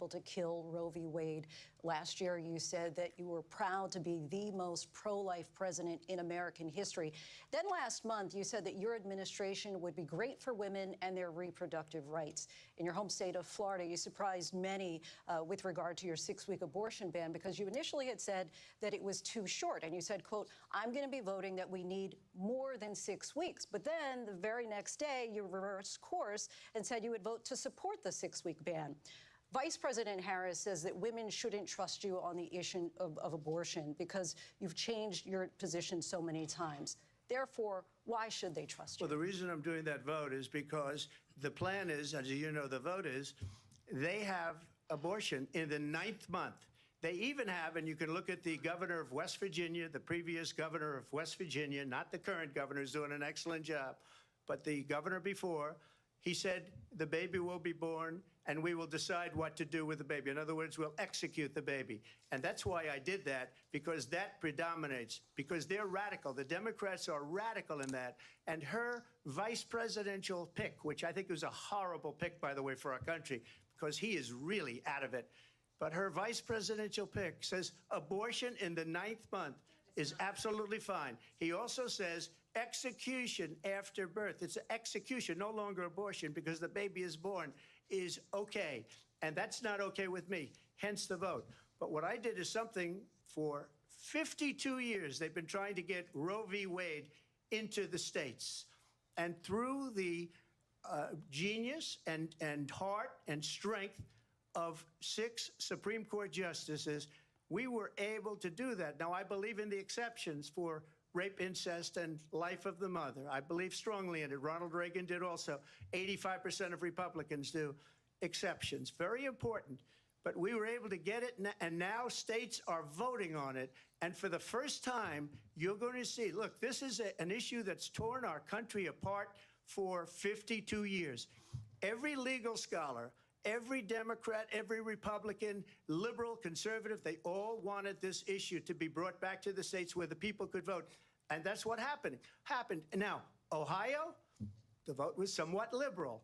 able to kill Roe v. Wade. Last year, you said that you were proud to be the most pro-life president in American history. Then last month, you said that your administration would be great for women and their reproductive rights. In your home state of Florida, you surprised many with regard to your 6-week abortion ban, because you initially had said that it was too short. And you said, quote, I'm going to be voting that we need more than 6 weeks. But then the very next day, you reversed course and said you would vote to support the 6-week ban. Vice President Harris says that women shouldn't trust you on the issue of abortion because you've changed your position so many times. Therefore, why should they trust you? Well, the reason I'm doing that vote is because the plan is, as you know, the vote is, they have abortion in the 9th month. They even have, and you can look at the governor of West Virginia, the previous governor of West Virginia, not the current governor, who's doing an excellent job, but the governor before, he said the baby will be born and we will decide what to do with the baby. In other words, we'll execute the baby. And that's why I did that, because that predominates, because they're radical. The Democrats are radical in that. And her vice presidential pick, which I think was a horrible pick, by the way, for our country, because he is really out of it. But her vice presidential pick says abortion in the 9th month is absolutely fine. He also says execution after birth. It's execution, no longer abortion, because the baby is born, is okay. And that's not okay with me, hence the vote. But what I did is something for 52 years. They've been trying to get Roe v. Wade into the states. And through the genius and heart and strength of 6 Supreme Court justices, we were able to do that. Now, I believe in the exceptions for rape, incest, and life of the mother. I believe strongly in it. Ronald Reagan did also. 85% of Republicans do. Exceptions. Very important. But we were able to get it, and now states are voting on it. And for the first time, you're going to see, look, this is an issue that's torn our country apart for 52 years. Every legal scholar, every Democrat, every Republican, liberal, conservative, they all wanted this issue to be brought back to the states where the people could vote. And that's what happened. Now, Ohio, the vote was somewhat liberal.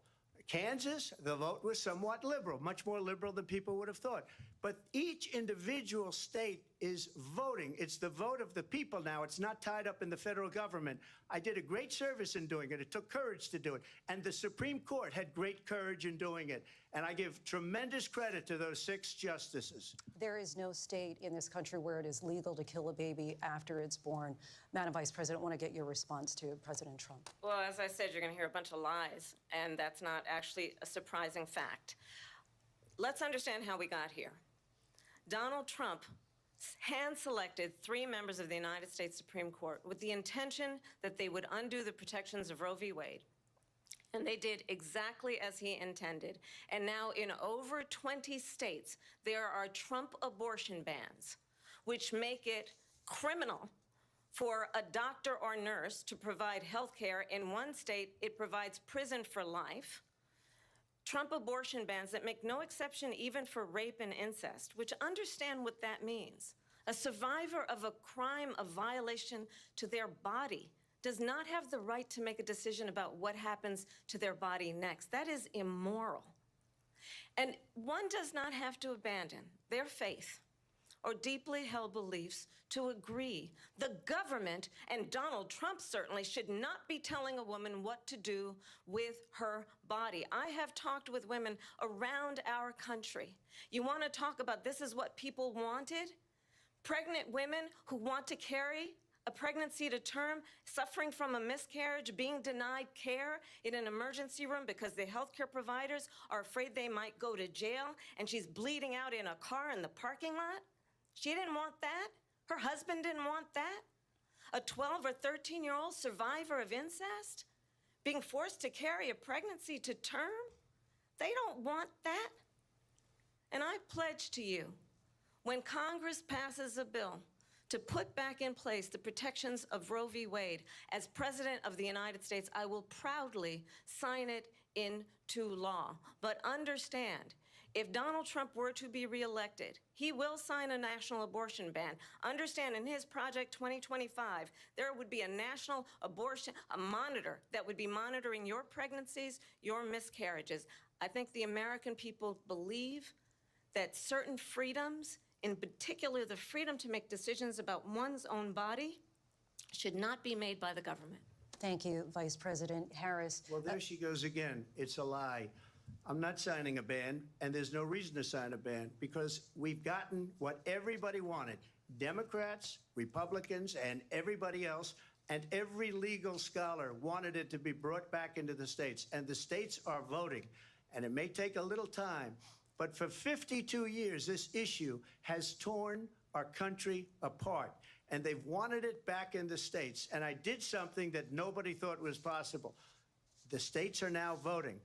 Kansas, the vote was somewhat liberal, much more liberal than people would have thought. But each individual state is voting. It's the vote of the people now. It's not tied up in the federal government. I did a great service in doing it. It took courage to do it. And the Supreme Court had great courage in doing it. And I give tremendous credit to those 6 justices. There is no state in this country where it is legal to kill a baby after it's born. Madam Vice President, I want to get your response to President Trump. Well, as I said, you're going to hear a bunch of lies, and that's not actually a surprising fact. Let's understand how we got here. Donald Trump hand-selected 3 members of the United States Supreme Court with the intention that they would undo the protections of Roe v. Wade. And they did exactly as he intended. And now in over 20 states, there are Trump abortion bans, which make it criminal for a doctor or nurse to provide health care. In one state, it provides prison for life. Trump abortion bans that make no exception even for rape and incest, which understand what that means. A survivor of a crime of violation to their body does not have the right to make a decision about what happens to their body next. That is immoral. And one does not have to abandon their faith or deeply held beliefs to agree. The government, and Donald Trump certainly, should not be telling a woman what to do with her body. I have talked with women around our country. You want to talk about this is what people wanted? Pregnant women who want to carry a pregnancy to term, suffering from a miscarriage, being denied care in an emergency room because the healthcare providers are afraid they might go to jail, and she's bleeding out in a car in the parking lot. She didn't want that. Her husband didn't want that. A 12 or 13-year-old survivor of incest being forced to carry a pregnancy to term. They don't want that. And I pledge to you, when Congress passes a bill to put back in place the protections of Roe v. Wade, as President of the United States, I will proudly sign it into law. But understand, if Donald Trump were to be reelected, he will sign a national abortion ban. Understand, in his Project 2025, there would be a national abortion, a monitor that would be monitoring your pregnancies, your miscarriages. I think the American people believe that certain freedoms, in particular the freedom to make decisions about one's own body, should not be made by the government. Thank you, Vice President Harris. Well, there she goes again. It's a lie. I'm not signing a ban, and there's no reason to sign a ban because we've gotten what everybody wanted. Democrats, Republicans, and everybody else, and every legal scholar wanted it to be brought back into the states, and the states are voting. And it may take a little time, but for 52 years, this issue has torn our country apart, and they've wanted it back in the states. And I did something that nobody thought was possible. The states are now voting.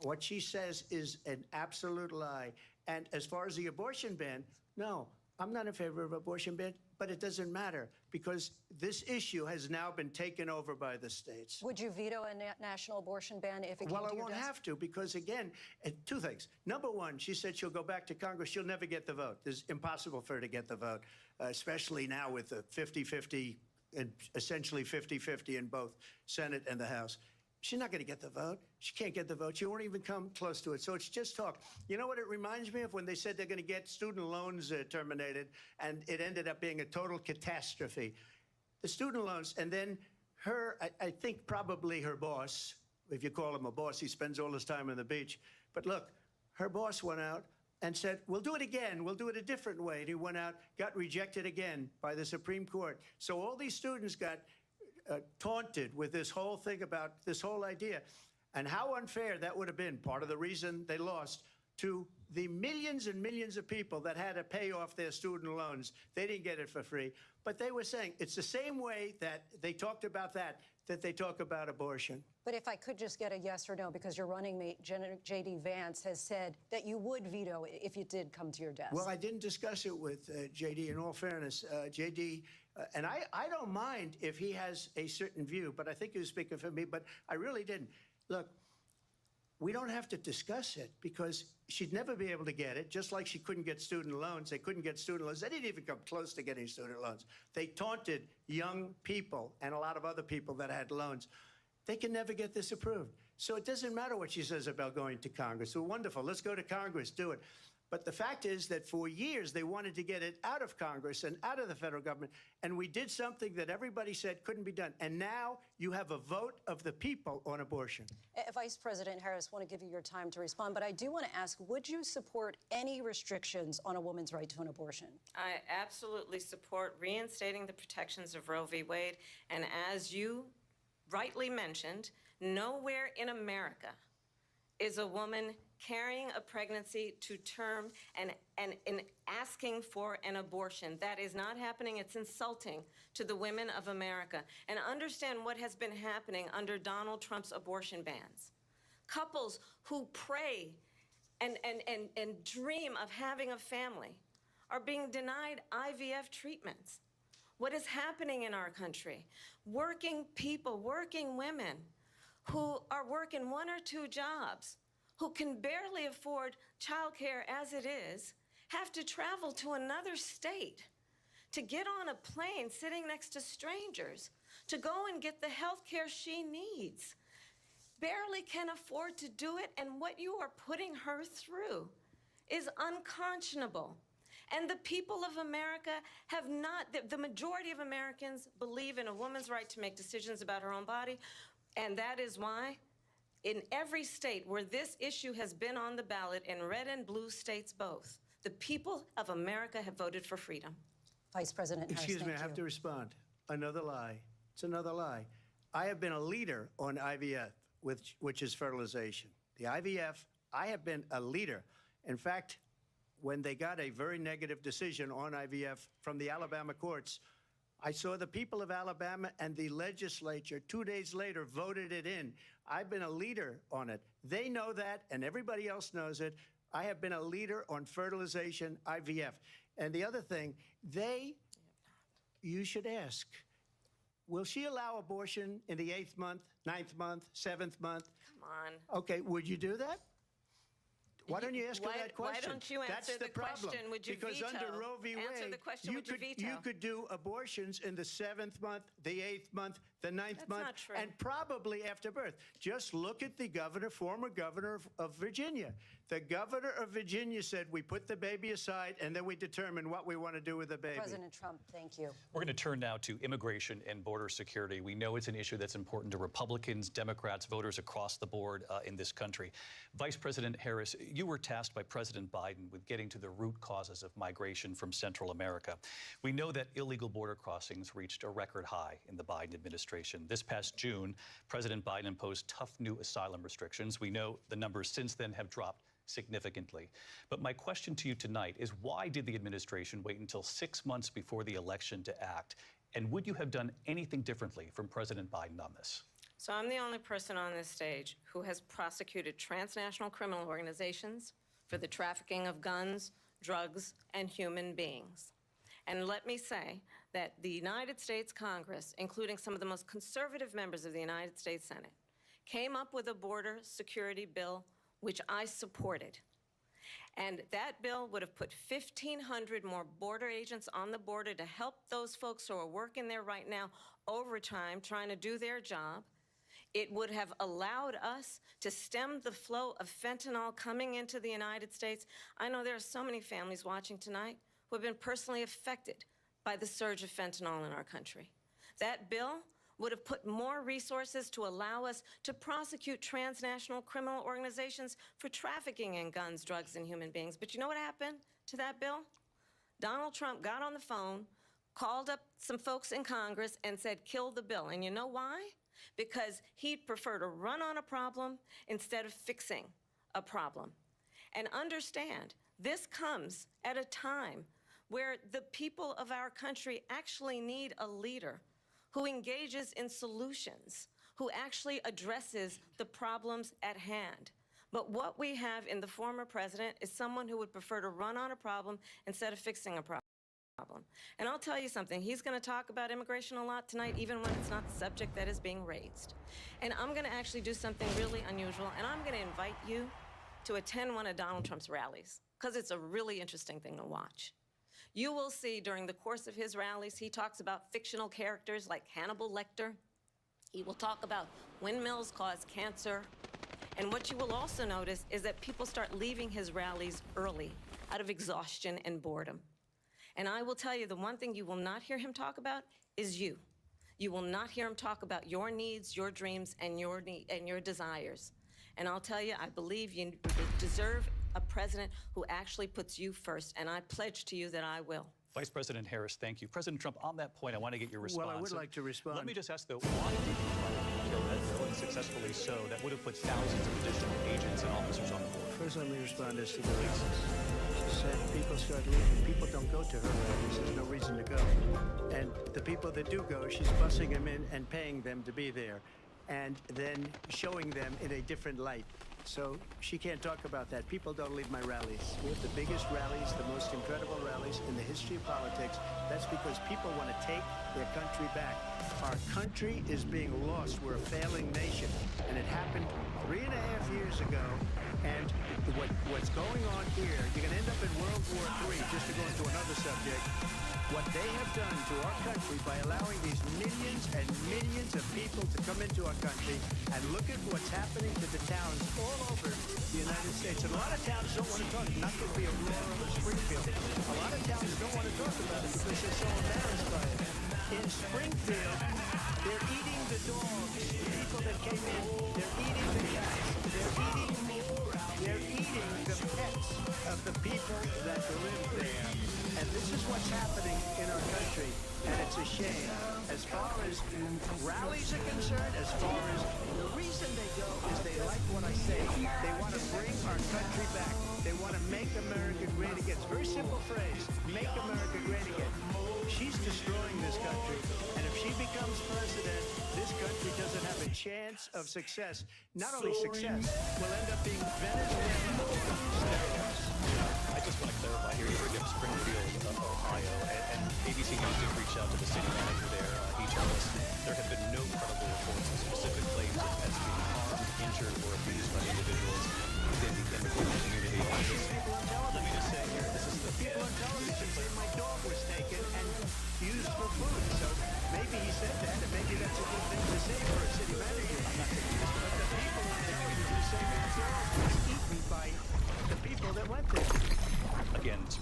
What she says is an absolute lie. And as far as the abortion ban, no, I'm not in favor of abortion ban, but it doesn't matter because this issue has now been taken over by the states. Would you veto a national abortion ban if it came to your desk? Well, I won't have to because, again, two things. Number one, she said she'll go back to Congress. She'll never get the vote. It's impossible for her to get the vote, especially now with the 50-50 and essentially 50-50 in both Senate and the House. She's not going to get the vote. She can't get the vote. She won't even come close to it. So it's just talk. You know what it reminds me of? When they said they're going to get student loans terminated, and it ended up being a total catastrophe. The student loans, and then her, I think probably her boss, if you call him a boss, he spends all his time on the beach. But look, her boss went out and said, we'll do it again. We'll do it a different way. And he went out, got rejected again by the Supreme Court. So all these students got taunted with this whole thing about this whole idea. And how unfair that would have been, part of the reason they lost, to the millions and millions of people that had to pay off their student loans. They didn't get it for free. But they were saying it's the same way that they talked about that they talk about abortion. But if I could just get a yes or no, because your running mate, J.D. Vance, has said that you would veto it if it did come to your desk. Well, I didn't discuss it with J.D. In all fairness, J.D., and I don't mind if he has a certain view, but I think he was speaking for me, but I really didn't. Look, we don't have to discuss it because she'd never be able to get it, just like she couldn't get student loans. They couldn't get student loans. They didn't even come close to getting student loans. They taunted young people and a lot of other people that had loans. They can never get this approved. So it doesn't matter what she says about going to Congress. So wonderful. Let's go to Congress. Do it. But the fact is that for years, they wanted to get it out of Congress and out of the federal government. And we did something that everybody said couldn't be done. And now you have a vote of the people on abortion. Vice President Harris, I want to give you your time to respond. But I do want to ask, would you support any restrictions on a woman's right to an abortion? I absolutely support reinstating the protections of Roe v. Wade. And as you rightly mentioned, nowhere in America is a woman carrying a pregnancy to term and asking for an abortion. That is not happening. It's insulting to the women of America. And understand what has been happening under Donald Trump's abortion bans. Couples who pray and dream of having a family are being denied IVF treatments. What is happening in our country? Working people, working women who are working 1 or 2 jobs, who can barely afford childcare as it is, have to travel to another state to get on a plane sitting next to strangers to go and get the health care she needs, barely can afford to do it, and what you are putting her through is unconscionable. And the people of America have not, the majority of Americans believe in a woman's right to make decisions about her own body, and that is why in every state where this issue has been on the ballot, in red and blue states both, the people of America have voted for freedom. Vice President Harris, Excuse me, I have to respond. Another lie. It's another lie. I have been a leader on IVF, which is fertilization. The IVF, I have been a leader. In fact, when they got a very negative decision on IVF from the Alabama courts, I saw the people of Alabama and the legislature 2 days later voted it in. I've been a leader on it. They know that, and everybody else knows it. I have been a leader on fertilization, IVF. And the other thing, you should ask, will she allow abortion in the 8th month, 9th month, 7th month? Come on. Okay, would you do that? Why don't you ask her that question? Why don't you answer the question? Would you because veto? Under Roe v. Wade, Answer the question, would you veto? you could do abortions in the 7th month, the 8th month, the ninth That's month, not true. and probably after birth. Just look at the governor, former governor of Virginia. The governor of Virginia said, we put the baby aside, and then we determine what we want to do with the baby. President Trump, thank you. We're going to turn now to immigration and border security. We know it's an issue that's important to Republicans, Democrats, voters across the board in this country. Vice President Harris, you were tasked by President Biden with getting to the root causes of migration from Central America. We know that illegal border crossings reached a record high in the Biden administration. This past June, President Biden imposed tough new asylum restrictions. We know the numbers since then have dropped significantly. But my question to you tonight is, why did the administration wait until 6 months before the election to act? And would you have done anything differently from President Biden on this? So I'm the only person on this stage who has prosecuted transnational criminal organizations for the trafficking of guns, drugs, and human beings. And let me say that the United States Congress, including some of the most conservative members of the United States Senate, came up with a border security bill which I supported. And that bill would have put 1,500 more border agents on the border to help those folks who are working there right now overtime trying to do their job. It would have allowed us to stem the flow of fentanyl coming into the United States. I know there are so many families watching tonight who have been personally affected by the surge of fentanyl in our country. That bill would have put more resources to allow us to prosecute transnational criminal organizations for trafficking in guns, drugs, and human beings. But you know what happened to that bill? Donald Trump got on the phone, called up some folks in Congress, and said, kill the bill. And you know why? Because he'd prefer to run on a problem instead of fixing a problem. And understand, this comes at a time where the people of our country actually need a leader who engages in solutions, who actually addresses the problems at hand. But what we have in the former president is someone who would prefer to run on a problem instead of fixing a problem. And I'll tell you something, he's going to talk about immigration a lot tonight, even when it's not the subject that is being raised. And I'm going to actually do something really unusual, and I'm going to invite you to attend one of Donald Trump's rallies, because it's a really interesting thing to watch. You will see during the course of his rallies, he talks about fictional characters like Hannibal Lecter. He will talk about windmills cause cancer. And what you will also notice is that people start leaving his rallies early out of exhaustion and boredom. And I will tell you, the one thing you will not hear him talk about is you. You will not hear him talk about your needs, your dreams, and your desires. And I'll tell you, I believe you deserve a president who actually puts you first, and I pledge to you that I will. Vice President Harris, thank you. President Trump, on that point, I want to get your response. Well, I would like to respond. Let me just ask, though, why did you kill that bill, and successfully so, that would have put thousands of additional agents and officers on the board? First, let me respond as to the reasons. She said people start leaving. People don't go to her rallies. There's no reason to go. And the people that do go, she's bussing them in and paying them to be there, and then showing them in a different light. So she can't talk about that. People don't leave my rallies. We have the biggest rallies, the most incredible rallies in the history of politics. That's because people want to take their country back. Our country is being lost. We're a failing nation. And it happened 3.5 years ago. And what's going on here, you're going to end up in World War III, just to go into another subject. What they have done to our country by allowing these millions and millions of people to come into our country, and look at what's happening to the towns all over the United States. And a lot of towns don't want to talk, not to be Aurora or Springfield. A lot of towns don't want to talk about it because they're so embarrassed by it. In Springfield, they're eating the dogs, the people that came in, they're eating the cats, they're eating the pets of the people that live there. And this is what's happening in our country, and it's a shame. As far as rallies are concerned, as far as the reason they go is they like what I say. They want to bring our country back. They want to make America great again. It's a very simple phrase, make America great again. She's destroying this country, and if she becomes president, this country doesn't have a chance of success. Not only success, will end up being Venezuela or steroids. I just want to clarify here, you bring up Springfield, Ohio, and ABC News did reach out to the city manager there. He told us there have been no credible reports of specific claims of pets being harmed, injured, or abused by individuals within the immigrant community. Let me just say here, this is the people on television say my dog was taken and used for food. So maybe he said that, and maybe that's a good thing.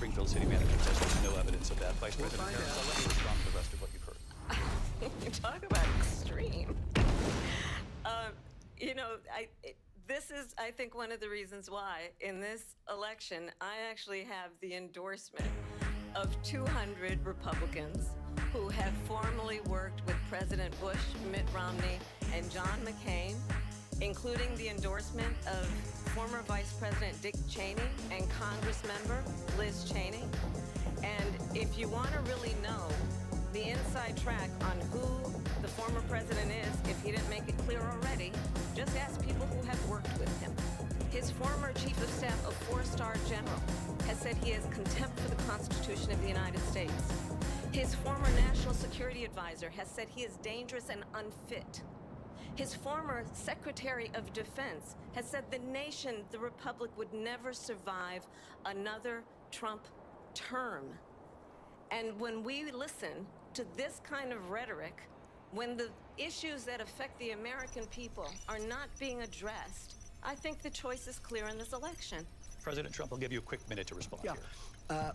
Springfield city manager says there's no evidence of that. Vice President Harris, I'll let you respond to the rest of what you've heard. You talk about extreme. You know, this is, I think, one of the reasons why in this election I actually have the endorsement of 200 Republicans who have formally worked with President Bush, Mitt Romney, and John McCain, including the endorsement of former Vice President Dick Cheney and Congressmember Liz Cheney. And if you want to really know the inside track on who the former president is, if he didn't make it clear already, just ask people who have worked with him. His former chief of staff, a four-star general, has said he has contempt for the Constitution of the United States. His former national security advisor has said he is dangerous and unfit. His former Secretary of Defense has said the nation, the Republic, would never survive another Trump term. And when we listen to this kind of rhetoric, when the issues that affect the American people are not being addressed, I think the choice is clear in this election. President Trump, I'll give you a quick minute to respond here.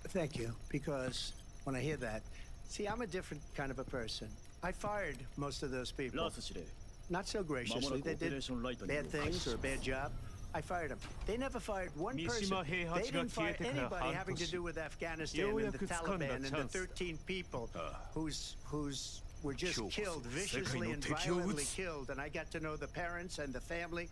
Thank you, because when I hear that, see, I'm a different kind of a person. I fired most of those people. Not so graciously. They did bad things or a bad job. I fired them. They never fired one person. They didn't fire anybody having to do with Afghanistan and the Taliban and the 13 people whose were just killed, viciously and violently killed. And I got to know the parents and the family.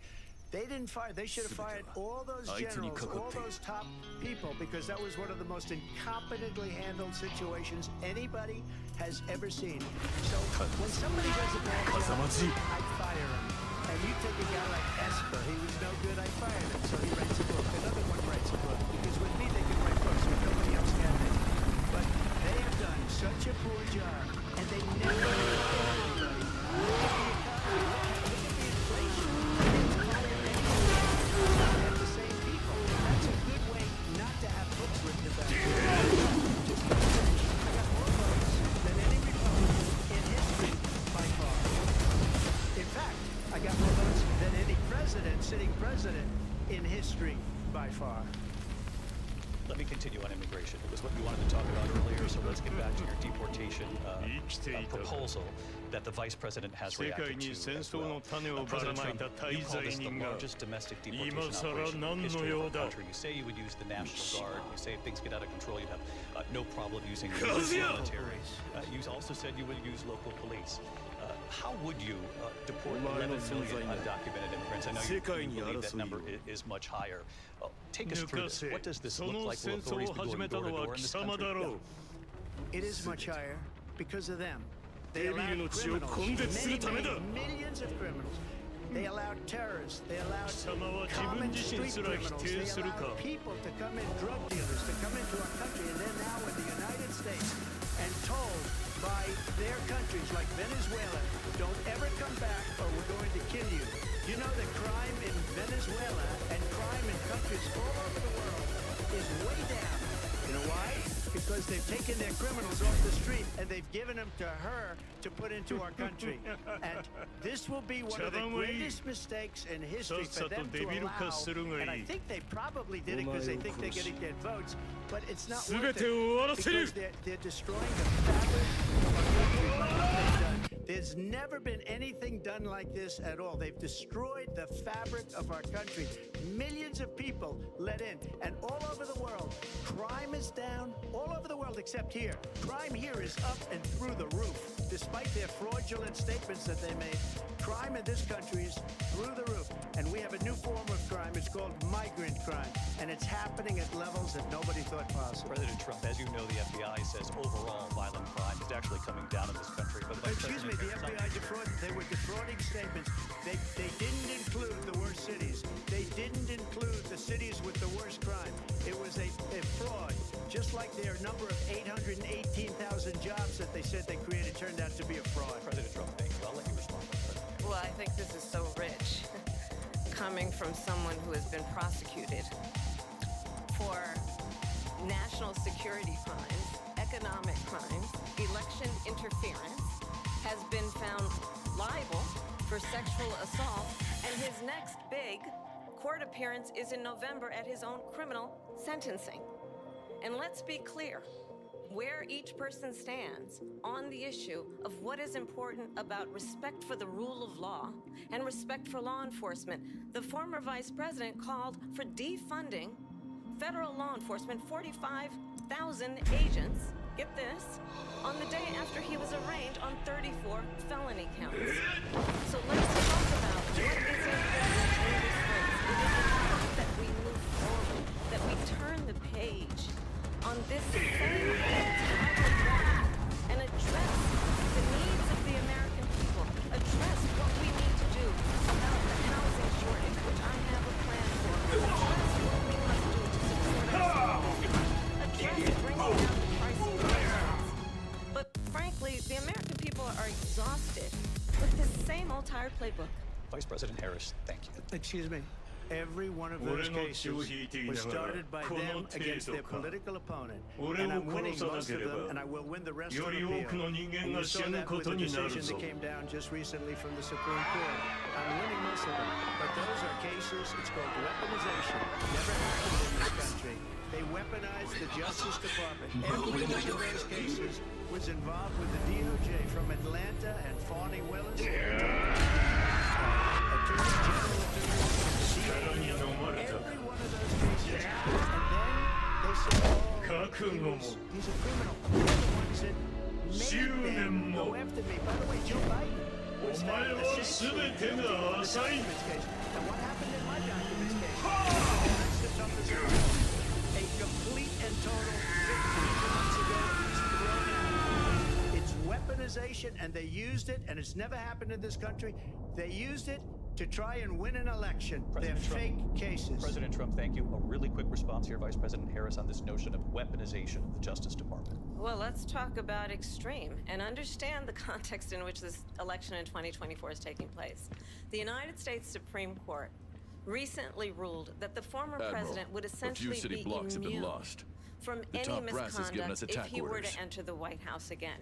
They didn't fire. They should have fired all those generals, all those top people, because that was one of the most incompetently handled situations anybody has ever seen. So when somebody does a bad job, I fire him. And you take a guy like Esper, he was no good, I fired him. So he writes a book. Another one writes a book. Because with me, they can write books, but nobody else can. But they have done such a poor job, and they never look at the economy. Look at the inflation. And the same people. That's a good way not to have books written about it. I got more votes than any Republican in history by far. In fact, I got more votes than any president, sitting president in history by far. Let me continue on immigration. It was what you wanted to talk about earlier, so let's get back to your deportation proposal that the vice president has reacted to as well. President Trump, you call this the largest domestic deportation operation in the history of our country. You say you would use the National Guard. You say if things get out of control, you'd have no problem using the military. You also said you would use local police. How would you deport 11 million undocumented immigrants? I know you believe that number is much higher. Take us through this. What does this look like? Will authorities be going door to door in this country? It is much higher because of them. They allowed criminals, millions of criminals. They allowed terrorists. They allowed common street criminals. They allowed people to come in, drug dealers, to come into our country, and they're now in the United States and told by their countries like Venezuela, don't ever come back or we're going to kill you. You know that crime in Venezuela and crime in countries all over the world is way down. You know why? Because they've taken their criminals off the street and they've given them to her to put into our country. And this will be one of the greatest mistakes in history for them to allow. And I think they probably did it because they think they're going to get votes. But it's not worth it because they're destroying the fabric of our country by what they've done. There's never been anything done like this at all. They've destroyed the fabric of our country. Millions of people let in. And all over the world, crime is down. All over the world except here. Crime here is up and through the roof. Despite their fraudulent statements that they made, crime in this country is through the roof. And we have a new form of crime. It's called migrant crime. And it's happening at levels that nobody thought possible. President Trump, as you know, the FBI says overall violent crime is actually coming down in this country. But excuse me, the FBI defrauded. They were defrauding statements. They didn't include the worst cities. They didn't include the cities with the worst crime. It was a fraud. Just like their number of 818,000 jobs that they said they created turned out to be a fraud. President Trump, thank you. I'll let you respond. Well, I think this is so rich, coming from someone who has been prosecuted for national security crimes, economic crimes, election interference, has been found liable for sexual assault, and his next big court appearance is in November at his own criminal sentencing. And let's be clear where each person stands on the issue of what is important about respect for the rule of law and respect for law enforcement. The former vice president called for defunding federal law enforcement, 45,000 agents, get this, on the day after he was arraigned on 34 felony counts. So let's talk about what is important in this race. It is important that we move forward, that we turn the page on this same old and address the needs of the American people, address what we need to do about the housing shortage, which I have a plan for, address what we must do to support our citizens, address bringing down the price of groceries. But frankly, the American people are exhausted with this same old tired playbook. Vice President Harris, thank you. Excuse me. Every one of those cases was started by them against their political opponent, and I'm winning most of them, and I will win the rest of the appeal. And you saw that with the decision that came down just recently from the Supreme Court. I'm winning most of them, but those are cases, it's called weaponization. Never happened in this country. They weaponized the Justice Department. Every one of those cases was involved with the DOJ, from Atlanta and Fawny Willis, Attorney General, every one of those cases. And then they said, oh, he's a criminal. They're the ones that made them go after me. By the way, Joe Biden was found essentially guilty in the documents case. And what happened in my documents case? That's the toughest one. A complete and total victory 2 months ago. He's thrown out. It's weaponization, and they used it, and it's never happened in this country. They used it to try and win an election. They're fake cases. President Trump, thank you. A really quick response here, Vice President Harris, on this notion of weaponization of the Justice Department. Well, let's talk about extreme and understand the context in which this election in 2024 is taking place. The United States Supreme Court recently ruled that the former president would essentially be immune from any misconduct if he were to enter the White House again.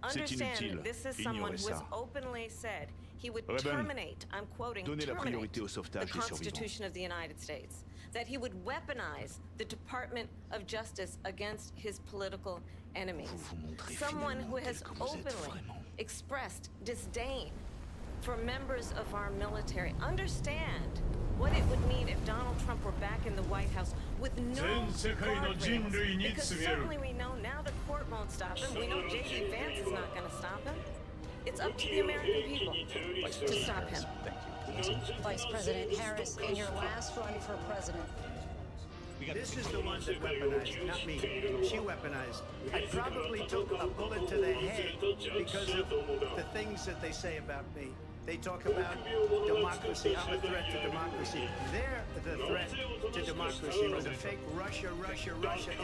Understand, this is someone who has openly said he would terminate, I'm quoting, terminate the Constitution of the United States, that he would weaponize the Department of Justice against his political enemies. Someone who has openly expressed disdain for members of our military. Understand what it would mean if Donald Trump were back in the White House with no guardrails. Because certainly we know now the court won't stop him. We know J.D. Vance is not going to stop him. It's up to the American people to stop him. Thank you. Vice President Harris, in your last run for president. This is the one that weaponized, not me. She weaponized. I probably took a bullet to the head because of the things that they say about me. They talk about democracy. I'm a threat to democracy. They're the threat to democracy with a fake Russia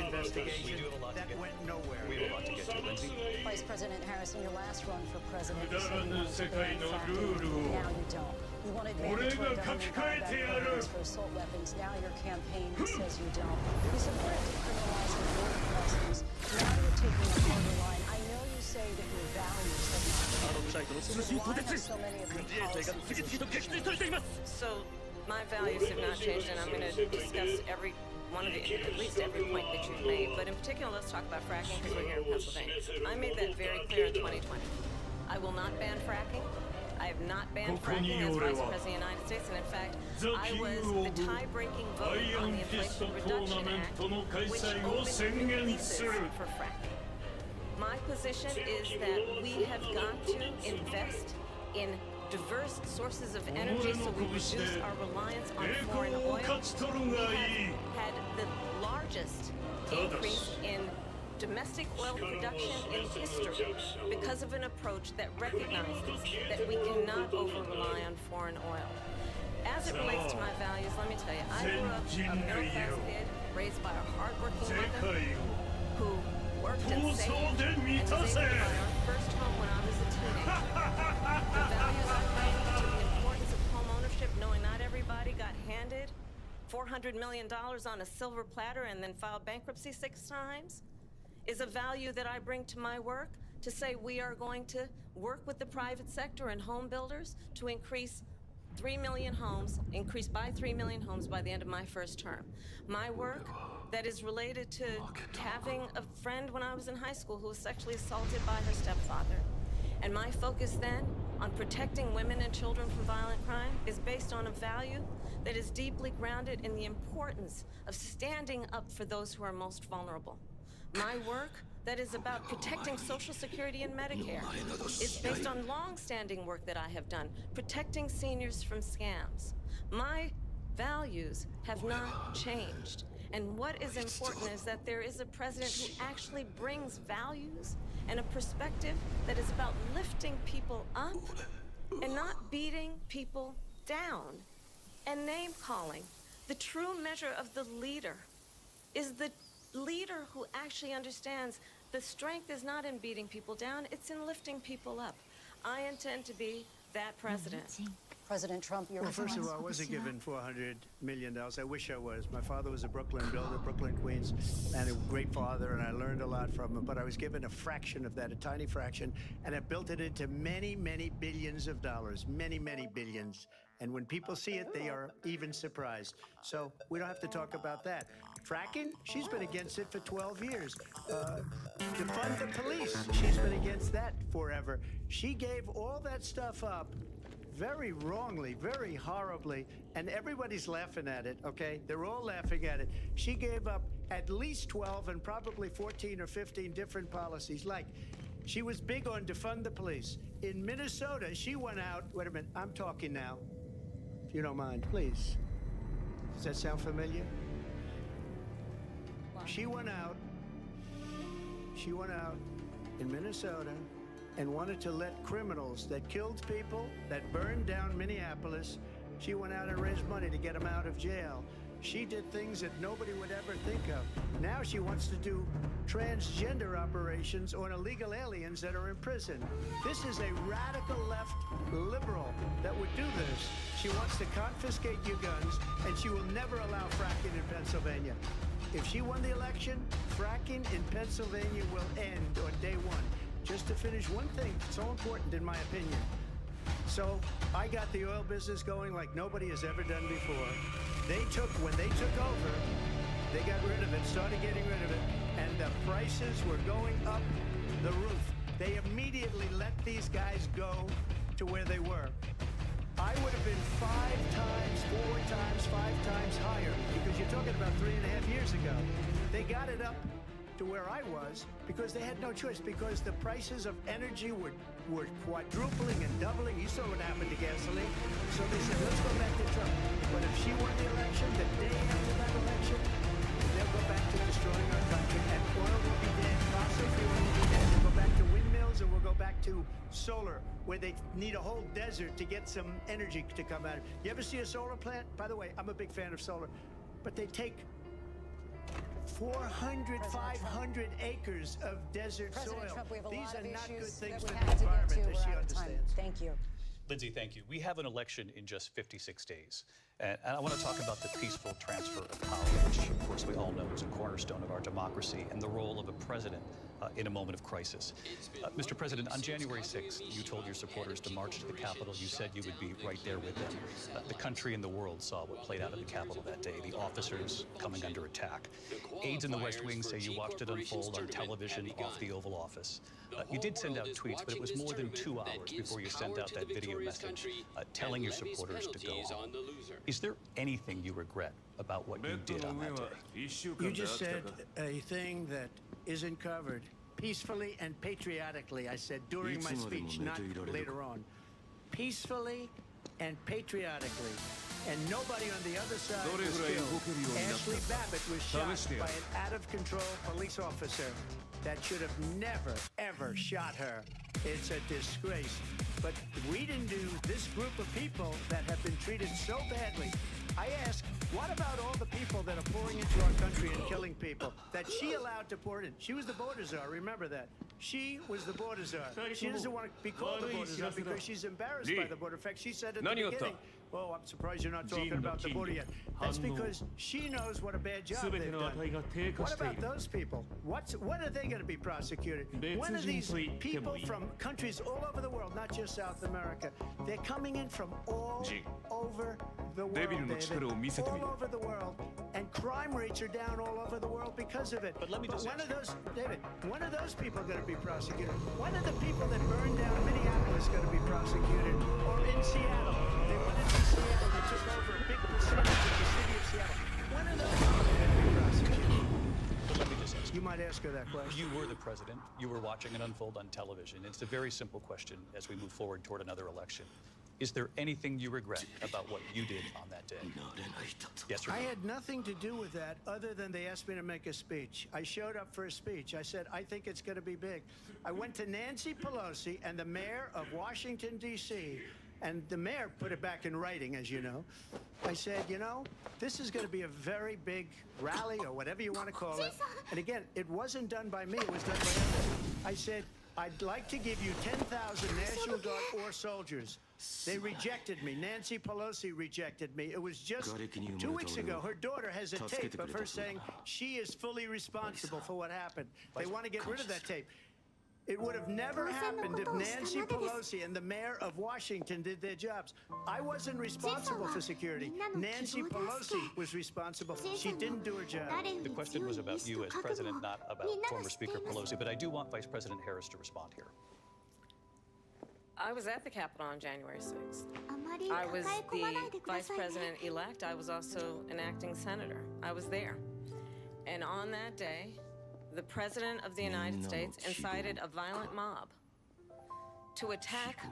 investigation that went nowhere. We have a lot to get to, Lindsay. Vice President Harris, in your last run for president, you said you wanted to ban fracking. Now you don't. You wanted mandatory government combat for assault weapons. Now your campaign says you don't. You supported decriminalizing border crossings. Now you're taking a harder line. I know you say that your values have not changed. So why have so many of your policies? So my values have not changed, and I'm going to discuss every one of the, at least every point that you've made. But in particular, let's talk about fracking because we're here in Pennsylvania. I made that very clear in 2020. I will not ban fracking. I have not banned fracking as Vice President of the United States, and in fact, I was the tie-breaking vote on the Inflation Reduction Act, which opened cases for fracking. My position is that we have got to invest in diverse sources of energy so we reduce our reliance on foreign oil. We have had the largest increase in domestic oil production in history because of an approach that recognizes that we cannot over-rely on foreign oil. As it relates to my values, let me tell you, I grew up a middle-class kid raised by a hardworking mother who worked and saved and was able to buy our first home when I was a teenager. The values I bring to the importance of home ownership, knowing not everybody got handed $400 million on a silver platter and then filed bankruptcy 6 times, is a value that I bring to my work to say we are going to work with the private sector and home builders to increase 3 million homes, increase by 3 million homes by the end of my first term. My work that is related to having a friend when I was in high school who was sexually assaulted by her stepfather. And my focus then on protecting women and children from violent crime is based on a value that is deeply grounded in the importance of standing up for those who are most vulnerable. My work that is about protecting Social Security and Medicare is based on long-standing work that I have done, protecting seniors from scams. My values have not changed. And what is important is that there is a president who actually brings values and a perspective that is about lifting people up and not beating people down. And name-calling. The true measure of the leader is the leader who actually understands the strength is not in beating people down, it's in lifting people up. I intend to be that president. President Trump, your Well, first of all, I wasn't given $400 million. I wish I was. My father was a Brooklyn builder, Brooklyn, Queens, and a great father, and I learned a lot from him. But I was given a fraction of that, a tiny fraction, and I built it into many, many billions of dollars, many, many billions. And when people see it, they are even surprised. So we don't have to talk about that. Fracking, she's been against it for 12 years. Defund the police, she's been against that forever. She gave all that stuff up very wrongly, very horribly, and everybody's laughing at it, okay? They're all laughing at it. She gave up at least 12 and probably 14 or 15 different policies. Like, she was big on defund the police. In Minnesota, she went out, wait a minute, I'm talking now, if you don't mind, please. Does that sound familiar? She went out in Minnesota and wanted to let criminals that killed people, that burned down Minneapolis, she went out and raised money to get them out of jail. She did things that nobody would ever think of. Now she wants to do transgender operations on illegal aliens that are in prison. This is a radical left liberal that would do this. She wants to confiscate your guns, and she will never allow fracking in Pennsylvania. If she won the election, fracking in Pennsylvania will end on day one. Just to finish one thing, so important in my opinion. So I got the oil business going like nobody has ever done before. When they took over, they got rid of it, started getting rid of it, and the prices were going up the roof. They immediately let these guys go to where they were. I would have been 5 times, 4 times, 5 times higher, because you're talking about 3.5 years ago. They got it up to where I was because they had no choice, because the prices of energy were quadrupling and doubling. You saw what happened to gasoline. So they said, let's go back to Trump. But if she won the election, the day after that election, they'll go back to destroying our country, and oil will be dead, fossil fuel will be dead. We'll go back to windmills, and we'll go back to solar, where they need a whole desert to get some energy to come out. You ever see a solar plant? By the way, I'm a big fan of solar, but they take 400, 500 acres of desert President soil. Trump, we have a These lot are of not good issues things that for we the have to get environment to. that We're she out of time. understands. Thank you. Lindsay, thank you. We have an election in just 56 days. And I want to talk about the peaceful transfer of power, which, of course, we all know is a cornerstone of our democracy, and the role of a president in a moment of crisis. Mr. President, on January 6th, you told your supporters to march to the Capitol. You said you would be right there with them. The country and the world saw what played out at the Capitol that day, the officers coming under attack. Aides in the West Wing say you watched it unfold on television off the Oval Office. You did send out tweets, but it was more than 2 hours before you sent out that video message telling your supporters to go home. Is there anything you regret about what you did on that day? You just said a thing that isn't covered. Peacefully and patriotically, I said during my speech, not later on. Peacefully and patriotically. And nobody on the other side was killed. Ashley Babbitt was shot by an out-of-control police officer that should have never, ever shot her. It's a disgrace. But we didn't do this group of people that have been treated so badly. I ask, what about all the people that are pouring into our country and killing people that she allowed to pour in? She was the border czar, remember that. She was the border czar. She doesn't want to be called the border czar because she's embarrassed by the border. In fact, she said at the beginning, Oh, I'm surprised you're not talking Jin about the no border yet. That's because she knows what a bad job they've done. What about those people? When are they going to be prosecuted? When are these people from countries all over the world, not just South America, they're coming in from all over the world, David, all over the world, and crime rates are down all over the world because of it. But let me just when are those, David, when are those people going to be prosecuted? When are the people that burned down Minneapolis going to be prosecuted? Or in Seattle? They went into Seattle, they took over a big percentage of the city of Seattle. When are those people going to be prosecuted? But let me just ask You might ask her that question. You were the president. You were watching it unfold on television. It's a very simple question as we move forward toward another election. Is there anything you regret about what you did on that day? Yes or no? I had nothing to do with that other than they asked me to make a speech. I showed up for a speech. I said, I think it's going to be big. I went to Nancy Pelosi and the mayor of Washington, D.C., and the mayor put it back in writing, as you know. I said, you know, this is going to be a very big rally or whatever you want to call it. And again, it wasn't done by me. It was done by others. I said, I'd like to give you 10,000 National Guard or soldiers. They rejected me. Nancy Pelosi rejected me. It was just 2 weeks ago. Her daughter has a tape of her saying she is fully responsible for what happened. They want to get rid of that tape. It would have never happened if Nancy Pelosi and the mayor of Washington did their jobs. I wasn't responsible for security. Nancy Pelosi was responsible. She didn't do her job. The question was about you as president, not about former Speaker Pelosi, but I do want Vice President Harris to respond here. I was at the Capitol on January 6th. I was the vice president-elect. I was also an acting senator. I was there. And on that day, the President of the United States incited a violent mob to attack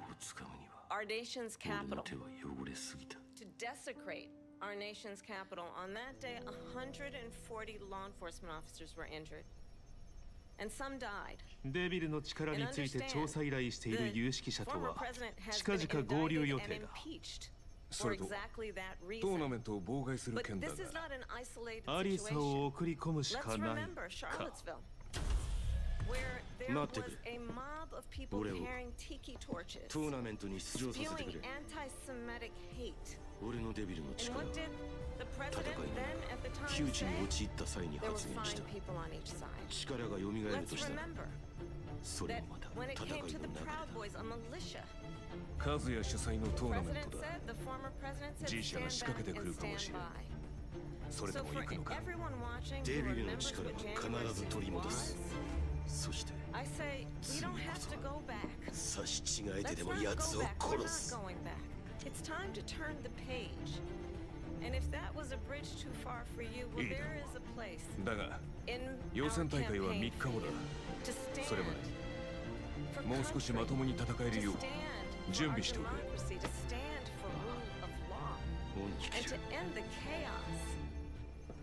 our nation's capital, to desecrate our nation's capital. On that day, 140 law enforcement officers were injured, and some died. デビルの力について調査依頼している有識者とは近々合流予定だ。それとトーナメントを妨害する件だがアリサを送り込むしかないか。待ってくれ。俺をトーナメントに出場させてくれ。俺のデビルの力は戦いの窮地に陥った際に発現した力が蘇るとしたらそれもまた戦いの流れだ。カズヤ主催のトーナメントだ。G社が仕掛けてくるかもしれない。それでも行くのか。デビルの力は必ず取り戻す。そして次こそ差し違えてでも奴を殺す。It's time to turn the page. And if that was a bridge too far for you, well, there is a place だが in 予 our 選大会は campaign 3日後だ。 to stand それまでもう少しまともに戦えるよう stand 準 for our 備しておく。 democracy, to stand for rule of law, and to end the chaos,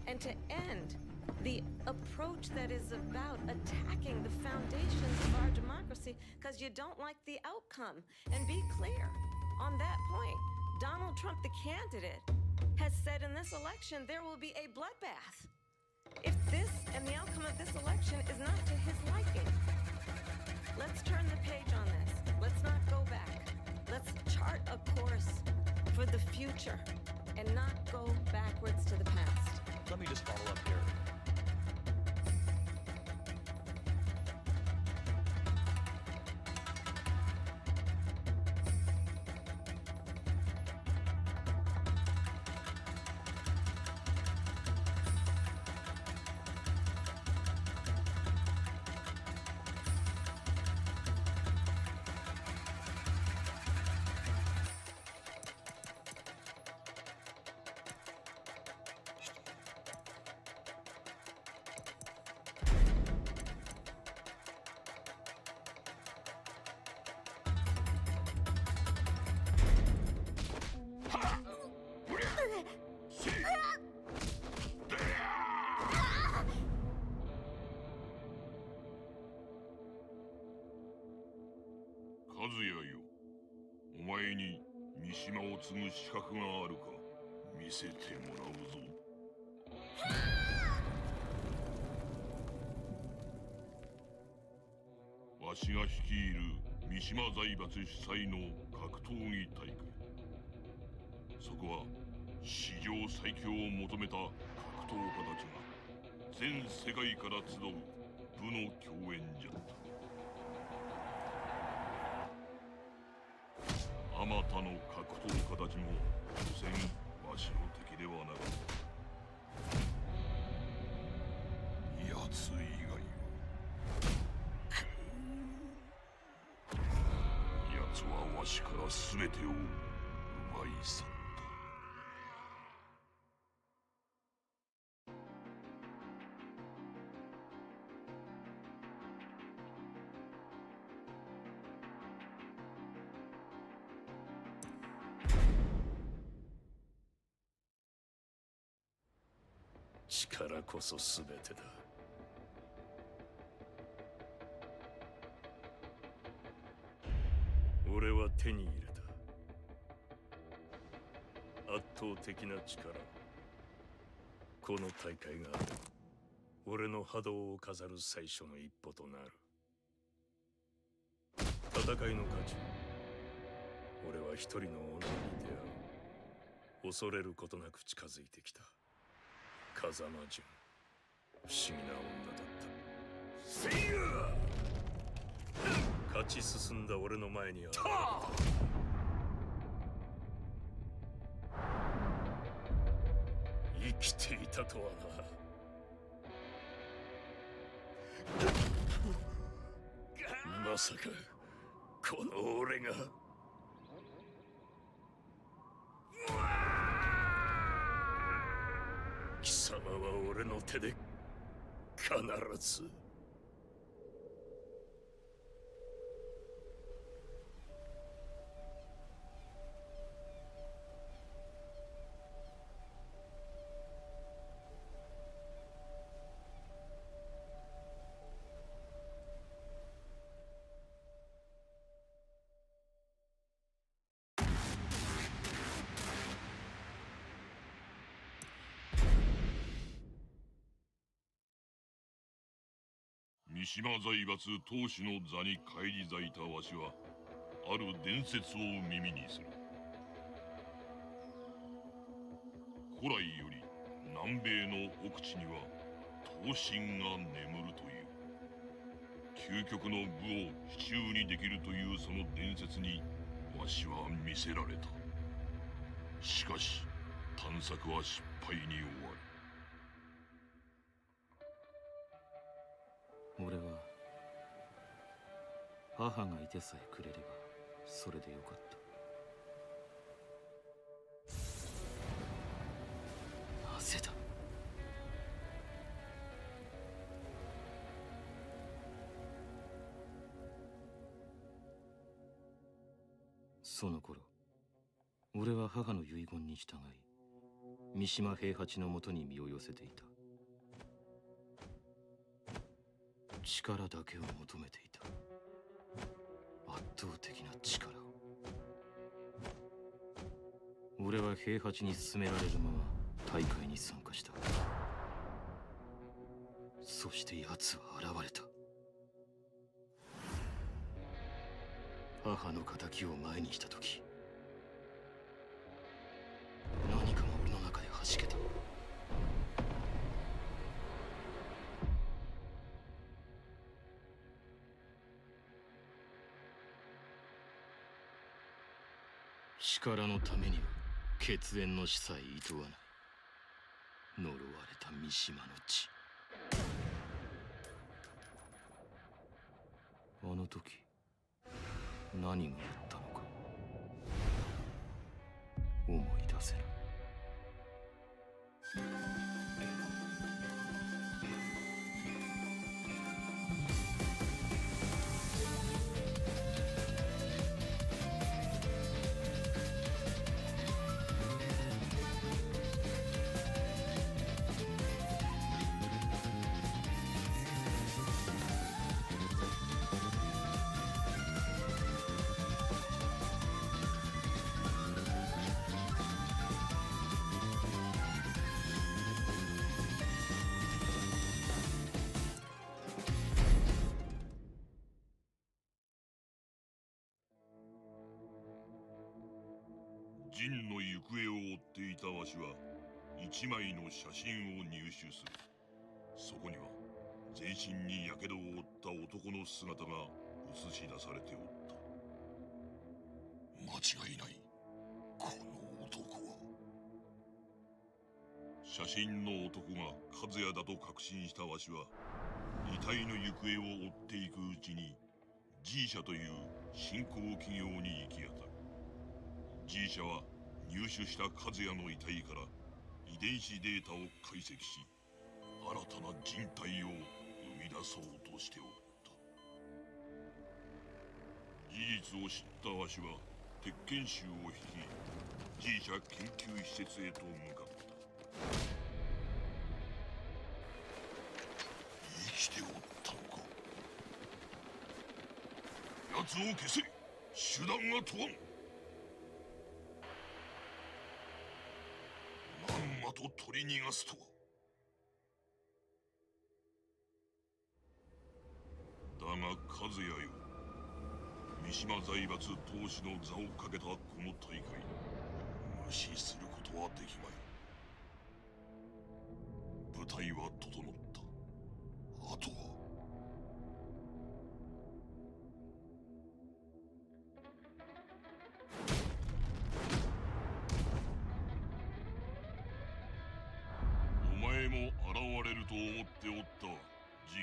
and to end the approach that is about attacking the foundations of our democracy because you don't like the outcome. And be clear, on that point, Donald Trump, the candidate, has said in this election there will be a bloodbath. If this and the outcome of this election is not to his liking, let's turn the page on this. Let's not go back. Let's chart a course for the future and not go backwards to the past. Let me just follow up here. そこは史上最強を求めた格闘家たちが全世界から集う武の共演じゃった。あまたの格闘家たちも所詮わしの敵ではなかった。奴以外は奴はわしから全てを奪い去った。力こそ全てだ。俺は手に入れた圧倒的な力。この大会が俺の波動を飾る最初の一歩となる。戦いの価値、俺は一人の女に出会う。恐れることなく近づいてきた。風間純、不思議な女だった。せいや！勝ち進んだ俺の前に現れた。生きていたとはな。まさかこの俺が。貴様は俺の手で必ず。三島財閥当主の座に返り咲いたわしはある伝説を耳にする。古来より南米の奥地には闘神が眠るという。究極の武を手中にできるというその伝説にわしは魅せられた。しかし探索は失敗に終わる。俺は母がいてさえくれればそれでよかった。なぜだ。その頃俺は母の遺言に従い三島平八のもとに身を寄せていた。力だけを求めていた。圧倒的な力を。俺は平八に勧められるまま大会に参加した。そして奴は現れた。母の仇を前にした時、何かが俺の中で弾けた。力のためには血縁の死さえ厭わない。呪われた三島の血。あの時何があったのか思い出せない。ジンの行方を追っていたわしは一枚の写真を入手する。そこには全身に火傷を負った男の姿が映し出されておった。間違いない。この男は。写真の男が和也だと確信したわしは、遺体の行方を追っていくうちに G 社という新興企業に行き当たる。 G 社は入手した和也の遺体から遺伝子データを解析し、新たな人体を生み出そうとしておった。事実を知ったわしは鉄拳衆を率い G 社研究施設へと向かった。生きておったのか。奴を消せ。手段が問わん。まんまと取り逃がすとは。だが和也よ、三島財閥当主の座をかけたこの大会、無視することはできまい。舞台は整った。あとは。お前も現れると思っておったわ、ジン。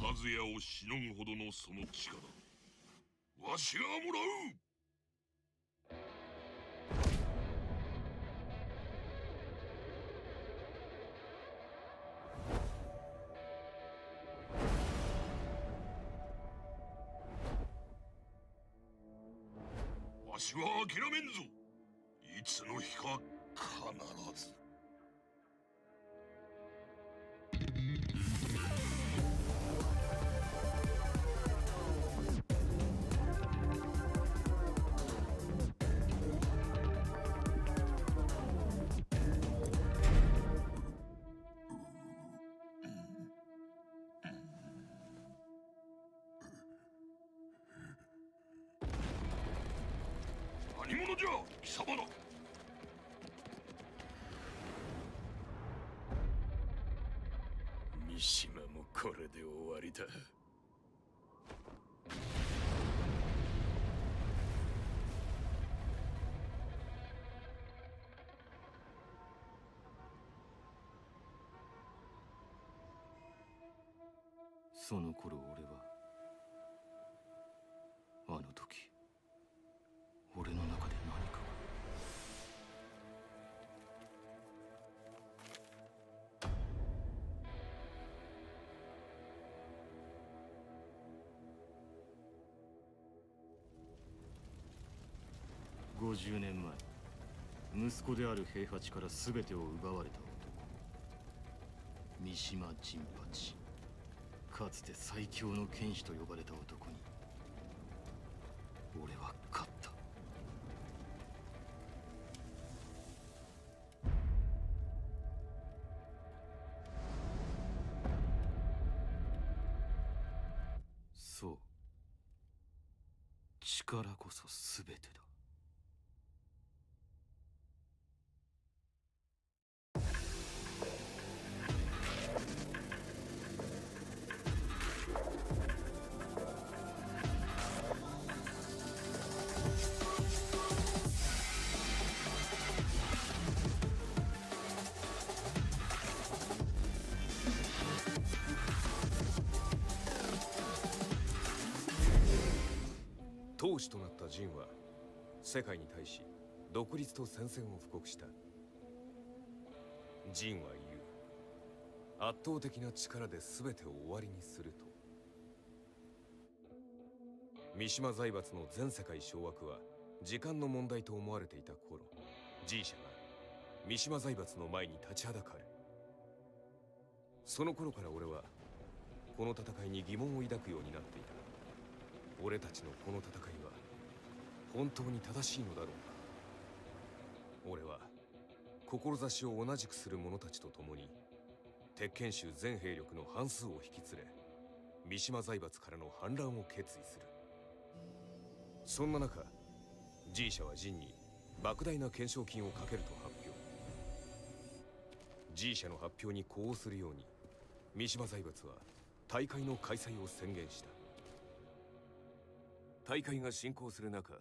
和也をしのぐほどのその力、わしがもらう。わしは諦めんぞ。いつの日か必ず。何者じゃ、貴様だ。三島もこれで終わりだ。その頃俺は、あの時俺の中で何かが。50年前、息子である平八から全てを奪われた男、三島陣八。かつて最強の剣士と呼ばれた男に俺は勝った。そう、力こそ全てだ。当主となったジンは世界に対し独立と宣戦を布告した。ジンは言う。圧倒的な力で全てを終わりにすると。三島財閥の全世界掌握は時間の問題と思われていた頃、G 社が三島財閥の前に立ちはだかる。その頃から俺はこの戦いに疑問を抱くようになっていた。俺たちのこの戦いは本当に正しいのだろうか。俺は志を同じくする者たちと共に鉄拳衆全兵力の半数を引き連れ三島財閥からの反乱を決意する。そんな中 G 社はジンに莫大な懸賞金をかけると発表。 G 社の発表に呼応するように三島財閥は大会の開催を宣言した。大会が進行する中、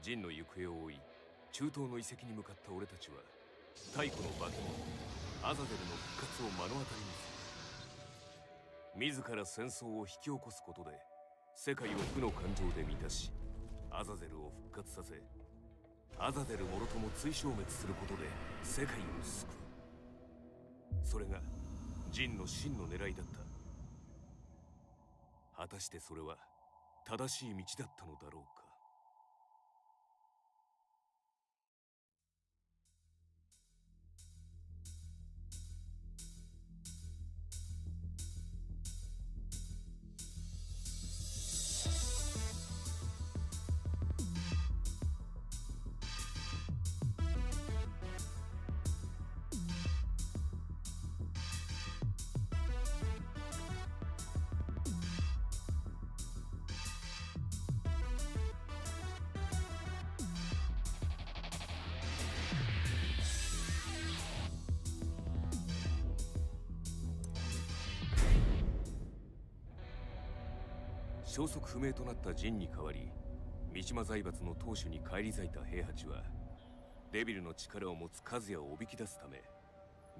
ジンの行方を追い中東の遺跡に向かった俺たちは太古の化け物アザゼルの復活を目の当たりにする。自ら戦争を引き起こすことで世界を負の感情で満たし、アザゼルを復活させ、アザゼルもろとも追消滅することで世界を救う。それがジンの真の狙いだった。果たしてそれは正しい道だったのだろうか。消息不明となったジンに代わり三島財閥の当主に返り咲いた平八はデビルの力を持つ和也をおびき出すため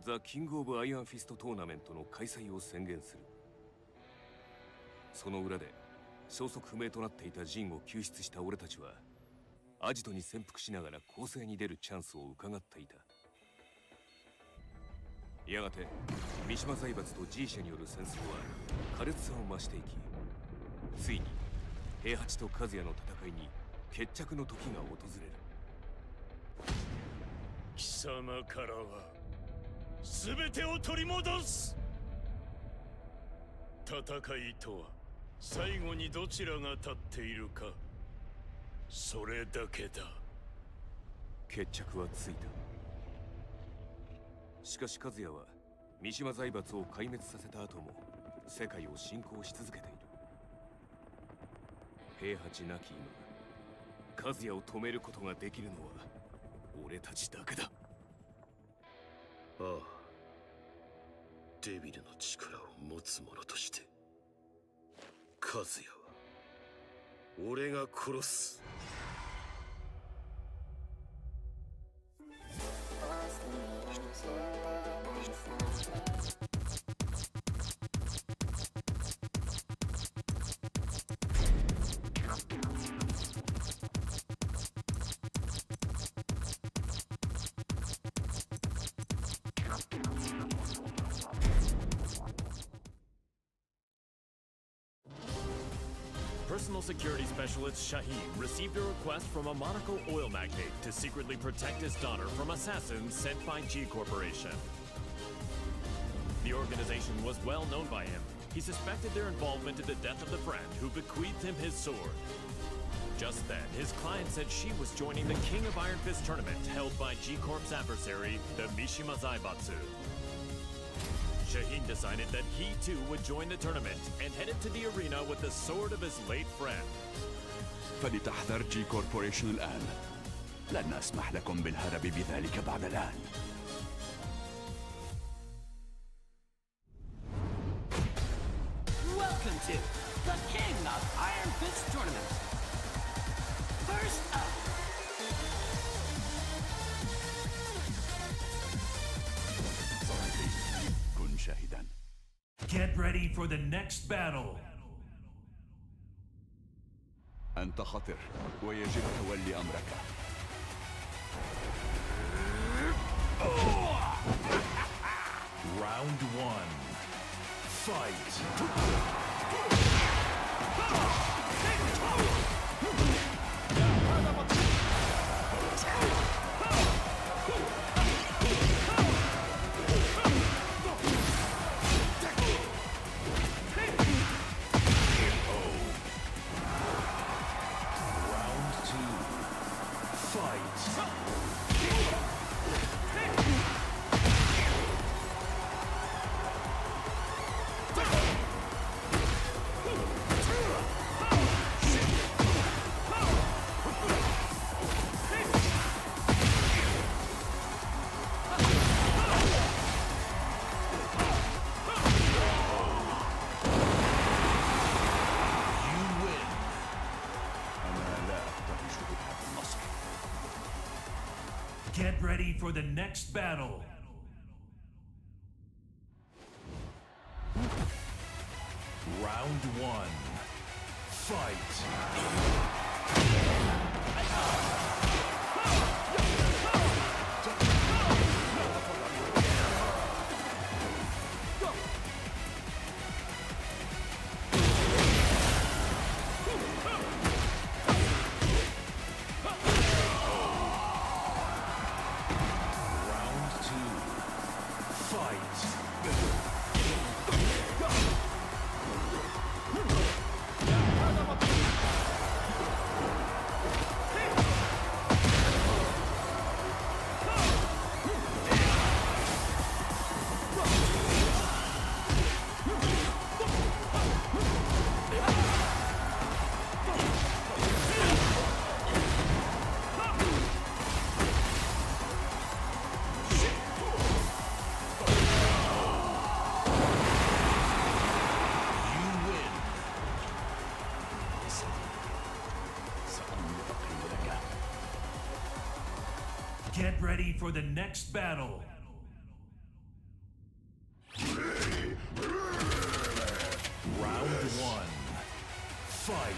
ザ・キング・オブ・アイアンフィストトーナメントの開催を宣言する。その裏で消息不明となっていたジンを救出した俺たちはアジトに潜伏しながら攻勢に出るチャンスを伺っていた。やがて三島財閥と G 社による戦争は苛烈さを増していき、ついに平八と和也の戦いに決着の時が訪れる。貴様からは全てを取り戻す。戦いとは最後にどちらが立っているか、それだけだ。決着はついた。しかし和也は三島財閥を壊滅させた後も世界を侵攻し続けている。平八なき今、和也を止めることができるのは俺たちだけだ。ああ、デビルの力を持つ者として和也は俺が殺す。Personal security specialist Shaheen received a request from a Monaco oil magnate to secretly protect his daughter from assassins sent by G Corporation. The organization was well known by him. He suspected their involvement in the death of the friend who bequeathed him his sword. Just then, his client said she was joining the King of Iron Fist tournament held by G Corp's adversary, the Mishima Zaibatsu. Shaheen decided that he too would join the tournament and headed to the arena with the sword of his late friend. فلتحذر جي كوربوريشن الآن. لن أسمح لكم بالهرب بذلك بعد الآن. Welcome to the King of Iron Fist tournament. First up. Get ready for the next battle. أنت خطر ويجب تولي أمرك. Round 1. Fight. Get ready for the next battle. Round one. Fight. Get ready for the next battle. Round one. Fight.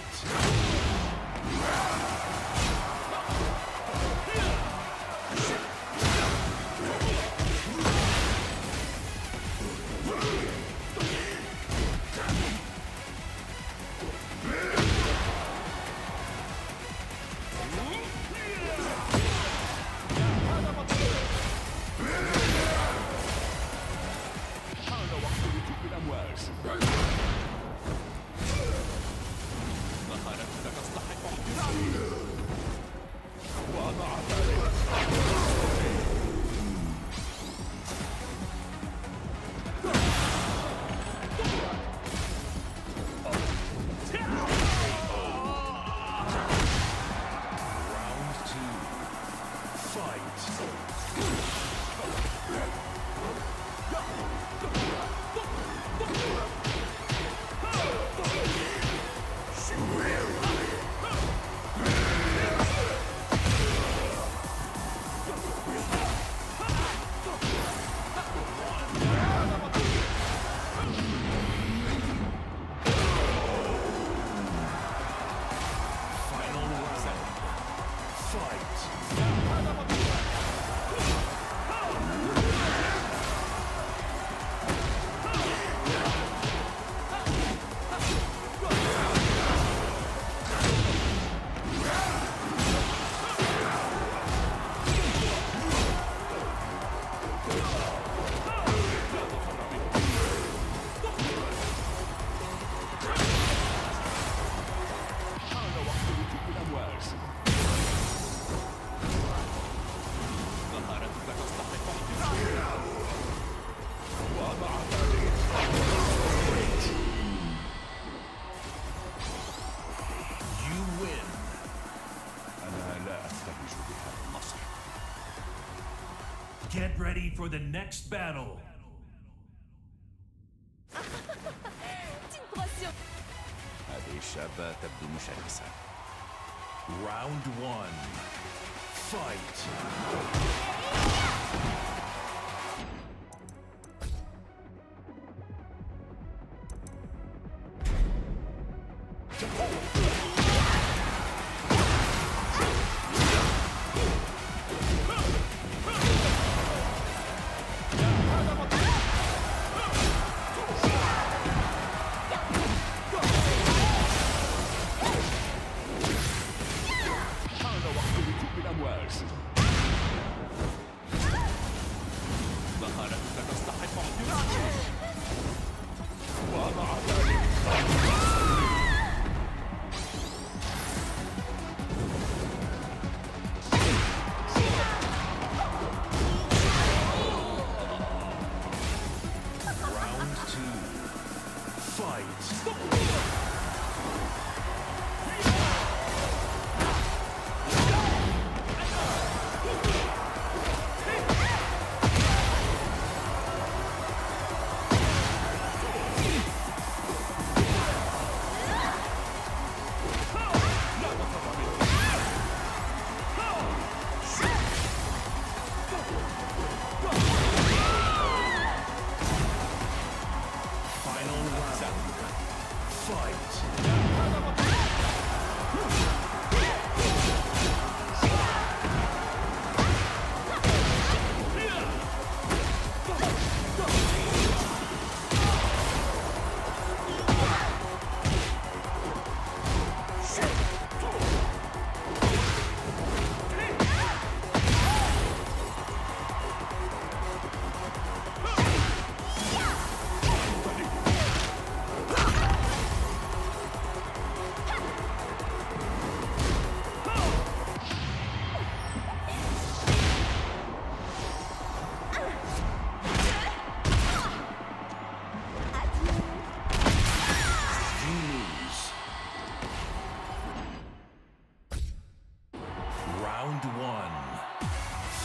Get ready for the next battle. هذه الشابة تبدو مشرسة. Round one. Fight.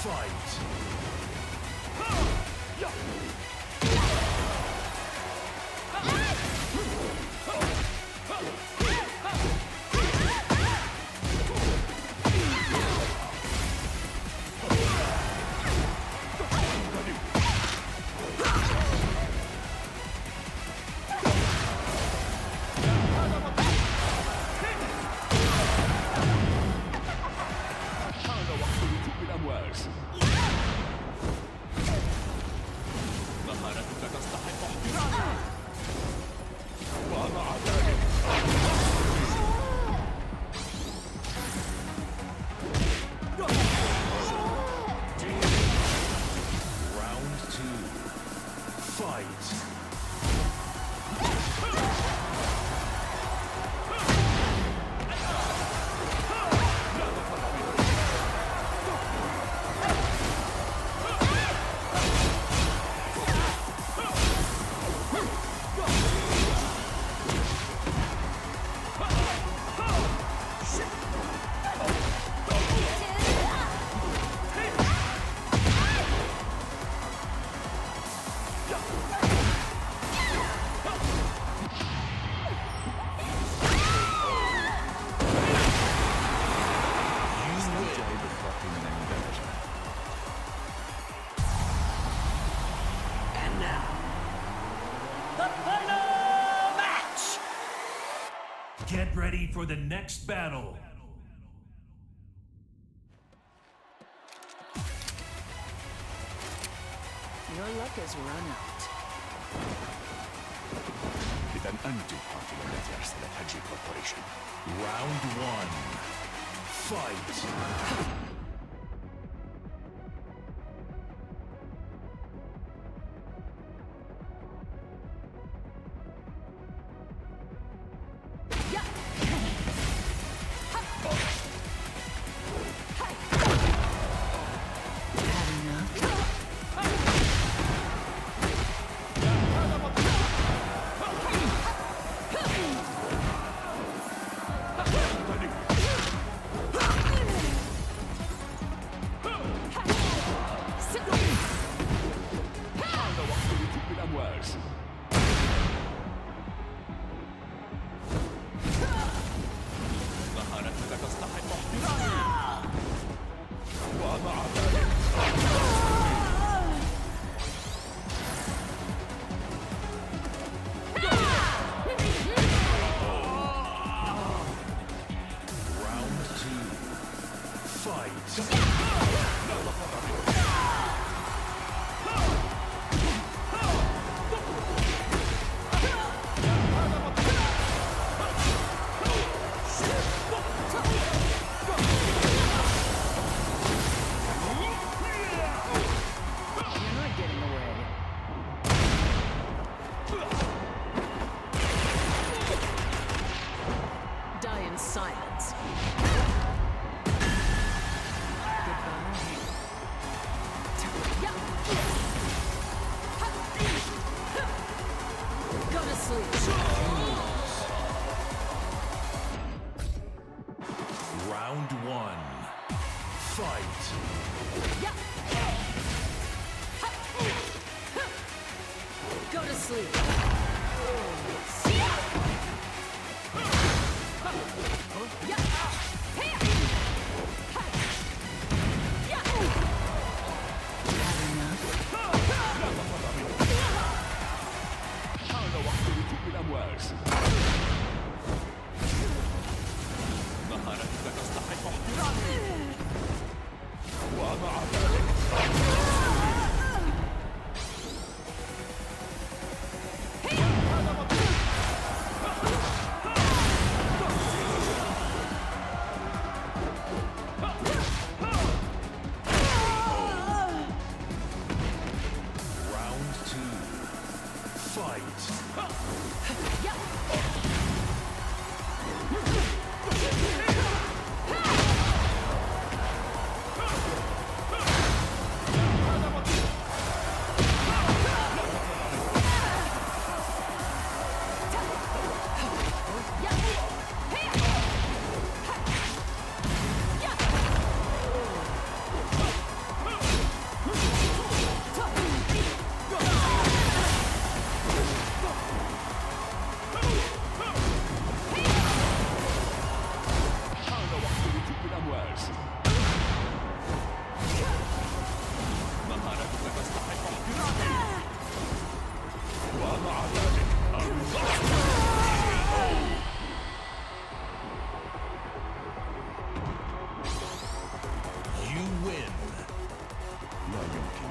Fight! Get ready for the next battle. Your luck has run out. إذا أنتم القاتلة التي أرسلتها جي كوربوريشن. Round 1. Fight! Round 1. Fight! Go to sleep.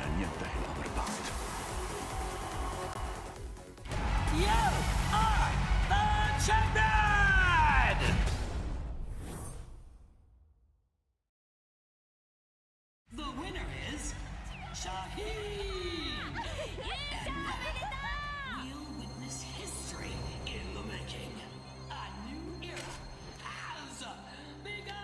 أن ينتهي الأمر بعد. You are the champion! The winner is Shaheen! We'll witness history in the making. A new era has begun!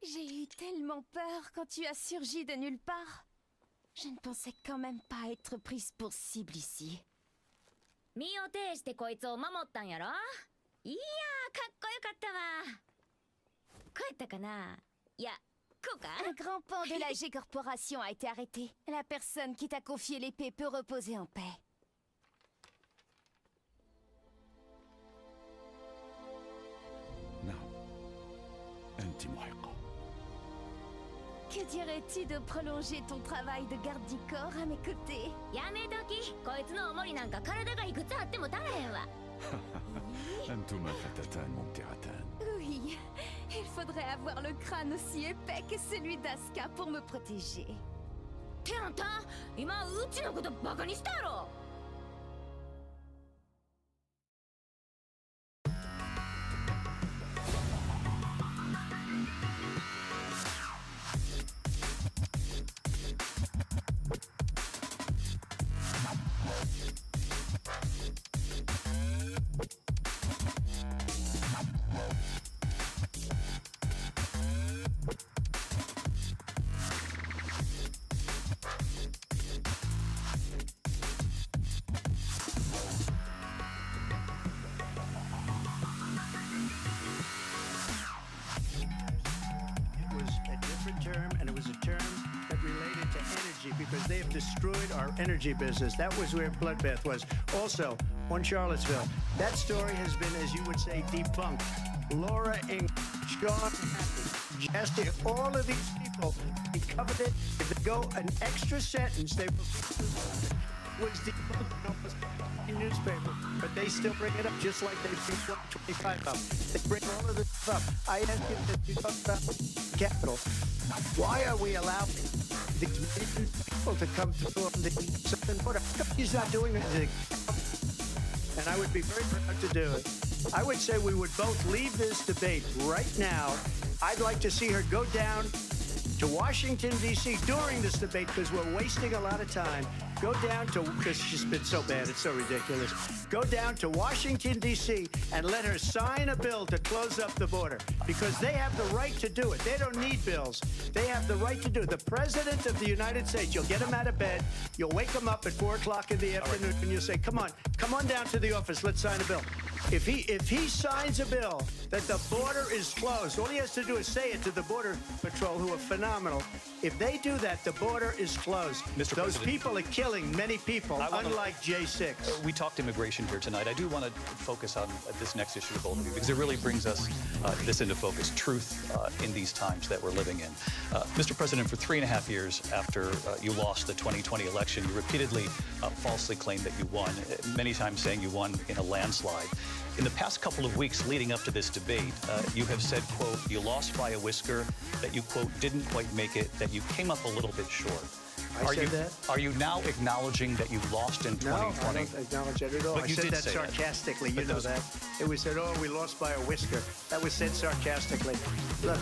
J'ai eu tellement peur quand tu as surgi de nulle part. Je ne pensais quand même pas être prise pour cible ici. 身を挺してこいつを守ったんやろ。いやー、かっこよかったわ。こうやったかな。いや、こうか。 Un grand pan de la G-Corporation a été arrêté. La personne qui t'a confié l'épée peut reposer en paix. نعم أنت محقة. Que dirais-tu de prolonger ton travail de garde du corps à mes côtés? やめとき。こいつの重りなんか体がいくつあっても足らへんわ。أنتما فتاتان ممتعتان. Oui, il faudrait avoir le crâne aussi épais que celui d'Asuka pour me protéger. ってあんた、今うちのことバカにしたやろ。Because they have destroyed our energy business. That was where Bloodbath was. Also, on Charlottesville, that story has been, as you would say, debunked. Laura Ing, Sean, Jesse, all of these people, they covered it. If they go an extra sentence, they was debunked in newspaper, but they still bring it up just like they bring 25 up. They bring all of this up. I asked you to talk about capital. Why are we allowing these many people to come through on the southern border? He's not doing anything. And I would be very proud to do it. I would say we would both leave this debate right now. I'd like to see her go down to Washington, D.C. during this debate because we're wasting a lot of time. Go down to, because she's been so bad, it's so ridiculous. Go down to Washington, D.C. and let her sign a bill to close up the border because they have the right to do it. They don't need bills. They have the right to do it. The President of the United States, you'll get him out of bed, you'll wake him up at 4 o'clock in the afternoon and you'll say, come on down to the office, let's sign a bill. If he signs a bill that the border is closed, all he has to do is say it to the Border Patrol, who are phenomenal. If they do that, the border is closed. Mr. Those President, people are killing many people, unlike J6. We talked immigration here tonight. I do want to focus on this next issue of both of you because it really brings us this into focus, truth in these times that we're living in. Mr. President, for 3.5 years after you lost the 2020 election, you repeatedly falsely claimed that you won, many times saying you won in a landslide. In the past couple of weeks leading up to this debate, you have said, quote, you lost by a whisker, that you, quote, didn't quite make it, that you came up a little bit short. Are you now acknowledging that you lost in 2020? No, I don't acknowledge that at all. But I you said did that say sarcastically, you know that. It was said, oh, we lost by a whisker. That was said sarcastically. Look,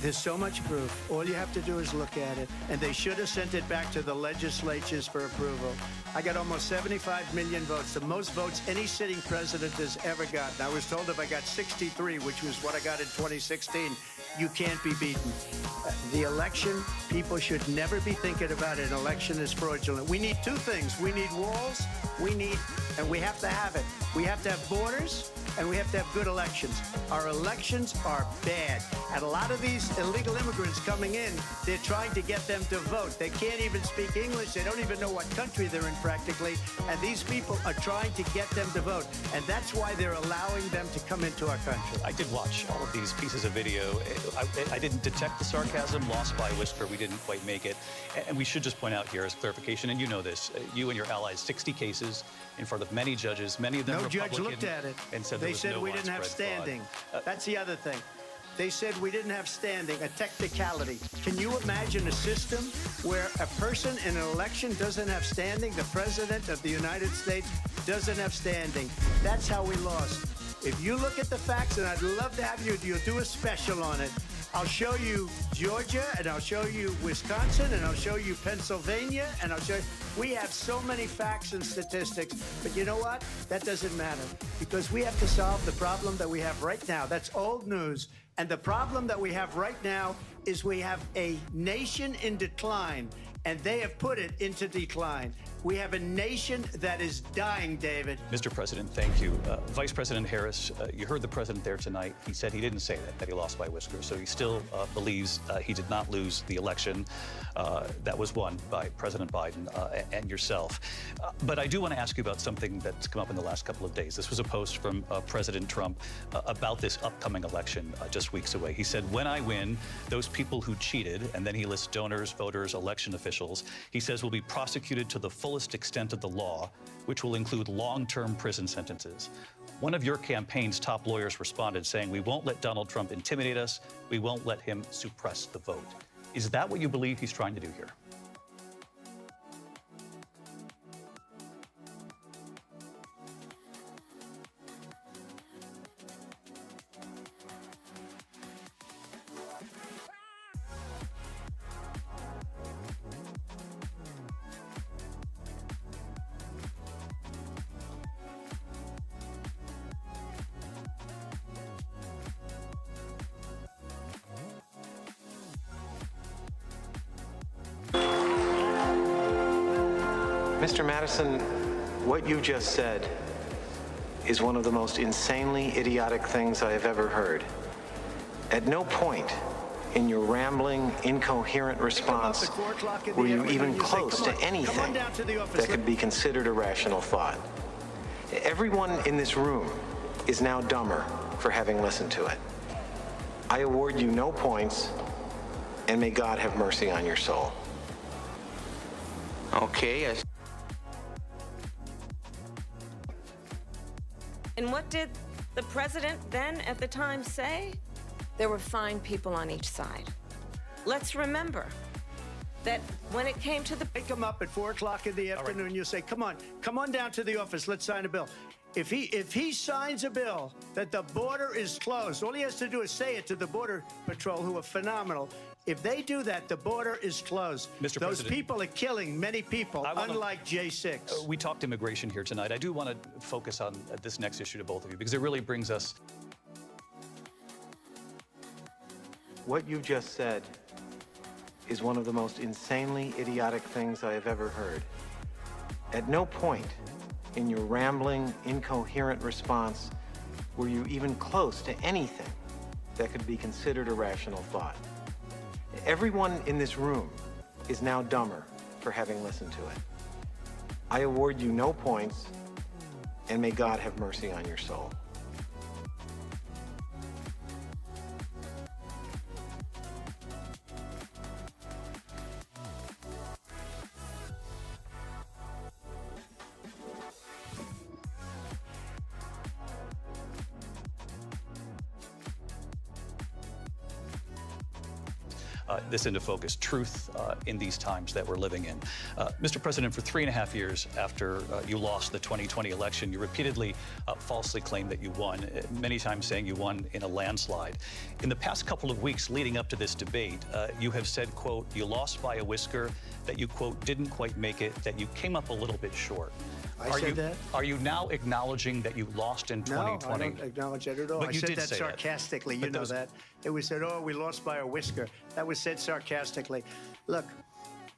there's so much proof. All you have to do is look at it. And they should have sent it back to the legislatures for approval. I got almost 75 million votes, the most votes any sitting president has ever gotten. I was told if I got 63, which was what I got in 2016, you can't be beaten. The election, people should never be thinking about an election as fraudulent. We need two things. We need walls, and we have to have it. We have to have borders, and we have to have good elections. Our elections are bad. And a lot of these illegal immigrants coming in, they're trying to get them to vote. They can't even speak English. They don't even know what country they're in practically. And these people are trying to get them to vote. And that's why they're allowing them to come into our country. I did watch all of these pieces of video. I didn't detect the sarcasm, lost by a whisker. We didn't quite make it. And we should just point out here as clarification, and you know this, you and your allies, 60 cases in front of many judges, many of them No judge Republican, looked at it. and said They there was said no we didn't have widespread standing. fraud. That's the other thing. They said we didn't have standing, a technicality. Can you imagine a system where a person in an election doesn't have standing? The president of the United States doesn't have standing. That's how we lost. If you look at the facts, and I'd love to have you'll do a special on it. I'll show you Georgia, and I'll show you Wisconsin, and I'll show you Pennsylvania, and I'll show you. We have so many facts and statistics, but you know what? That doesn't matter, because we have to solve the problem that we have right now. That's old news. And the problem that we have right now is we have a nation in decline, and they have put it into decline. We have a nation that is dying, David. Mr. President, thank you. Vice President Harris, you heard the president there tonight. He said he didn't say that he lost by a whisker. So he still believes he did not lose the election that was won by President Biden and yourself. But I do want to ask you about something that's come up in the last couple of days. This was a post from President Trump about this upcoming election just weeks away. He said, when I win, those people who cheated, and then he lists donors, voters, election officials, he says will be prosecuted to the fullest extent of the law, which will include long-term prison sentences. One of your campaign's top lawyers responded saying, we won't let Donald Trump intimidate us. We won't let him suppress the vote. Is that what you believe he's trying to do here? Mr. Madison, what you just said is one of the most insanely idiotic things I have ever heard. At no point in your rambling, incoherent response were you even close to anything that could be considered a rational thought. Everyone in this room is now dumber for having listened to it. I award you no points, and may God have mercy on your soul. Okay. And what did the president then at the time say? There were fine people on each side. Let's remember that when it came to the... They come up at 4 o'clock in the afternoon, you'll say, come on down to the office, let's sign a bill. If he signs a bill that the border is closed, all he has to do is say it to the Border Patrol, who are phenomenal. If they do that, the border is closed. Mr. Those President, people are killing many people, unlike J6. We talked immigration here tonight. I do want to focus on this next issue to both of you, because it really brings us... What you just said is one of the most insanely idiotic things I have ever heard. At no point in your rambling, incoherent response were you even close to anything that could be considered a rational thought. Everyone in this room is now dumber for having listened to it. I award you no points, and may God have mercy on your soul. This into focus, truth in these times that we're living in. Mr. President, for 3.5 years after you lost the 2020 election, you repeatedly falsely claimed that you won, many times saying you won in a landslide. In the past couple of weeks leading up to this debate, you have said, quote, you lost by a whisker, that you, quote, didn't quite make it, that you came up a little bit short. I said that? Are you now acknowledging that you lost in 2020? No, I don't acknowledge that at all. But I you said did that say sarcastically. You know that. It was said, oh, we lost by a whisker. That was said sarcastically. Look,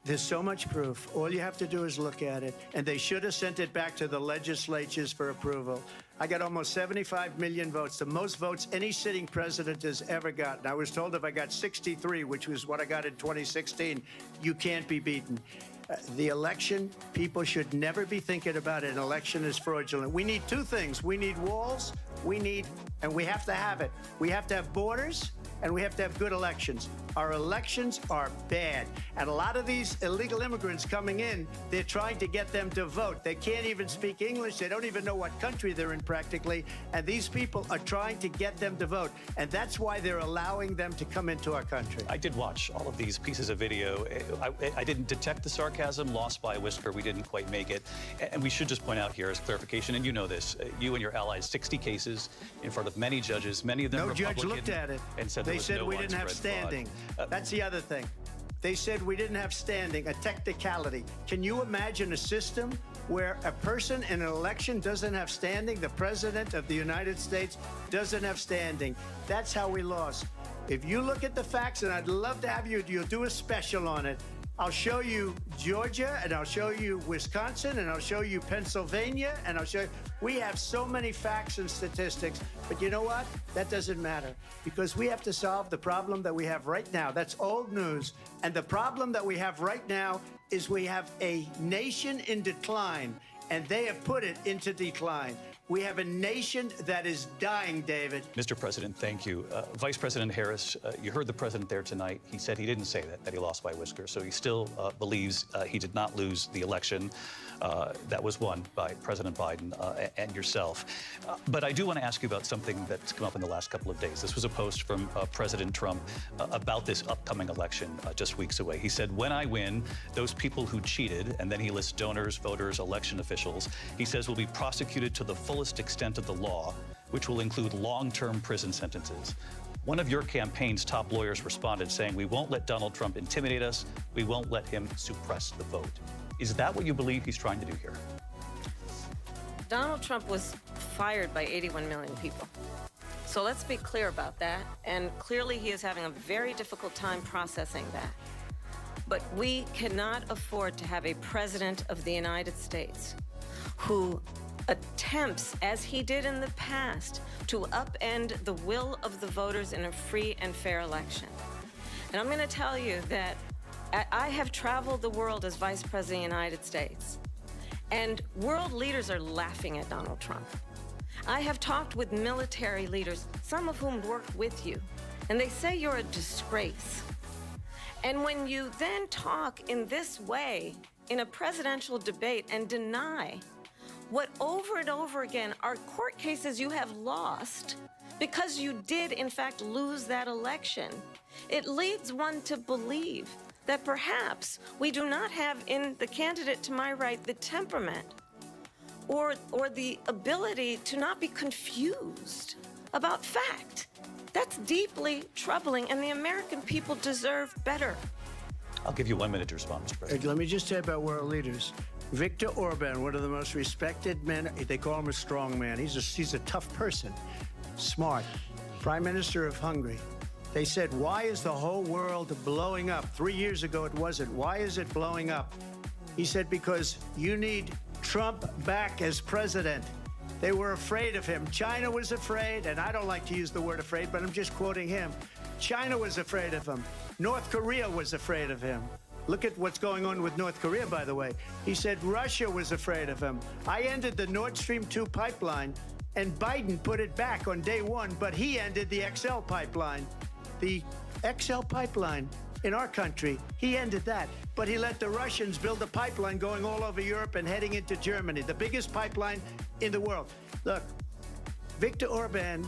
There's so much proof. All you have to do is look at it. And they should have sent it back to the legislatures for approval. I got almost 75 million votes, the most votes any sitting president has ever gotten. I was told if I got 63, which was what I got in 2016, you can't be beaten. The election, people should never be thinking about it. An election is fraudulent. We need two things. We need walls, and we have to have it. We have to have borders, and we have to have good elections. Our elections are bad. And a lot of these illegal immigrants coming in, they're trying to get them to vote. They can't even speak English. They don't even know what country they're in practically. And these people are trying to get them to vote. And that's why they're allowing them to come into our country. I did watch all of these pieces of video. I didn't detect the sarcasm, lost by a whisper. We didn't quite make it. And we should just point out here as clarification, and you know this, you and your allies, 60 cases in front of many judges, many of them No Republican. judge looked at it. And said they there was said no we didn't have widespread standing. fraud. That's the other thing. They said we didn't have standing, a technicality. Can you imagine a system where a person in an election doesn't have standing? The president of the United States doesn't have standing. That's how we lost. If you look at the facts, and I'd love to have you'll do a special on it. I'll show you Georgia, and I'll show you Wisconsin, and I'll show you Pennsylvania, and I'll show you. We have so many facts and statistics, but you know what? That doesn't matter, because we have to solve the problem that we have right now. That's old news. And the problem that we have right now is we have a nation in decline, and they have put it into decline. We have a nation that is dying, David. Mr. President, thank you. Vice President Harris, you heard the president there tonight. He said he didn't say that he lost by a whisker. So he still believes he did not lose the election that was won by President Biden and yourself. But I do want to ask you about something that's come up in the last couple of days. This was a post from President Trump about this upcoming election just weeks away. He said, when I win, those people who cheated, and then he lists donors, voters, election officials, he says will be prosecuted to the fullest extent of the law, which will include long-term prison sentences. One of your campaign's top lawyers responded saying, we won't let Donald Trump intimidate us. We won't let him suppress the vote. Is that what you believe he's trying to do here? Donald Trump was fired by 81 million people. So let's be clear about that. And clearly he is having a very difficult time processing that. But we cannot afford to have a president of the United States who attempts, as he did in the past, to upend the will of the voters in a free and fair election. And I'm going to tell you that I have traveled the world as Vice President of the United States, and world leaders are laughing at Donald Trump. I have talked with military leaders, some of whom worked with you, and they say you're a disgrace. And when you then talk in this way in a presidential debate and deny what over and over again are court cases you have lost because you did in fact lose that election, it leads one to believe that perhaps we do not have in the candidate to my right the temperament or the ability to not be confused about fact. That's deeply troubling, and the American people deserve better. I'll give you 1 minute to respond, Mr. President. Let me just say about world leaders. Viktor Orban, one of the most respected men, they call him a strong man. He's a tough person, smart. Prime Minister of Hungary. They said, why is the whole world blowing up? 3 years ago it wasn't. Why is it blowing up? He said, because you need Trump back as president. They were afraid of him. China was afraid, and I don't like to use the word afraid, but I'm just quoting him. China was afraid of him. North Korea was afraid of him. Look at what's going on with North Korea, by the way. He said Russia was afraid of him. I ended the Nord Stream 2 pipeline, and Biden put it back on day one, but he ended the XL pipeline. The XL pipeline in our country, he ended that. But he let the Russians build a pipeline going all over Europe and heading into Germany, the biggest pipeline in the world. Look, Viktor Orban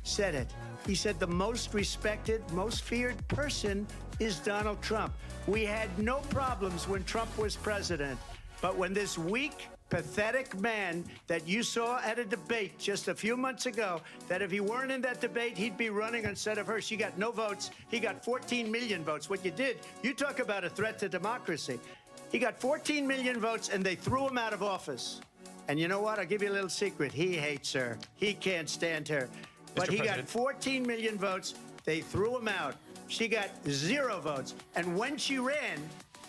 said it. He said the most respected, most feared person is Donald Trump. We had no problems when Trump was president. But when this weak, pathetic man that you saw at a debate just a few months ago, that if he weren't in that debate, he'd be running instead of her. She got no votes. He got 14 million votes. What you did, you talk about a threat to democracy. He got 14 million votes, and they threw him out of office. And you know what? I'll give you a little secret. He hates her. He can't stand her. But he got 14 million votes. They threw him out. She got 0 votes. And when she ran,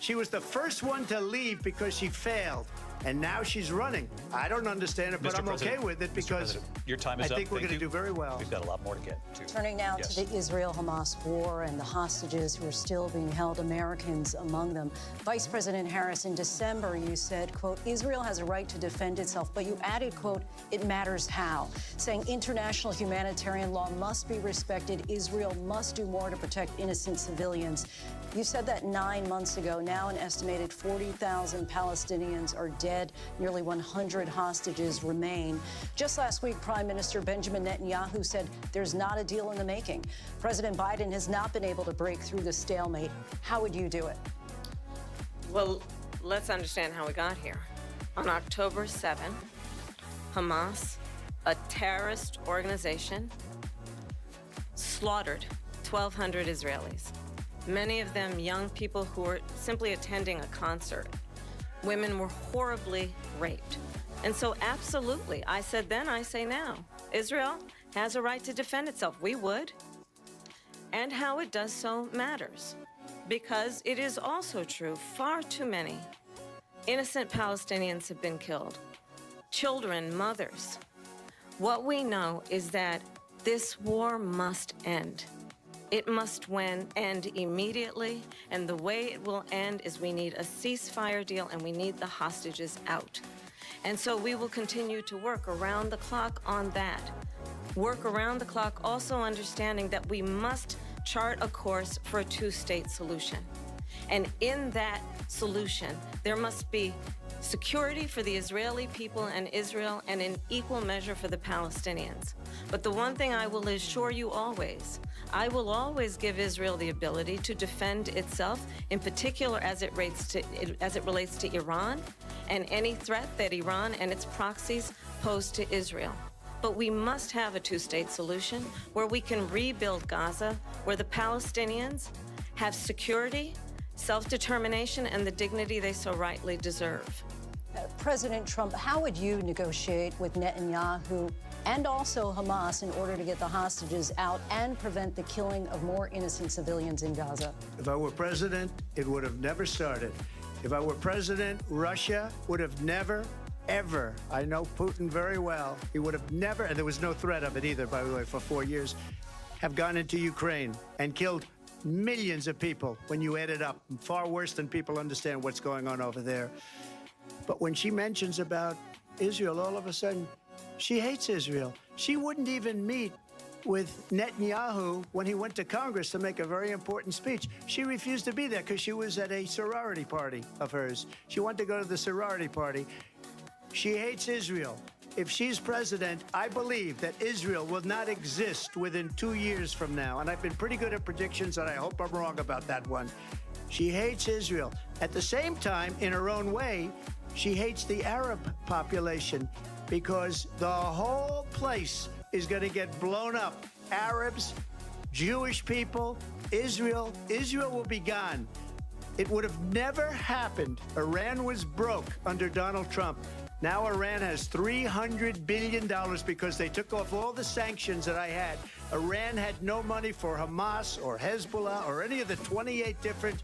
She was the first one to leave because she failed. And now she's running. I don't understand it, but Mr. I'm okay with it because your time is I up. think we're going to do very well. We've got a lot more to get to. Turning now to the Israel-Hamas war and the hostages who are still being held, Americans among them. Vice President Harris, in December, you said, quote, Israel has a right to defend itself, but you added, quote, it matters how, saying international humanitarian law must be respected. Israel must do more to protect innocent civilians. You said that 9 months ago. Now an estimated 40,000 Palestinians are dead. Nearly 100 hostages remain. Just last week, Prime Minister Benjamin Netanyahu said there's not a deal in the making. President Biden has not been able to break through the stalemate. How would you do it? Well, let's understand how we got here. On October 7, Hamas, a terrorist organization, slaughtered 1,200 Israelis. Many of them young people who were simply attending a concert. Women were horribly raped. And so absolutely, I said then, I say now, Israel has a right to defend itself. We would. And how it does so matters. Because it is also true, far too many innocent Palestinians have been killed. Children, mothers. What we know is that this war must end. It must end immediately, and the way it will end is we need a ceasefire deal and we need the hostages out. And so we will continue to work around the clock on that. Work around the clock, also understanding that we must chart a course for a two-state solution. And in that solution, there must be security for the Israeli people and Israel, and in equal measure for the Palestinians. But the one thing I will assure you always, I will always give Israel the ability to defend itself, in particular as it relates to Iran and any threat that Iran and its proxies pose to Israel. But we must have a two-state solution where we can rebuild Gaza, where the Palestinians have security, self-determination, and the dignity they so rightly deserve. President Trump, how would you negotiate with Netanyahu and also Hamas in order to get the hostages out and prevent the killing of more innocent civilians in Gaza? If I were president, it would have never started. If I were president, Russia would have never, ever, I know Putin very well, he would have never, and there was no threat of it either, by the way, for 4 years, have gone into Ukraine and killed millions of people when you add it up, far worse than people understand what's going on over there. But when she mentions about Israel, all of a sudden, she hates Israel. She wouldn't even meet with Netanyahu when he went to Congress to make a very important speech. She refused to be there because she was at a sorority party of hers. She wanted to go to the sorority party. She hates Israel. If she's president, I believe that Israel will not exist within 2 years from now. And I've been pretty good at predictions, and I hope I'm wrong about that one. She hates Israel. At the same time, in her own way, she hates the Arab population because the whole place is going to get blown up. Arabs, Jewish people, Israel will be gone. It would have never happened. Iran was broke under Donald Trump. Now Iran has $300 billion because they took off all the sanctions that I had. Iran had no money for Hamas or Hezbollah or any of the 28 different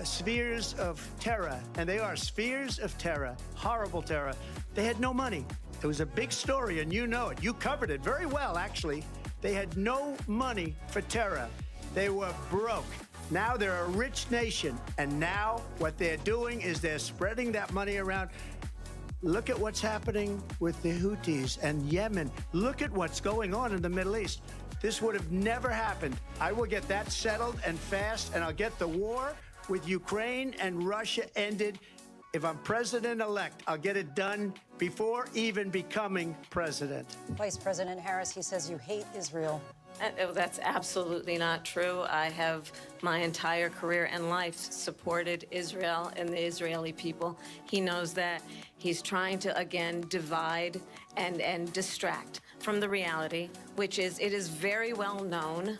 spheres of terror. And they are spheres of terror, horrible terror. They had no money. It was a big story, and you know it. You covered it very well, actually. They had no money for terror. They were broke. Now they're a rich nation, and now what they're doing is they're spreading that money around. Look at what's happening with the Houthis and Yemen. Look at what's going on in the Middle East. This would have never happened. I will get that settled and fast, and I'll get the war with Ukraine and Russia ended. If I'm president-elect, I'll get it done before even becoming president. Vice President Harris, he says you hate Israel. That's absolutely not true. I have my entire career and life supported Israel and the Israeli people. He knows that. He's trying to, again, divide and distract from the reality, which is it is very well known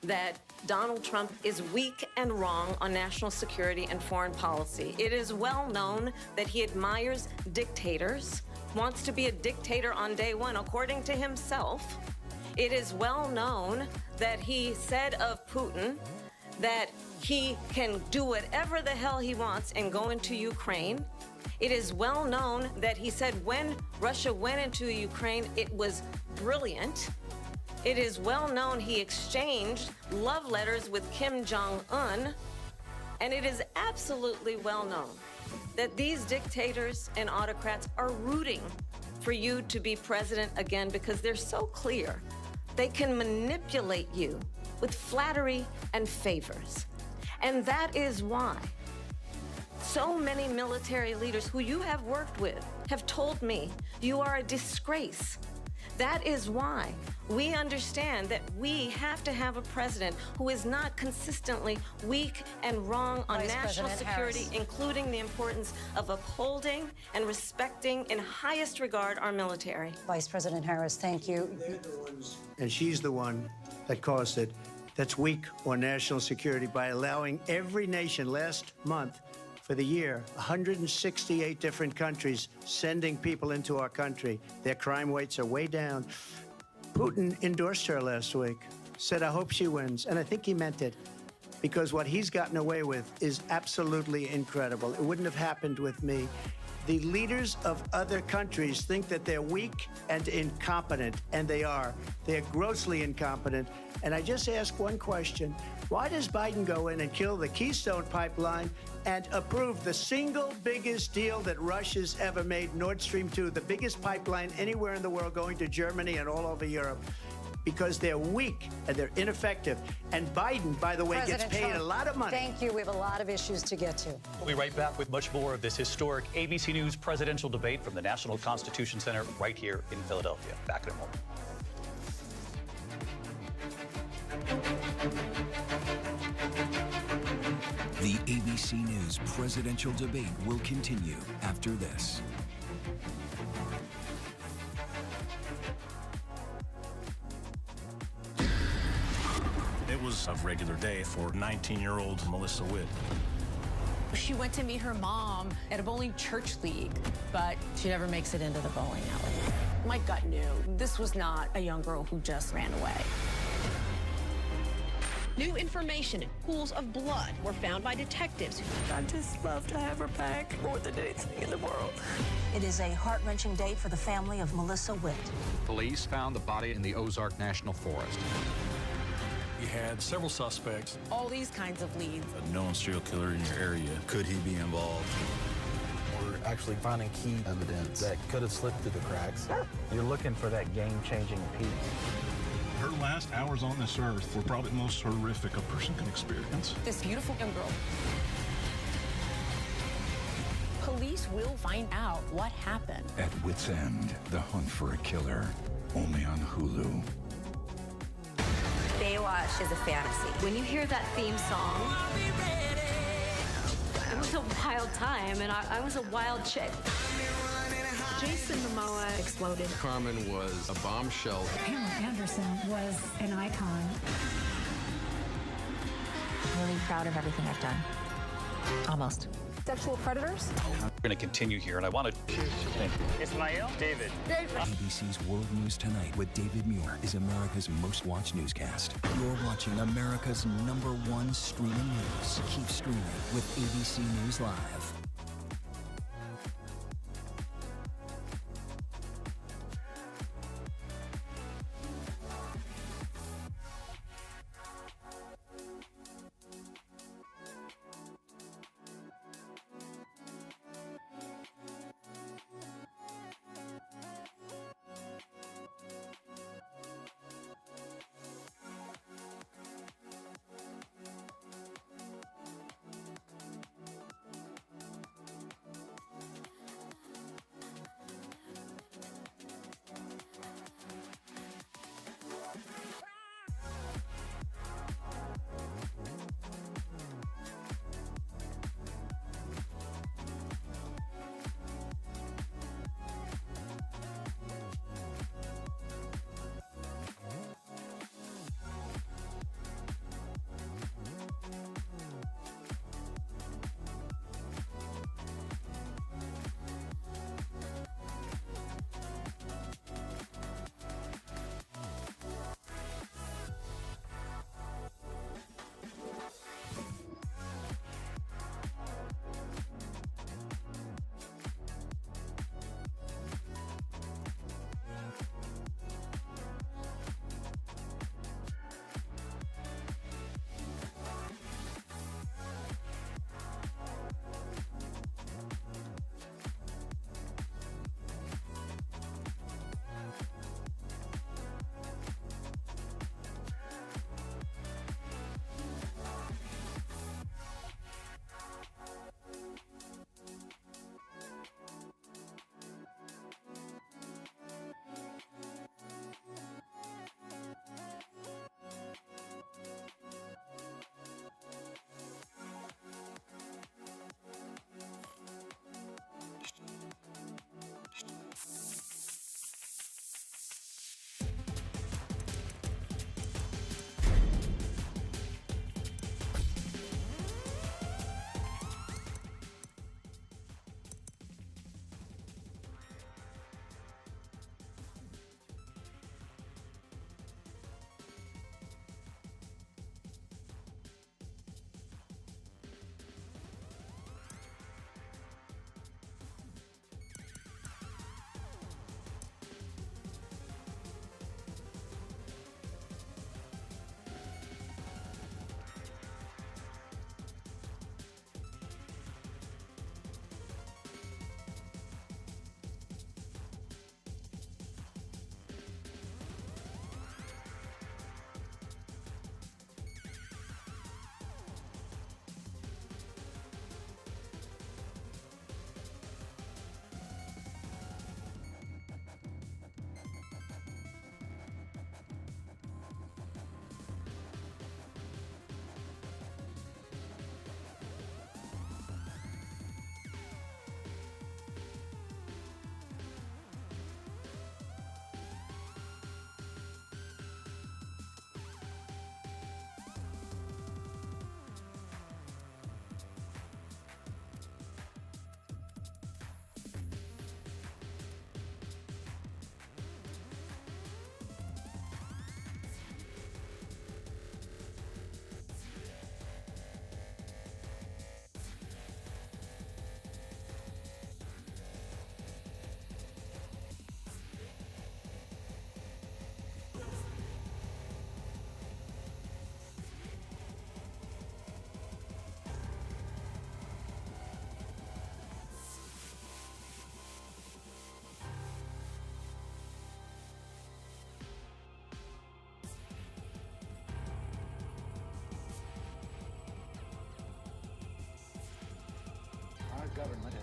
that Donald Trump is weak and wrong on national security and foreign policy. It is well known that he admires dictators, wants to be a dictator on day one, according to himself. It is well known that he said of Putin that he can do whatever the hell he wants and go into Ukraine. It is well known that he said when Russia went into Ukraine, it was brilliant. It is well known he exchanged love letters with Kim Jong-un. And it is absolutely well known that these dictators and autocrats are rooting for you to be president again because they're so clear. They can manipulate you with flattery and favors. And that is why so many military leaders who you have worked with have told me you are a disgrace. That is why we understand that we have to have a president who is not consistently weak and wrong on Vice national President security, Harris. including the importance of upholding and respecting in highest regard our military. Vice President Harris, thank you. And she's the one that caused it, that's weak on national security by allowing every nation last month for the year, 168 different countries sending people into our country. Their crime rates are way down. Putin endorsed her last week, said, I hope she wins. And I think he meant it, because what he's gotten away with is absolutely incredible. It wouldn't have happened with me. The leaders of other countries think that they're weak and incompetent, and they are. They're grossly incompetent. And I just ask one question. Why does Biden go in and kill the Keystone Pipeline and approve the single biggest deal that Russia's ever made, Nord Stream 2, the biggest pipeline anywhere in the world going to Germany and all over Europe? Because they're weak and they're ineffective. And Biden, by the way, President gets paid Trump, a lot of money. Thank you. We have a lot of issues to get to. We'll be right back with much more of this historic ABC News presidential debate from the National Constitution Center right here in Philadelphia. Back in a moment. The ABC News presidential debate will continue after this. It was a regular day for 19-year-old Melissa Witt. She went to meet her mom at a bowling church league, but she never makes it into the bowling alley. My gut knew this was not a young girl who just ran away. New information, pools of blood were found by detectives. I just love to have her back more than anything in the world. It is a heart-wrenching day for the family of Melissa Witt. Police found the body in the Ozark National Forest. You had several suspects. All these kinds of leads. A known serial killer in your area. Could he be involved? We're actually finding key evidence that could have slipped through the cracks. You're looking for that game-changing piece. Her last hours on this earth were probably the most horrific a person can experience. This beautiful young girl. Police will find out what happened. At Wit's End, the hunt for a killer, only on Hulu. Baywatch is a fantasy. When you hear that theme song, it was a wild time, and I was a wild chick. Jason Momoa exploded. Carmen was a bombshell. Pamela Anderson was an icon. I'm really proud of everything I've done. Almost. Sexual predators? We're going to continue here, and I want to thank you. Ismail, David. ABC's World News Tonight with David Muir is America's most watched newscast. You're watching America's #1 streaming news. Keep streaming with ABC News Live.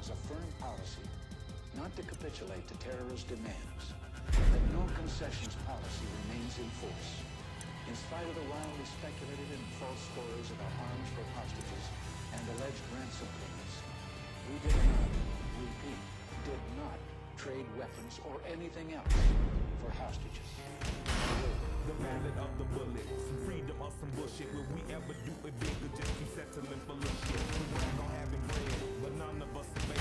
has a firm policy not to capitulate to terrorist demands, that no concessions policy remains in force. In spite of the wildly speculated and false stories about arms for hostages and alleged ransom payments, we did not, repeat, did not trade weapons or anything else for hostages. The ballad of the bullet, some freedom or some bullshit. Will we ever do it big or just keep settling for little shit? We ain't gon' have it bread, but none of us are baby.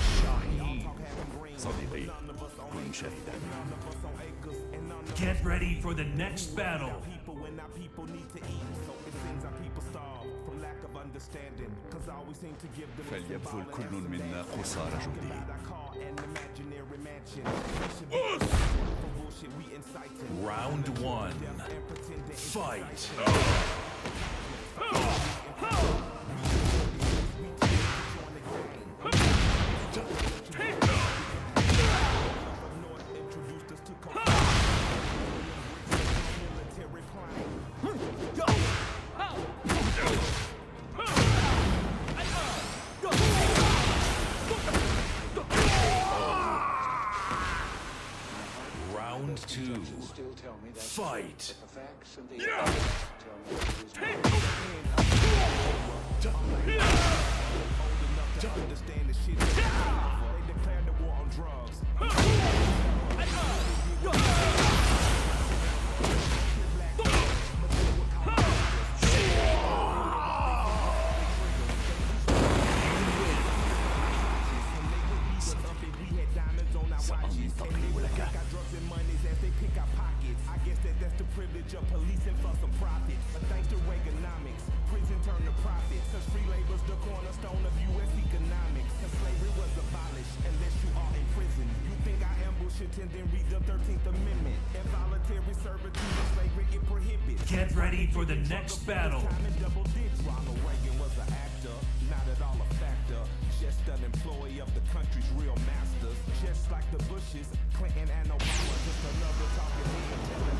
All talk having green, but none of us on acres. None of us on acres, and none of us. Get ready for the next battle. People when our people need to eat, so it seems our people starve from lack of understanding. Cause all we seem to give them is فليبذل كل منا قصارى جهده. Round one. Fight. Round two. Fight. To understand the shit. They declared the war on drugs. I guess that's the privilege of policing for some profit. But thanks to Reaganomics, prison turned to profit. Cause free labor's the cornerstone of U.S. economics. Cause slavery was abolished unless you are in prison. You think I ambush it and then read the 13th Amendment. Involuntary servitude and slavery it prohibits. Get ready for the next battle. Ronald Reagan was an actor, not at all a factor. Just an employee of the country's real masters. Just like the Bushes, Clinton and Obama, just another talking head telling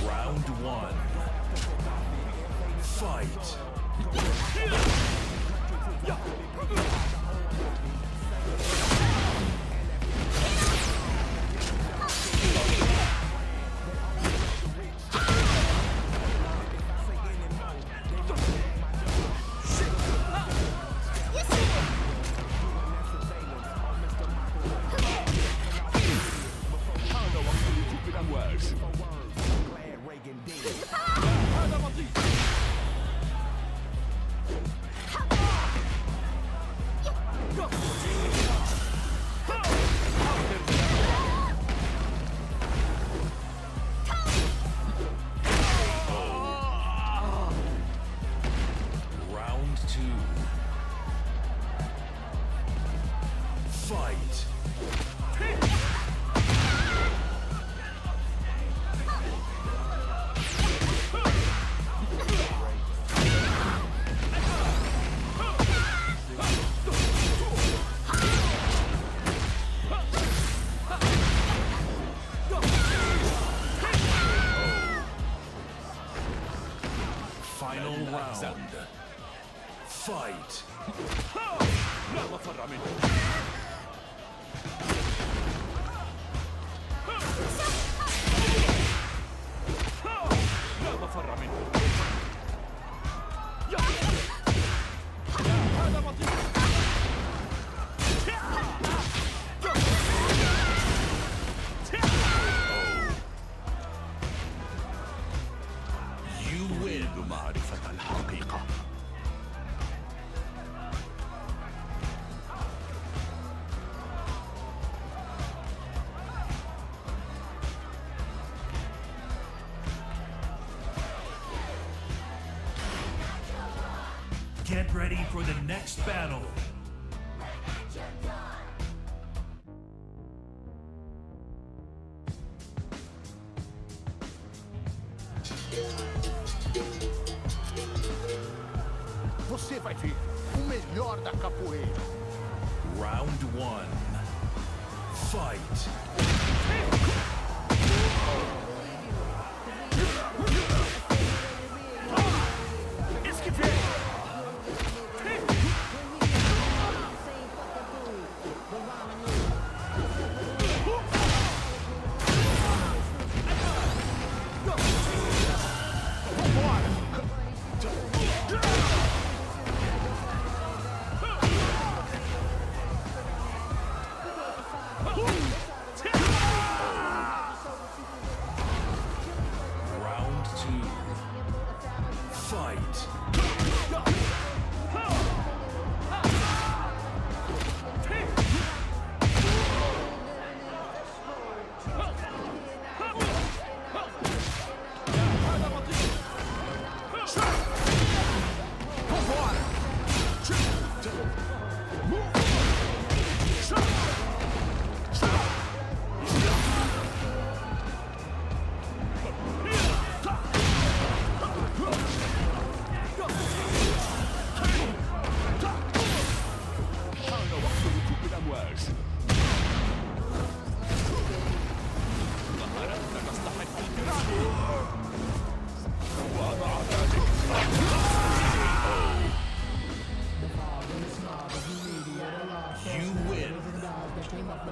Round one. Fight. Round two. Fight. Final round. Fight. لا مفر منه. لا مفر منه. هذا بطيء. You win. معرفة الحقيقة. Get ready for the next battle. Você vai ver o melhor da capoeira. Round one. Fight. Esquive!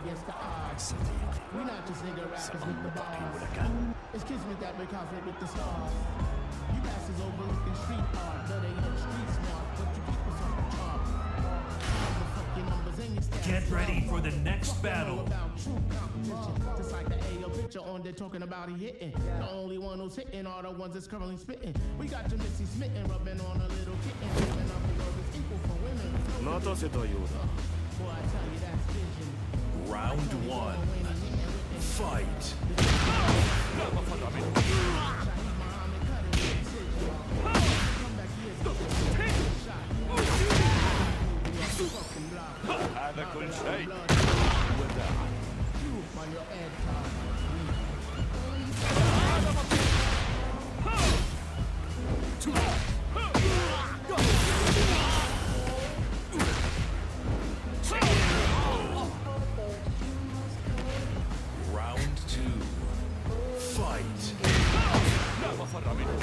against the odds. We not just nigga rappers with the bars. It's kismet that we conflict with the stars. You bastards overlooking street art, but they ain't street smart, but you keep us on the chart. Your numbers and your stats. Get ready for the next battle. About true competition. Just like the AO picture on there talking about he hitting. The only one who's hitting are the ones that's currently spitting. We got your Missy smitten, rubbing on a little kitten. Giving up the world is equal for women. Boy, I tell you that's vision. Round one. Fight. هذا كل شيء. Round two. Fight. لا مفر منه.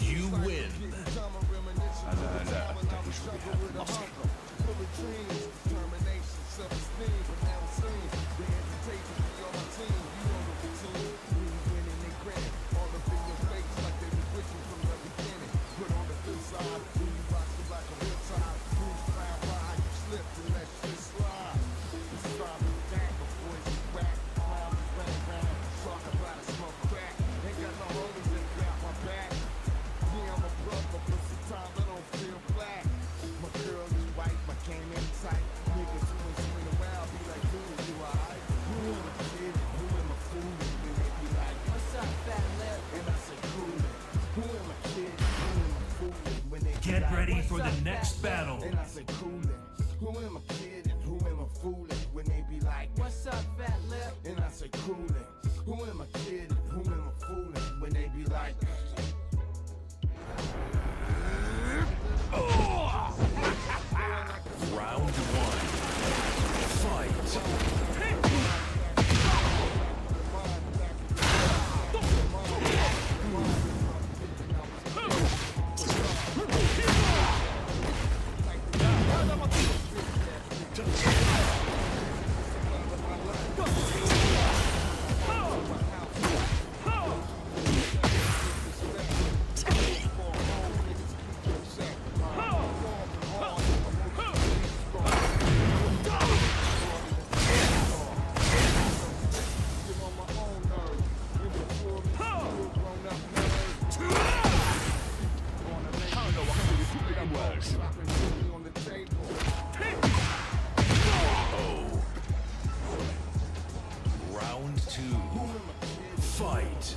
You win. أنا لا أتخذ بهذا النصر. Get ready for the next battle. And I say coolin'. Who am I kidding? Who am I fooling? When they be like, what's up, fat lip? And I say coolin'. Who am I kidding? Who am I fooling? When they be like, Round one. Fight. Round two. Fight.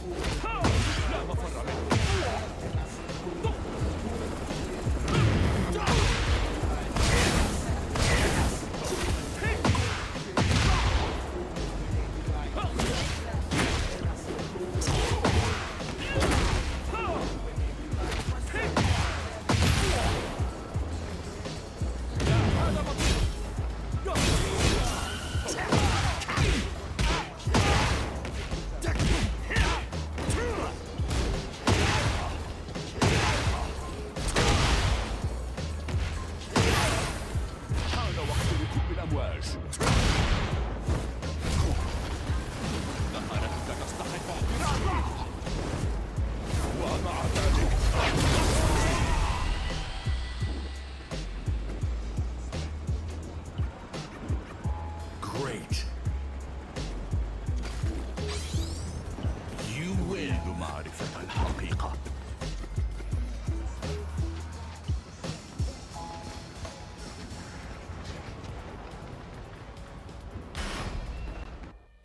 Great. You win. معرفة الحقيقة.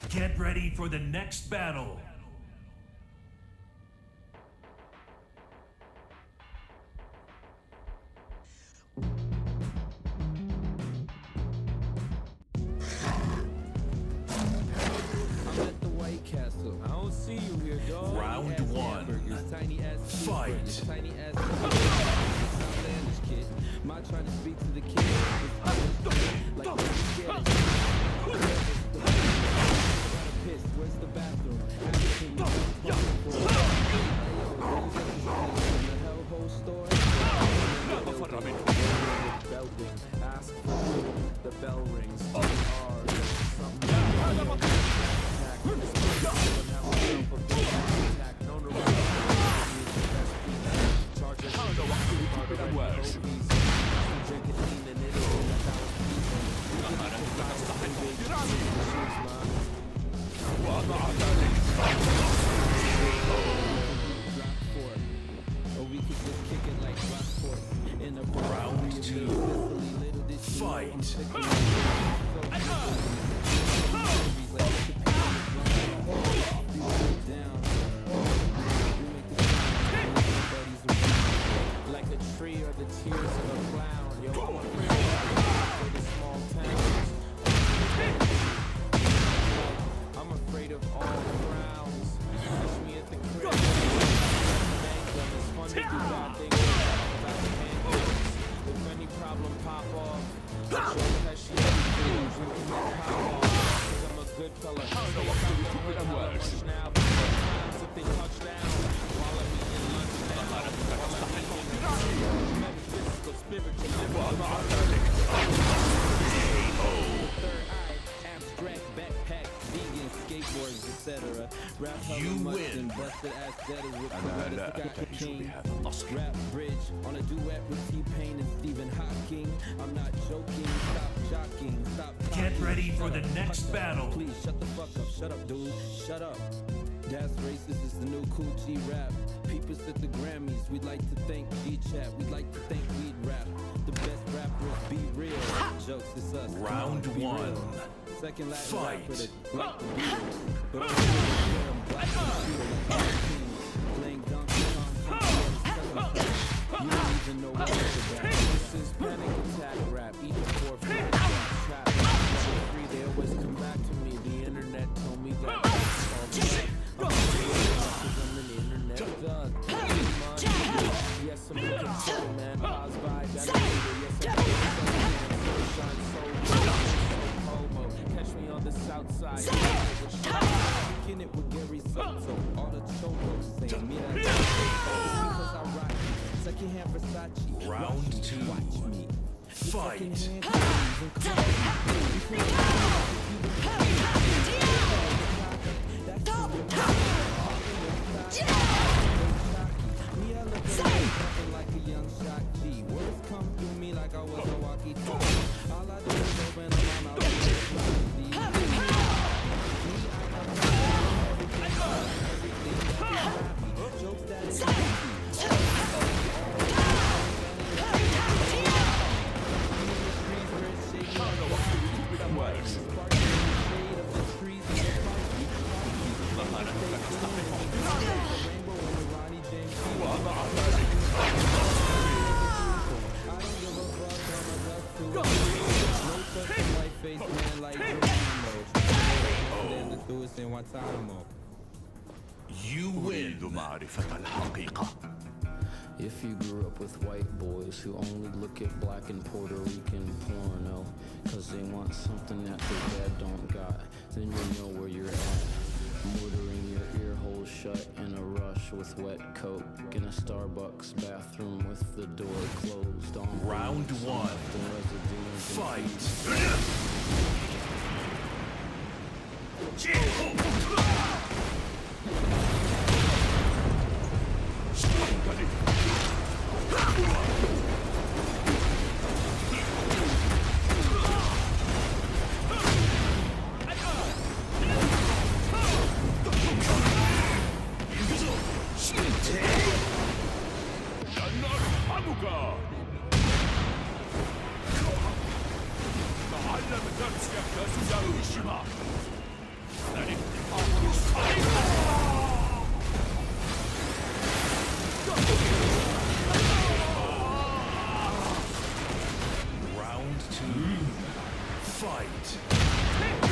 Get ready for the next battle. Fight. My trying to speak to the kid. Like, where's the bathroom? Ask the bell rings. Round 2. Fight. Like a tree or the tears of a clown. Yo, I'm afraid of the small towns. I'm afraid of all crowns. Catch me at the crib. It's fun to do bad things. If any problem pop off, show that she drinking that pop off. Cause I'm a good fella. Now, times if they touch down, while I'm eating lunch now. Metaphysical, spiritual, third eye, abstract, backpack, vegan, skateboards, etc. Rap win. Busted ass debtors with cocaine. Rap bridge on a duet with T-Pain and Stephen Hawking. I'm not joking. Stop jocking. Stop talking. Get ready for Shut the up. next Hush up. battle. Please shut the fuck up. Shut up, dude. Shut up. That's racist is the new cool G rap. People at the Grammys. We'd like to thank G-Chat. We'd like to thank Weed Rap. The best rappers be real. Jokes, it's us. Round 1. Second Latin Fight. rapper that like the Beatles. But I'm black playing Donkey Kong. You don't even know what it's about. This is panic attack rap. Eat the 4 flat trap. Free, they always come back to me. The internet told me that. I'm an internet thug. Yes, I'm looking for man. Pause by. That's yes, I'm homo. Catch me on the south side. Kicking it with Gary Soto. All the cholos saying me that because I rock secondhand Versace. Round 2. Watch me. Fight. Like a young shot G. Words come through me like I was a walkie-talkie. All I do is open my mouth. Jokes that is You win. If you grew up with white boys who only look at black and Puerto Rican porno cause they want something that their dad don't got, then you know where you're at. Motoring your ear holes shut in a rush with wet coke in a Starbucks bathroom with the door closed on. Round 1. Fight. Yakushima. Round 2. Fight.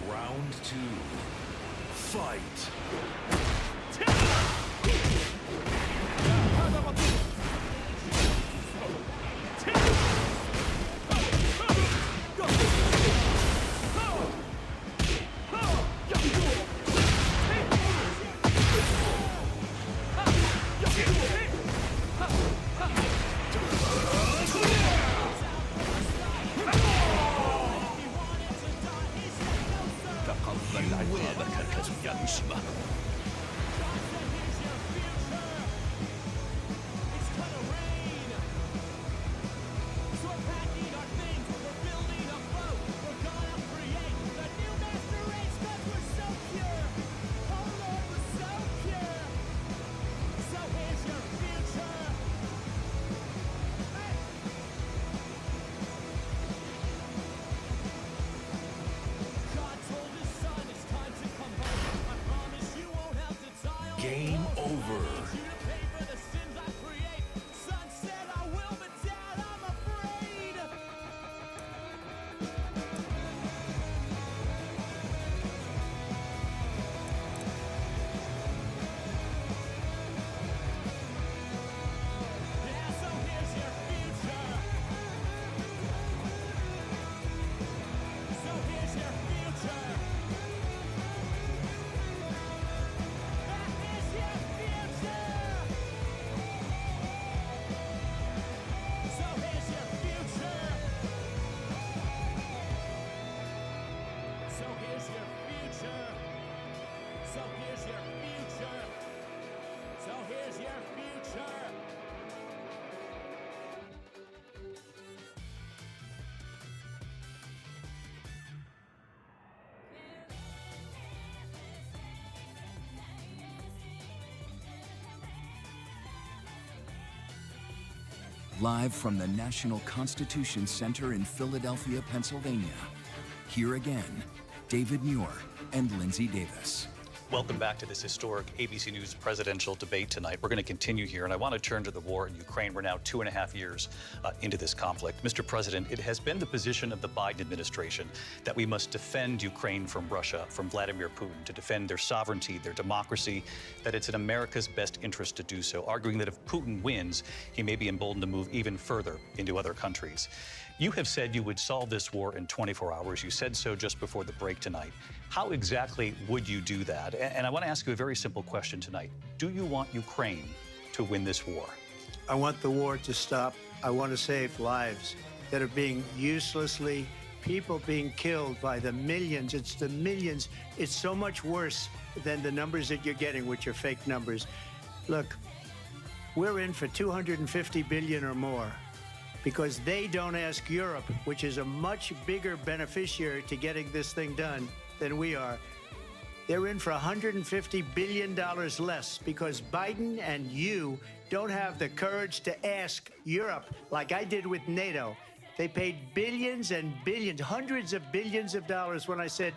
Round 2. Fight. تقبل عقابك ياكوشيما. Game over. Live from the National Constitution Center in Philadelphia, Pennsylvania. Here again, David Muir and Lindsay Davis. Welcome back to this historic ABC News presidential debate tonight. We're going to continue here, and I want to turn to the war in Ukraine. We're now 2.5 years into this conflict. Mr. President, it has been the position of the Biden administration that we must defend Ukraine from Russia, from Vladimir Putin, to defend their sovereignty, their democracy, that it's in America's best interest to do so, arguing that if Putin wins, he may be emboldened to move even further into other countries. You have said you would solve this war in 24 hours. You said so just before the break tonight. How exactly would you do that? And I want to ask you a very simple question tonight. Do you want Ukraine to win this war? I want the war to stop. I want to save lives that are being uselessly, people being killed by the millions. It's the millions. It's so much worse than the numbers that you're getting, which are fake numbers. Look, we're in for 250 billion or more, because they don't ask Europe, which is a much bigger beneficiary to getting this thing done than we are. They're in for $150 billion less because Biden and you don't have the courage to ask Europe like I did with NATO. They paid billions and billions, hundreds of billions of dollars when I said,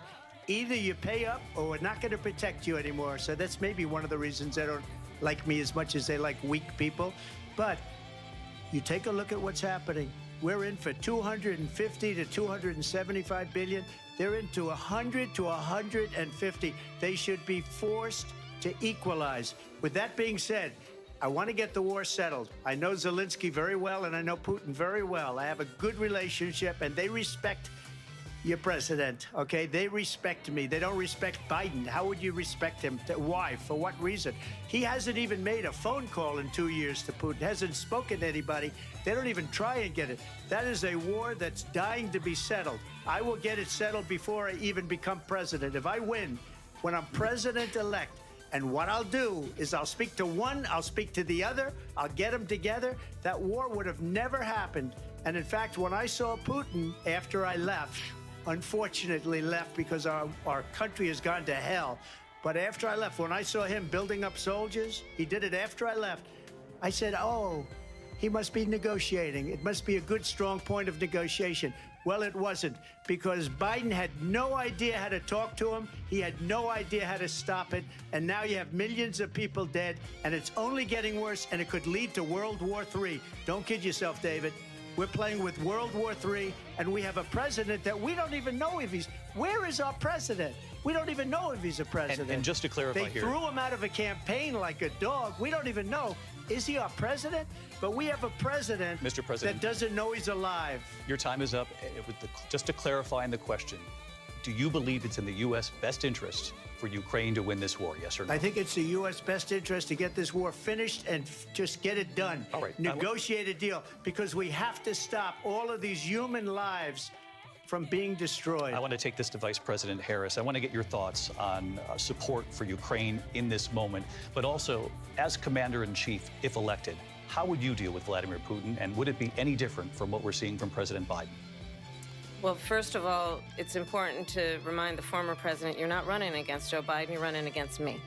either you pay up or we're not going to protect you anymore. So that's maybe one of the reasons they don't like me as much as they like weak people. But you take a look at what's happening. We're in for 250 to 275 billion. They're into 100 to 150. They should be forced to equalize. With that being said, I want to get the war settled. I know Zelensky very well, and I know Putin very well. I have a good relationship, and they respect your president, okay? They respect me. They don't respect Biden. How would you respect him? Why? For what reason? He hasn't even made a phone call in 2 years to Putin, hasn't spoken to anybody. They don't even try and get it. That is a war that's dying to be settled. I will get it settled before I even become president. If I win, when I'm president-elect, and what I'll do is I'll speak to one, I'll speak to the other, I'll get them together. That war would have never happened. And in fact, when I saw Putin after I left, unfortunately left because our country has gone to hell. But after I left, when I saw him building up soldiers, he did it after I left, I said, oh, he must be negotiating. It must be a good, strong point of negotiation. Well, it wasn't, because Biden had no idea how to talk to him. He had no idea how to stop it. And now you have millions of people dead, and it's only getting worse, and it could lead to World War III. Don't kid yourself, David. We're playing with World War III, and we have a president that we don't even know if he's... Where is our president? We don't even know if he's a president. And just to clarify they here... They threw him out of a campaign like a dog. We don't even know. Is he our president? But we have a president, Mr. President, that doesn't know he's alive. Your time is up. Just to clarify in the question, do you believe it's in the U.S. best interest for Ukraine to win this war, yes or no? I think it's the U.S. best interest to get this war finished and just get it done. All right. Negotiate a deal, because we have to stop all of these human lives from being destroyed. I want to take this to Vice President Harris. I want to get your thoughts on support for Ukraine in this moment, but also as Commander-in-Chief, if elected, how would you deal with Vladimir Putin, and would it be any different from what we're seeing from President Biden? Well, first of all, it's important to remind the former president you're not running against Joe Biden, you're running against me.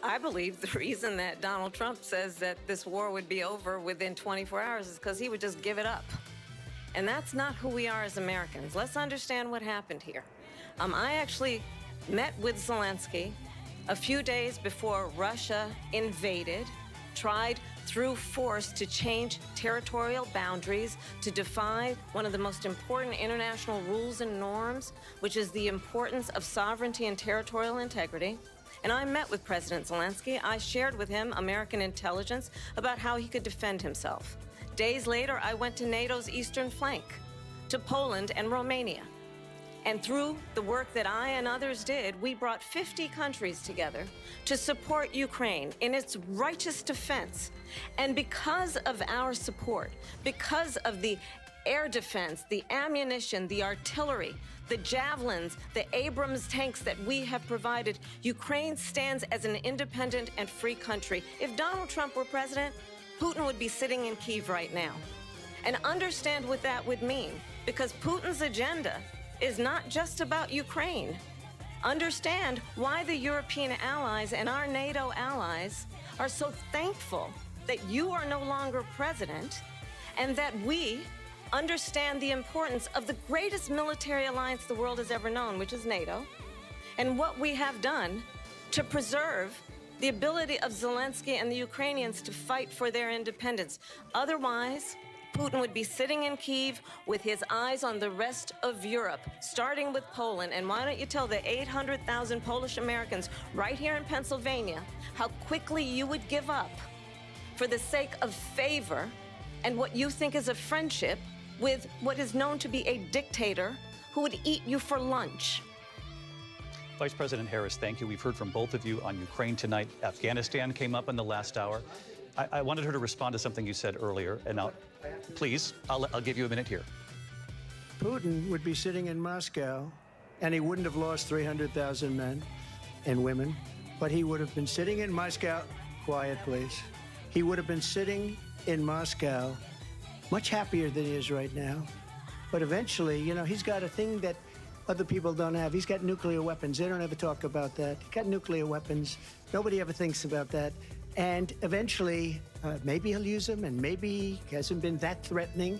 I believe the reason that Donald Trump says that this war would be over within 24 hours is because he would just give it up. And that's not who we are as Americans. Let's understand what happened here. I actually met with Zelensky a few days before Russia invaded, tried through force to change territorial boundaries, to defy one of the most important international rules and norms, which is the importance of sovereignty and territorial integrity. And I met with President Zelensky. I shared with him American intelligence about how he could defend himself. Days later, I went to NATO's eastern flank, to Poland and Romania. And through the work that I and others did, we brought 50 countries together to support Ukraine in its righteous defense. And because of our support, because of the air defense, the ammunition, the artillery, the javelins, the Abrams tanks that we have provided, Ukraine stands as an independent and free country. If Donald Trump were president, Putin would be sitting in Kyiv right now. And understand what that would mean, because Putin's agenda is not just about Ukraine. Understand why the European allies and our NATO allies are so thankful that you are no longer president, and that we understand the importance of the greatest military alliance the world has ever known, which is NATO, and what we have done to preserve the ability of Zelensky and the Ukrainians to fight for their independence. Otherwise, Putin would be sitting in Kyiv with his eyes on the rest of Europe, starting with Poland. And why don't you tell the 800,000 Polish Americans right here in Pennsylvania how quickly you would give up for the sake of favor and what you think is a friendship with what is known to be a dictator who would eat you for lunch. Vice President Harris, thank you. We've heard from both of you on Ukraine tonight. Afghanistan came up in the last hour. I wanted her to respond to something you said earlier, and please, I'll give you a minute here. Putin would be sitting in Moscow, and he wouldn't have lost 300,000 men and women, but he would have been sitting in Moscow, quiet please, he would have been sitting in Moscow much happier than he is right now. But eventually, you know, he's got a thing that other people don't have. He's got nuclear weapons. They don't ever talk about that. He's got nuclear weapons. Nobody ever thinks about that. And eventually, maybe he'll use them, and maybe he hasn't been that threatening,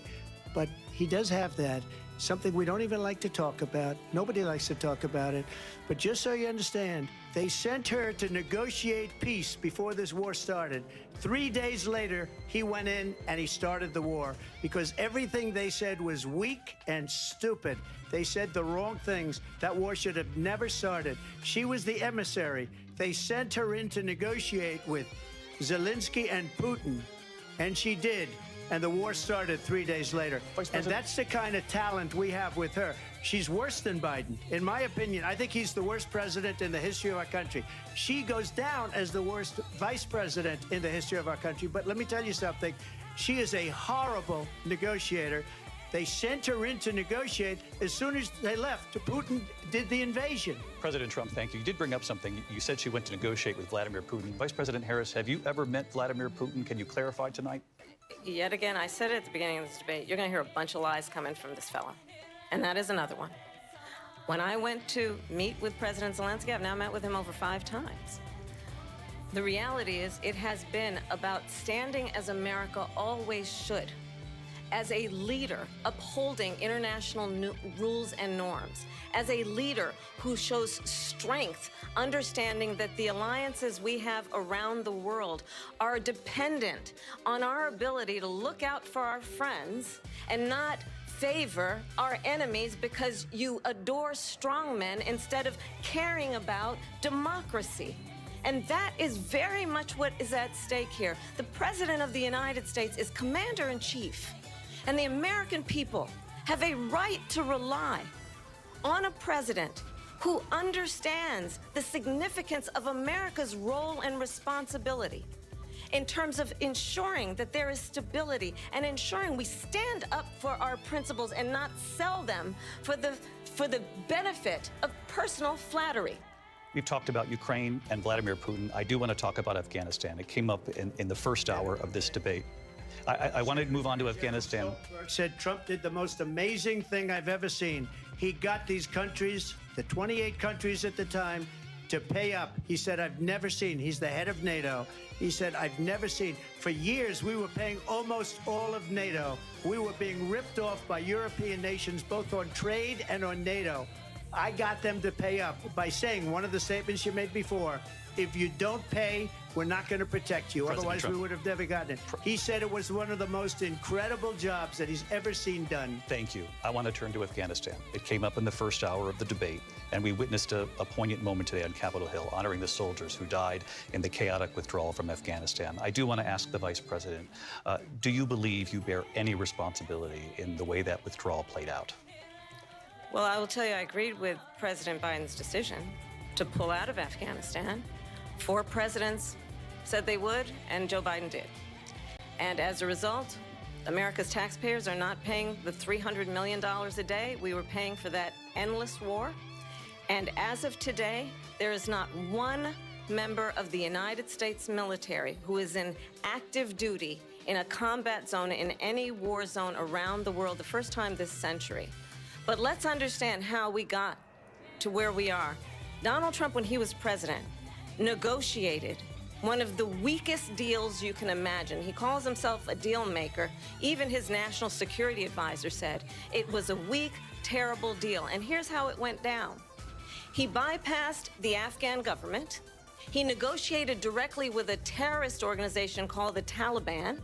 but he does have that. Something we don't even like to talk about. Nobody likes to talk about it. But just so you understand, they sent her to negotiate peace before this war started. 3 days later, he went in and he started the war because everything they said was weak and stupid. They said the wrong things. That war should have never started. She was the emissary. They sent her in to negotiate with Zelensky and Putin, and she did. And the war started 3 days later. And that's the kind of talent we have with her. She's worse than Biden. In my opinion, I think he's the worst president in the history of our country. She goes down as the worst vice president in the history of our country. But let me tell you something. She is a horrible negotiator. They sent her in to negotiate. As soon as they left, Putin did the invasion. President Trump, thank you. You did bring up something. You said she went to negotiate with Vladimir Putin. Vice President Harris, have you ever met Vladimir Putin? Can you clarify tonight? Yet again, I said it at the beginning of this debate, you're going to hear a bunch of lies coming from this fellow. and that is another one. When I went to meet with President Zelensky, I've now met with him over 5 times. The reality is it has been about standing as America always should, as a leader upholding international rules and norms, as a leader who shows strength, understanding that the alliances we have around the world are dependent on our ability to look out for our friends and not favor our enemies because you adore strongmen instead of caring about democracy. And that is very much what is at stake here. The President of the United States is Commander-in-Chief, and the American people have a right to rely on a president who understands the significance of America's role and responsibility in terms of ensuring that there is stability and ensuring we stand up for our principles and not sell them for the benefit of personal flattery. We've talked about Ukraine and Vladimir Putin. I do want to talk about Afghanistan. It came up in the first hour of this debate. I want to move on to Afghanistan. Said Trump did the most amazing thing I've ever seen. He got these countries, the 28 countries at the time, to pay up. He said, I've never seen, he's the head of NATO. He said, I've never seen. For years, we were paying almost all of NATO. We were being ripped off by European nations, both on trade and on NATO. I got them to pay up by saying one of the statements you made before, if you don't pay, we're not going to protect you. President Otherwise, Trump. we would have never gotten it. He said it was one of the most incredible jobs that he's ever seen done. Thank you. I want to turn to Afghanistan. It came up in the first hour of the debate, and we witnessed a poignant moment today on Capitol Hill, honoring the soldiers who died in the chaotic withdrawal from Afghanistan. I do want to ask the Vice President, do you believe you bear any responsibility in the way that withdrawal played out? Well, I will tell you, I agreed with President Biden's decision to pull out of Afghanistan. 4 presidents said they would, and Joe Biden did. And as a result, America's taxpayers are not paying the $300 million a day we were paying for that endless war. And as of today, there is not one member of the United States military who is in active duty in a combat zone in any war zone around the world, the first time this century. But let's understand how we got to where we are. Donald Trump, when he was president, negotiated one of the weakest deals you can imagine. He calls himself a deal maker. Even his national security advisor said it was a weak, terrible deal. And here's how it went down. He bypassed the Afghan government. He negotiated directly with a terrorist organization called the Taliban.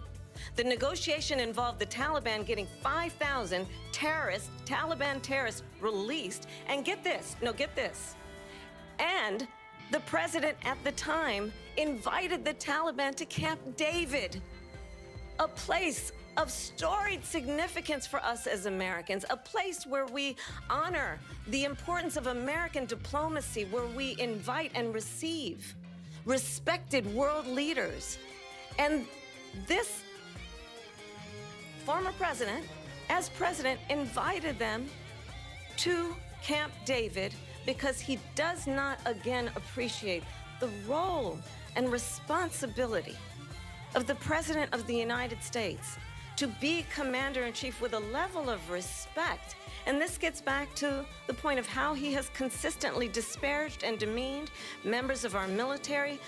The negotiation involved the Taliban getting 5,000 Taliban terrorists released. And get this, and the president at the time invited the Taliban to Camp David, a place of storied significance for us as Americans, a place where we honor the importance of American diplomacy, where we invite and receive respected world leaders. And this former president, as president, invited them to Camp David because he does not, again, appreciate the role and responsibility of the President of the United States to be Commander-in-Chief with a level of respect. And this gets back to the point of how he has consistently disparaged and demeaned members of our military,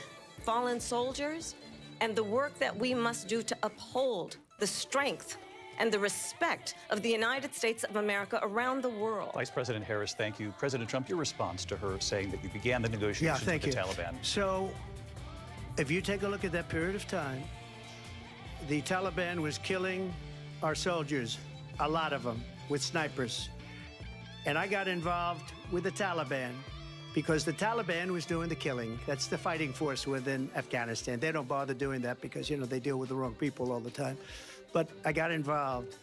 fallen soldiers, and the work that we must do to uphold the strength and the respect of the United States of America around the world. Vice President Harris, thank you. President Trump, your response to her saying that you began the negotiations with the Taliban. So, if you take a look at that period of time, the Taliban was killing our soldiers, a lot of them, with snipers. And I got involved with the Taliban because the Taliban was doing the killing. That's the fighting force within Afghanistan. They don't bother doing that because, you know, they deal with the wrong people all the time. But I got involved.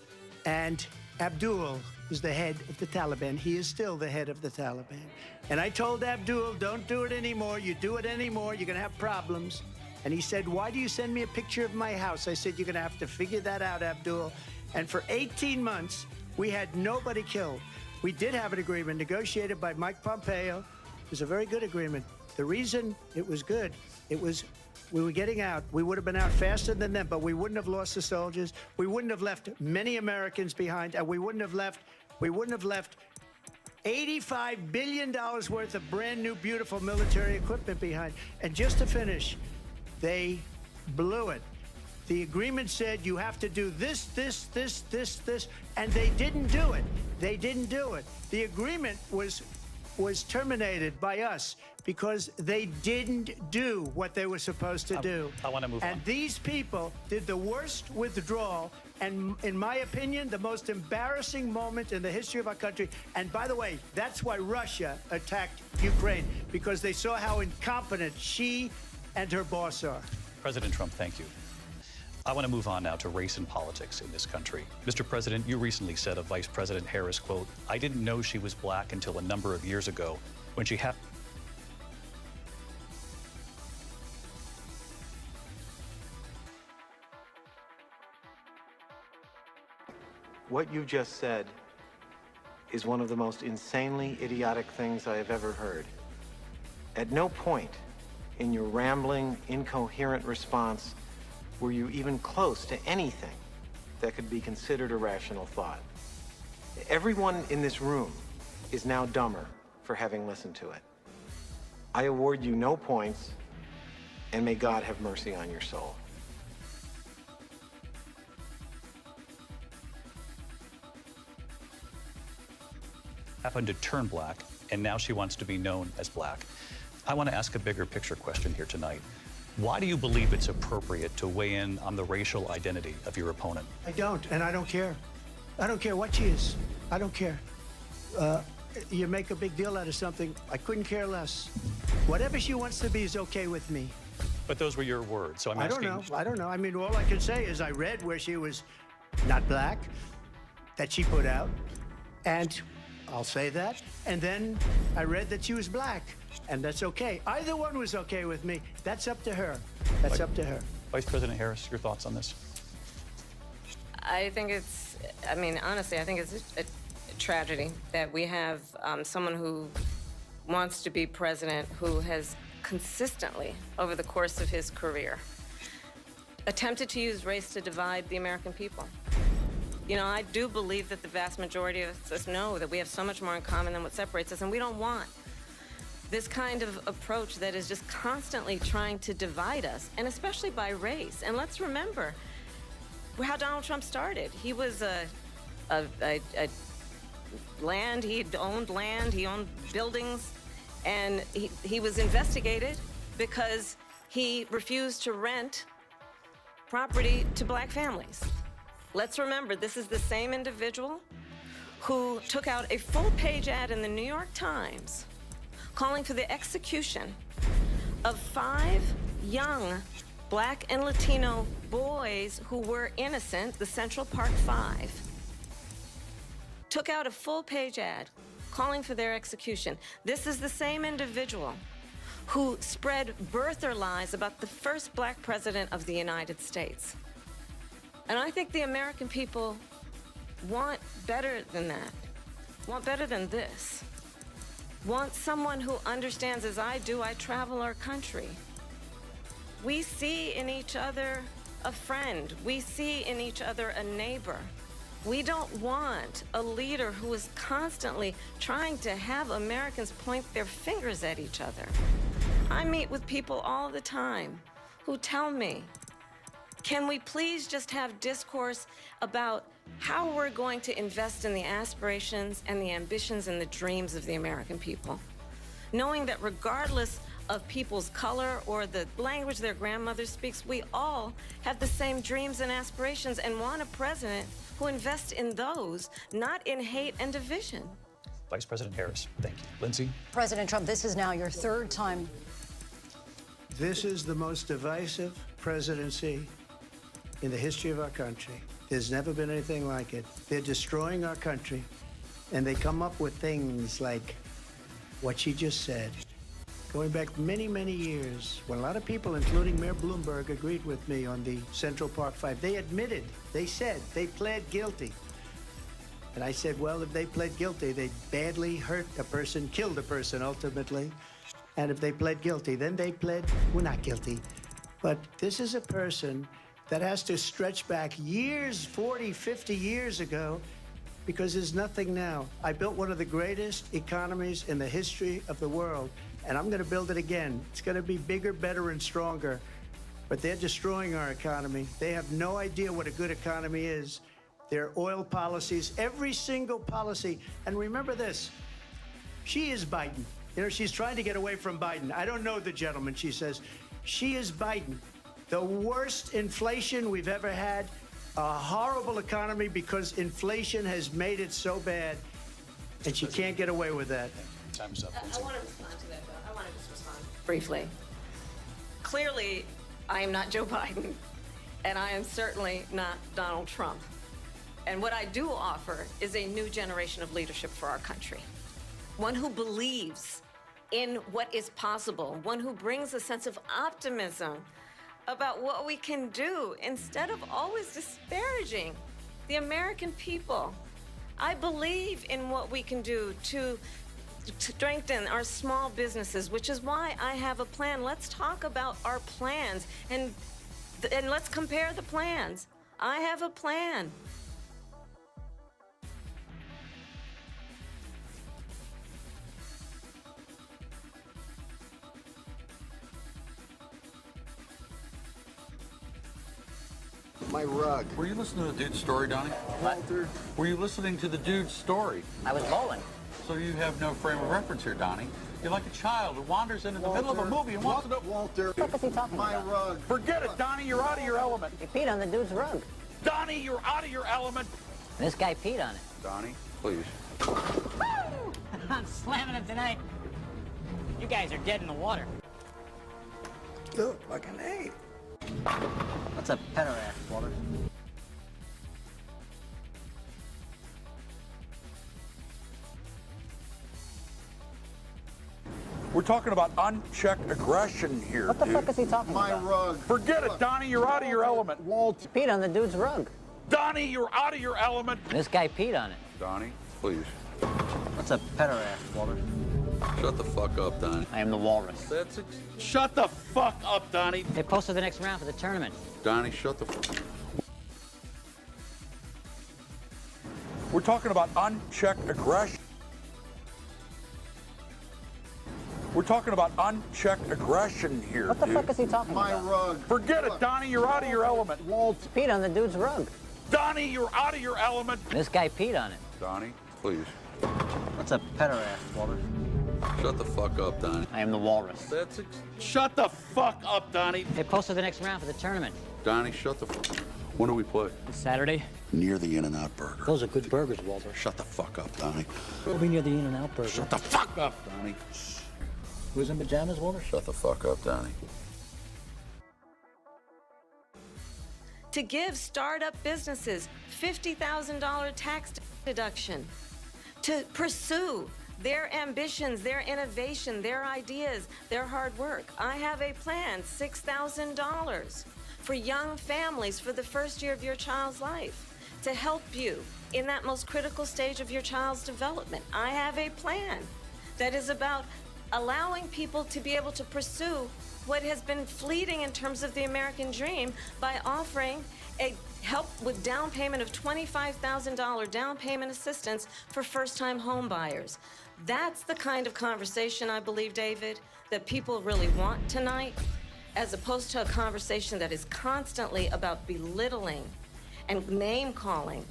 And Abdul was the head of the Taliban. He is still the head of the Taliban. And I told Abdul, don't do it anymore. You do it anymore, you're going to have problems. And he said, why do you send me a picture of my house? I said, you're going to have to figure that out, Abdul. And for 18 months, we had nobody killed. We did have an agreement negotiated by Mike Pompeo. It was a very good agreement. The reason it was good, it was we were getting out. We would have been out faster than them, but we wouldn't have lost the soldiers. We wouldn't have left many Americans behind, and we wouldn't have left we wouldn't have left $85 billion worth of brand new, beautiful military equipment behind. And just to finish, they blew it. The agreement said you have to do this, this, and they didn't do it. They didn't do it. The agreement was terminated by us because they didn't do what they were supposed to do. I want to move on. And these people did the worst withdrawal and, in my opinion, the most embarrassing moment in the history of our country. And by the way, that's why Russia attacked Ukraine, because they saw how incompetent she and her boss are. President Trump, thank you. I want to move on now to race and politics in this country. Mr. President, you recently said of Vice President Harris, quote, "I didn't know she was black until a number of years ago when she had..." What you just said is one of the most insanely idiotic things I have ever heard. At no point in your rambling, incoherent response were you even close to anything that could be considered a rational thought. Everyone in this room is now dumber for having listened to it. I award you no points, and may God have mercy on your soul. Happened to turn black, and now she wants to be known as black. I want to ask a bigger picture question here tonight. Why do you believe it's appropriate to weigh in on the racial identity of your opponent? I don't, and I don't care. I don't care what she is. I don't care. You make a big deal out of something, I couldn't care less. Whatever she wants to be is okay with me. But those were your words, so I'm asking... I don't know. I mean, all I can say is I read where she was not black, that she put out, and I'll say that. And then I read that she was black, and that's okay. Either one was okay with me. That's up to her. That's up to her. Vice President Harris, your thoughts on this? I think it's, I mean, honestly, I think it's a tragedy that we have someone who wants to be president who has consistently, over the course of his career, attempted to use race to divide the American people. You know, I do believe that the vast majority of us know that we have so much more in common than what separates us, and we don't want this kind of approach that is just constantly trying to divide us, and especially by race. And let's remember how Donald Trump started. He was land, he owned buildings, and he was investigated because he refused to rent property to black families. Let's remember, this is the same individual who took out a full-page ad in the New York Times calling for the execution of 5 young black and Latino boys who were innocent, the Central Park 5. Took out a full-page ad calling for their execution. This is the same individual who spread birther lies about the first black president of the United States. And I think the American people want better than that, want better than this, want someone who understands, as I do, I travel our country. We see in each other a friend. We see in each other a neighbor. We don't want a leader who is constantly trying to have Americans point their fingers at each other. I meet with people all the time who tell me, can we please just have discourse about how we're going to invest in the aspirations and the ambitions and the dreams of the American people? Knowing that regardless of people's color or the language their grandmother speaks, we all have the same dreams and aspirations and want a president who invests in those, not in hate and division. Vice President Harris, thank you. Lindsay? President Trump, this is now your 3rd time. This is the most divisive presidency in the history of our country. There's never been anything like it. They're destroying our country, and they come up with things like what she just said. Going back many, many years, when a lot of people, including Mayor Bloomberg, agreed with me on the Central Park 5, they admitted, they said, they pled guilty. And I said, well, if they pled guilty, they badly hurt a person, killed a person ultimately. And if they pled guilty, then they pled, we're not guilty. But this is a person that has to stretch back years, 40, 50 years ago, because there's nothing now. I built one of the greatest economies in the history of the world, and I'm going to build it again. It's going to be bigger, better, and stronger. But they're destroying our economy. They have no idea what a good economy is. Their oil policies, every single policy. And remember this, she is Biden. You know, she's trying to get away from Biden. I don't know the gentleman, she says. She is Biden. The worst inflation we've ever had, a horrible economy because inflation has made it so bad, and she can't get away with that. Time's up. I want to respond to that, though. I want to just respond briefly. Clearly, I am not Joe Biden, and I am certainly not Donald Trump. And what I do offer is a new generation of leadership for our country. One who believes in what is possible, one who brings a sense of optimism about what we can do instead of always disparaging the American people. I believe in what we can do to strengthen our small businesses, which is why I have a plan. Let's talk about our plans and let's compare the plans. I have a plan. My rug. Were you listening to the dude's story, Donnie? Walter. Were you listening to the dude's story? I was bowling. So you have no frame of reference here, Donnie. You're like a child who wanders into the middle of a movie and wants to know... Walter. What is he talking My about? rug. Forget it, Donnie. You're out of your element. You peed on the dude's rug. Donnie, you're out of your element. This guy peed on it. Donnie, please. I'm slamming him tonight. You guys are dead in the water. Look, like an ape. What's a pederast, Walter? We're talking about unchecked aggression here, What the fuck is he talking My about? rug. Forget it, Donnie. You're out of your element. Walter. Peed on the dude's rug. Donnie, you're out of your element. This guy peed on it. Donnie, please. What's a pederast, Walter? Shut the fuck up, Donnie. I am the walrus. Shut the fuck up, Donnie. They posted the next round for the tournament. Donnie, shut the We're talking about unchecked aggression. We're talking about unchecked aggression here, What the dude. fuck is he talking My about? rug. Forget it, Donnie. You're out of your element. Walter. Peed on the dude's rug. Donnie, you're out of your element. This guy peed on it. Donnie, please. What's a pederast, Walter? Shut the fuck up, Donnie. I am the walrus. Shut the fuck up, Donnie. They posted the next round for the tournament. Donnie, shut the When do we play? Saturday. Near the In-N-Out Burger. Those are good burgers, Walter. Shut the fuck up, Donnie. We'll be near the In-N-Out Burger. Shut the fuck up, Donnie. Who's in pajamas, Walter? Shut the fuck up, Donnie. To give startup businesses $50,000 tax deduction, to pursue their ambitions, their innovation, their ideas, their hard work. I have a plan, $6,000 for young families for the first year of your child's life to help you in that most critical stage of your child's development. I have a plan that is about allowing people to be able to pursue what has been fleeting in terms of the American dream by offering a help with down payment of $25,000 down payment assistance for first-time home buyers. That's the kind of conversation, I believe, David, that people really want tonight, as opposed to a conversation that is constantly about belittling and name-calling.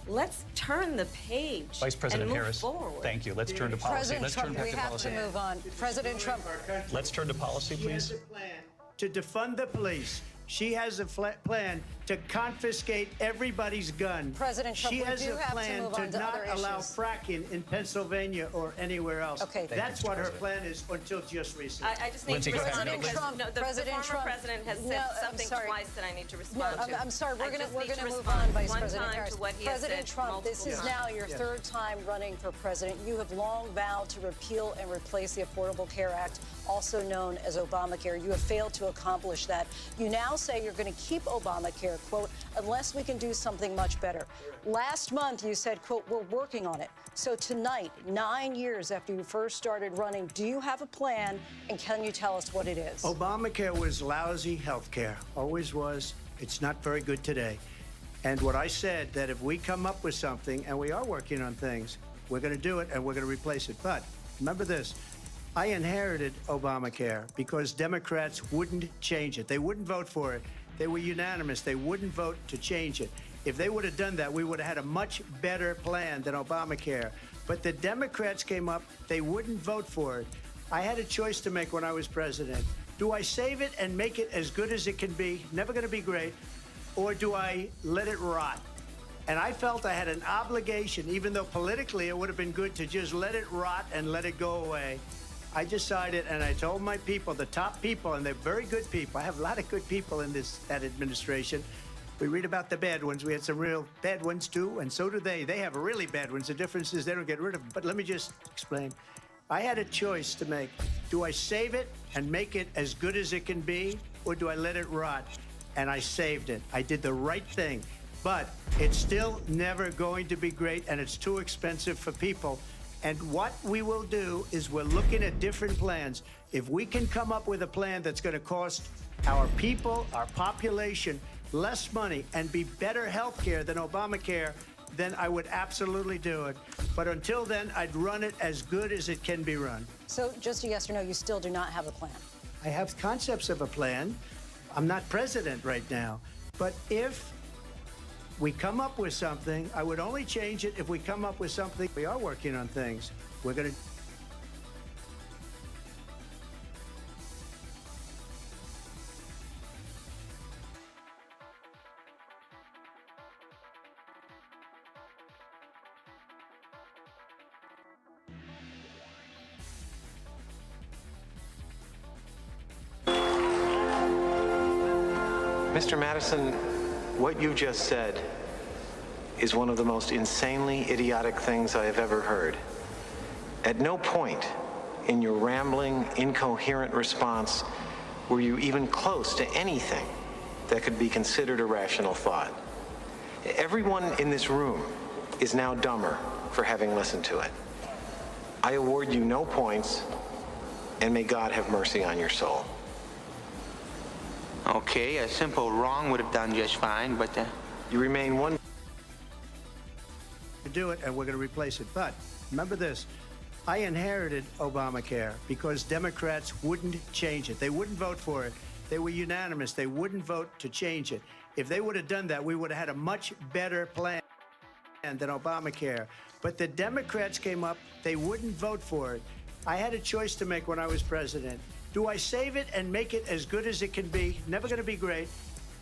Let's turn the page Vice President and move Harris, forward. Thank you. Let's turn to policy. President Let's Trump, turn back we to have policy. to move on. President Trump. Let's turn to policy, She has please. a plan to defund the police. She has a plan to confiscate everybody's gun. President Trump, she we has do a have to plan move on to not other allow issues. fracking in Pennsylvania or anywhere else. Okay. That's what her plan is until just recently. I just need Lindsay, to go ahead. respond because Trump, no, the President former Trump. president has No, said I'm something sorry. twice that I need to No, respond to. I'm sorry. We're I just going need to move respond on, Vice one President time Harris. to what he has President said Trump, this is multiple now your third time running for president. You have long vowed to repeal and replace the Affordable Care Act, also known as Obamacare. You have failed to accomplish that. You now say you're going to keep Obamacare, quote, unless we can do something much better. Last month, you said, quote, we're working on it. So tonight, 9 years after you first started running, do you have a plan, and can you tell us what it is? Obamacare was lousy health care, always was. It's not very good today. And what I said, that if we come up with something, and we are working on things, we're going to do it and we're going to replace it. But remember this, I inherited Obamacare because Democrats wouldn't change it. They wouldn't vote for it. They were unanimous. They wouldn't vote to change it. If they would have done that, we would have had a much better plan than Obamacare. But the Democrats came up, they wouldn't vote for it. I had a choice to make when I was president. Do I save it and make it as good as it can be, never going to be great, or do I let it rot? And I felt I had an obligation, even though politically it would have been good to just let it rot and let it go away. I decided, and I told my people, the top people, and they're very good people. I have a lot of good people in that administration. We read about the bad ones. We had some real bad ones too, and so do they. They have really bad ones. The difference is they don't get rid of them. But let me just explain. I had a choice to make. Do I save it and make it as good as it can be, or do I let it rot? And I saved it. I did the right thing. But it's still never going to be great, and it's too expensive for people. And what we will do is we're looking at different plans. If we can come up with a plan that's going to cost our people, our population, less money and be better health care than Obamacare, then I would absolutely do it. But until then, I'd run it as good as it can be run. So just a yes or no, you still do not have a plan? I have concepts of a plan. I'm not president right now. But if we come up with something, I would only change it if we come up with something. We are working on things. We're going to... Mr. Madison, what you just said is one of the most insanely idiotic things I have ever heard. At no point in your rambling, incoherent response were you even close to anything that could be considered a rational thought. Everyone in this room is now dumber for having listened to it. I award you no points, and may God have mercy on your soul. Okay, a simple wrong would have done just fine, but you remain one to do it, and we're going to replace it. But remember this, I inherited Obamacare because Democrats wouldn't change it. They wouldn't vote for it. They were unanimous. They wouldn't vote to change it. If they would have done that, we would have had a much better plan than Obamacare. But the Democrats came up, they wouldn't vote for it. I had a choice to make when I was president. Do I save it and make it as good as it can be, never going to be great,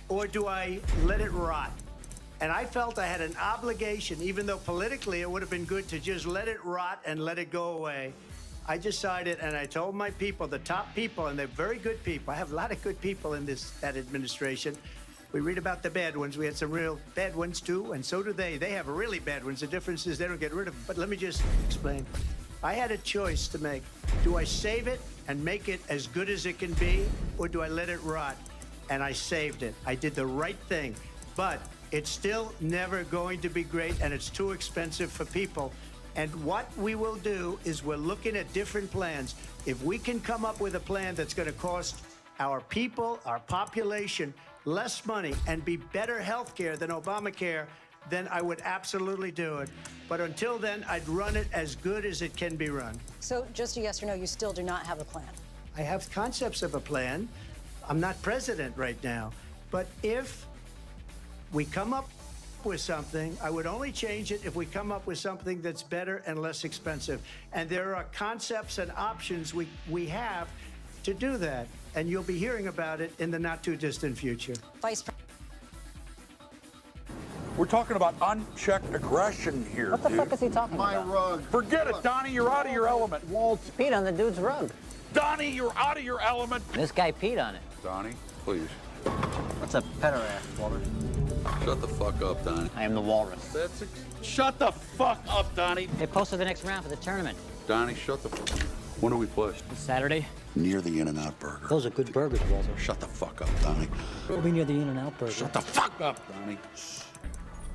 or do I let it rot? And I felt I had an obligation, even though politically it would have been good to just let it rot and let it go away. I decided, and I told my people, the top people, and they're very good people. I have a lot of good people in that administration. We read about the bad ones. We had some real bad ones too, and so do they. They have really bad ones. The difference is they don't get rid of them. But let me just explain. I had a choice to make. Do I save it and make it as good as it can be, or do I let it rot? And I saved it. I did the right thing. But it's still never going to be great, and it's too expensive for people. And what we will do is we're looking at different plans. If we can come up with a plan that's going to cost our people, our population, less money and be better health care than Obamacare, then I would absolutely do it. But until then, I'd run it as good as it can be run. So just a yes or no, you still do not have a plan? I have concepts of a plan. I'm not president right now. But if we come up with something, I would only change it if we come up with something that's better and less expensive. And there are concepts and options we have to do that. And you'll be hearing about it in the not too distant future. Vice President. We're talking about unchecked aggression here, What the fuck is he talking about? My rug. Forget it, Donnie. You're out of your element. Walt peed on the dude's rug. Donnie, you're out of your element. This guy peed on it. Donnie, please. What's a pederast, Walter? Shut the fuck up, Donnie. I am the walrus. Shut the fuck up, Donnie. They posted the next round for the tournament. Donnie, shut the fuck up. When do we play? Saturday. Near the In-N-Out Burger. Those are good burgers, Walter. Shut the fuck up, Donnie. We'll be near the In-N-Out Burger. Shut the fuck up, Donnie.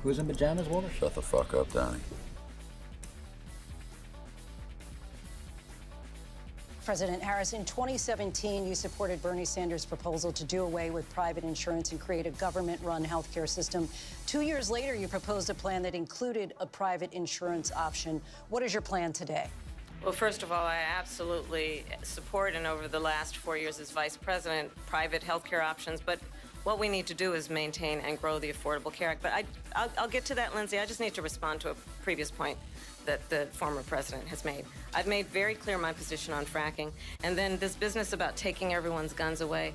Who's in pajamas, Walter? Shut the fuck up, Donnie. President Harris, in 2017, you supported Bernie Sanders' proposal to do away with private insurance and create a government-run healthcare system. 2 years later, you proposed a plan that included a private insurance option. What is your plan today? Well, first of all, I absolutely support, and over the last 4 years as vice president, private healthcare options. But what we need to do is maintain and grow the Affordable Care Act. But I'll get to that, Lindsay. I just need to respond to a previous point that the former president has made. I've made very clear my position on fracking. And then this business about taking everyone's guns away.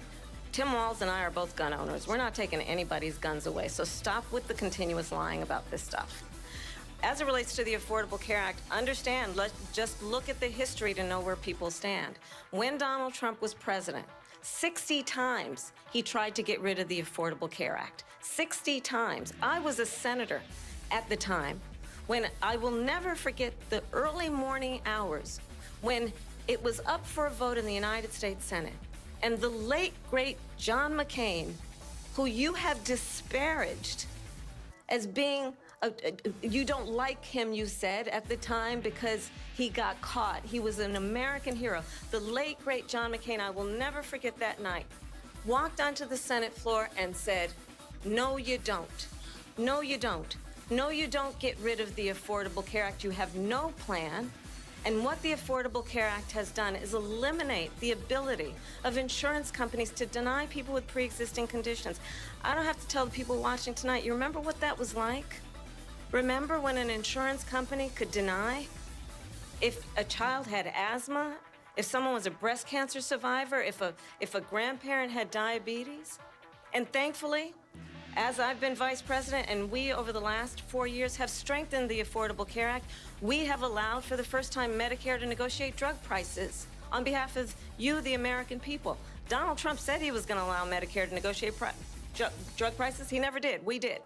Tim Walz and I are both gun owners. We're not taking anybody's guns away. So stop with the continuous lying about this stuff. As it relates to the Affordable Care Act, understand, let's just look at the history to know where people stand. When Donald Trump was president, 60 times he tried to get rid of the Affordable Care Act. 60 times. I was a senator at the time when I will never forget the early morning hours when it was up for a vote in the United States Senate. And the late, great John McCain, who you have disparaged as being you don't like him, you said, at the time because he got caught. He was an American hero. The late, great John McCain, I will never forget that night, walked onto the Senate floor and said, no, you don't. No, you don't. No, you don't get rid of the Affordable Care Act. You have no plan. And what the Affordable Care Act has done is eliminate the ability of insurance companies to deny people with pre-existing conditions. I don't have to tell the people watching tonight, you remember what that was like? Remember when an insurance company could deny if a child had asthma, if someone was a breast cancer survivor, if a grandparent had diabetes? And thankfully, as I've been vice president and we over the last 4 years have strengthened the Affordable Care Act, we have allowed for the first time Medicare to negotiate drug prices on behalf of you, the American people. Donald Trump said he was going to allow Medicare to negotiate drug prices. He never did. We did.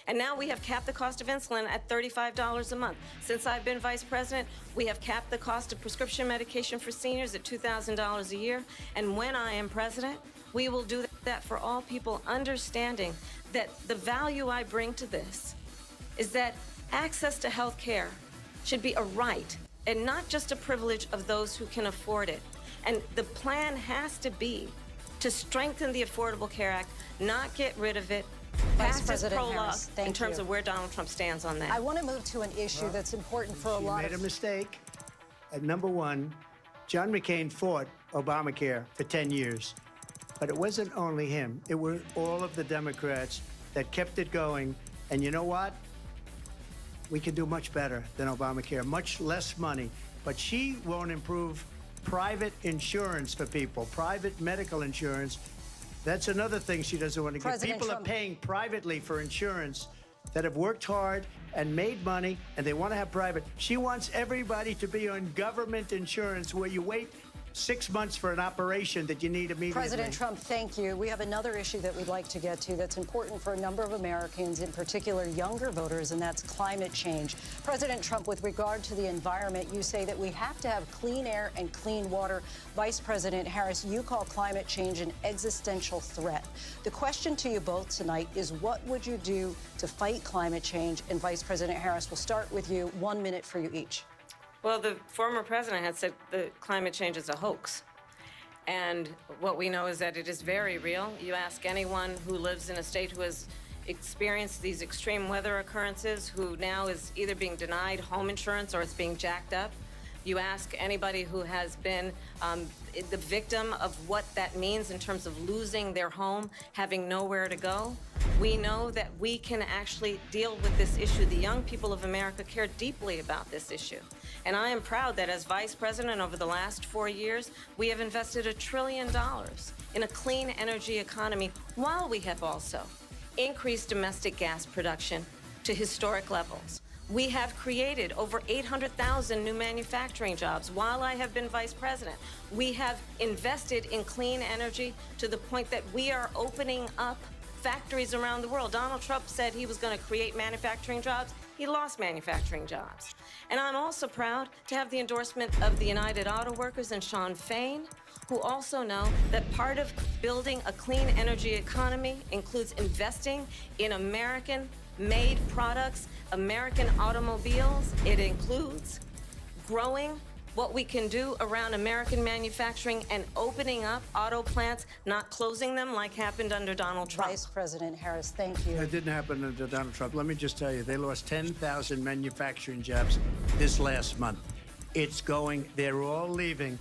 And now we have capped the cost of insulin at $35 a month. Since I've been vice president, we have capped the cost of prescription medication for seniors at $2,000 a year. And when I am president, we will do that for all people, understanding that the value I bring to this is that access to health care should be a right and not just a privilege of those who can afford it. And the plan has to be to strengthen the Affordable Care Act, not get rid of it, Vice President Harris, in terms of where Donald Trump stands on that. I want to move to an issue that's important for a lot of... She made a mistake. At number one, John McCain fought Obamacare for 10 years. But it wasn't only him. It were all of the Democrats that kept it going. And you know what? We can do much better than Obamacare, much less money. But she won't improve private insurance for people, private medical insurance. That's another thing she doesn't want to get. People are paying privately for insurance that have worked hard and made money, and they want to have private. She wants everybody to be on government insurance where you wait 6 months for an operation that you need immediately. President Trump, thank you. We have another issue that we'd like to get to that's important for a number of Americans, in particular younger voters, and that's climate change. President Trump, with regard to the environment, you say that we have to have clean air and clean water. Vice President Harris, you call climate change an existential threat. The question to you both tonight is, what would you do to fight climate change? And Vice President Harris, we'll start with you. 1 minute for you each. Well, the former president had said that climate change is a hoax. And what we know is that it is very real. You ask anyone who lives in a state who has experienced these extreme weather occurrences, who now is either being denied home insurance or it's being jacked up. You ask anybody who has been the victim of what that means in terms of losing their home, having nowhere to go. We know that we can actually deal with this issue. The young people of America care deeply about this issue. And I am proud that as vice president over the last 4 years, we have invested $1 trillion in a clean energy economy, while we have also increased domestic gas production to historic levels. We have created over 800,000 new manufacturing jobs while I have been vice president. We have invested in clean energy to the point that we are opening up factories around the world. Donald Trump said he was going to create manufacturing jobs. He lost manufacturing jobs. And I'm also proud to have the endorsement of the United Auto Workers and Sean Fain, who also know that part of building a clean energy economy includes investing in American-made products, American automobiles. It includes growing what we can do around American manufacturing and opening up auto plants, not closing them like happened under Donald Trump. Vice President Harris, thank you. It didn't happen under Donald Trump. Let me just tell you, they lost 10,000 manufacturing jobs this last month. It's going, they're all leaving.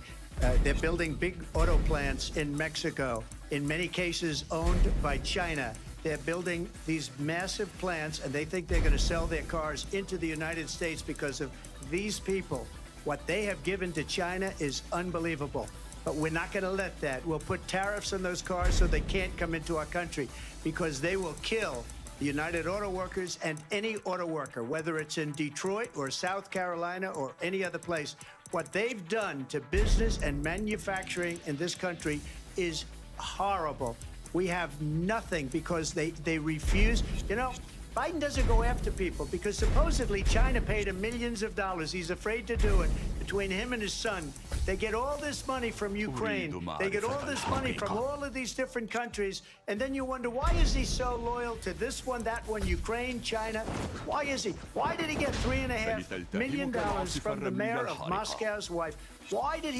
They're building big auto plants in Mexico, in many cases owned by China. They're building these massive plants, and they think they're going to sell their cars into the United States because of these people. What they have given to China is unbelievable. But we're not going to let that. We'll put tariffs on those cars so they can't come into our country, because they will kill the United Auto Workers and any auto worker, whether it's in Detroit or South Carolina or any other place. What they've done to business and manufacturing in this country is horrible. We have nothing because they refuse. You know, Biden doesn't go after people because supposedly China paid him millions of dollars. He's afraid to do it. Between him and his son, they get all this money from Ukraine. They get all this money from all of these different countries. And then you wonder, why is he so loyal to this one, that one, Ukraine, China? Why is he? Why did he get $3.5 million from the mayor of Moscow's wife? Why did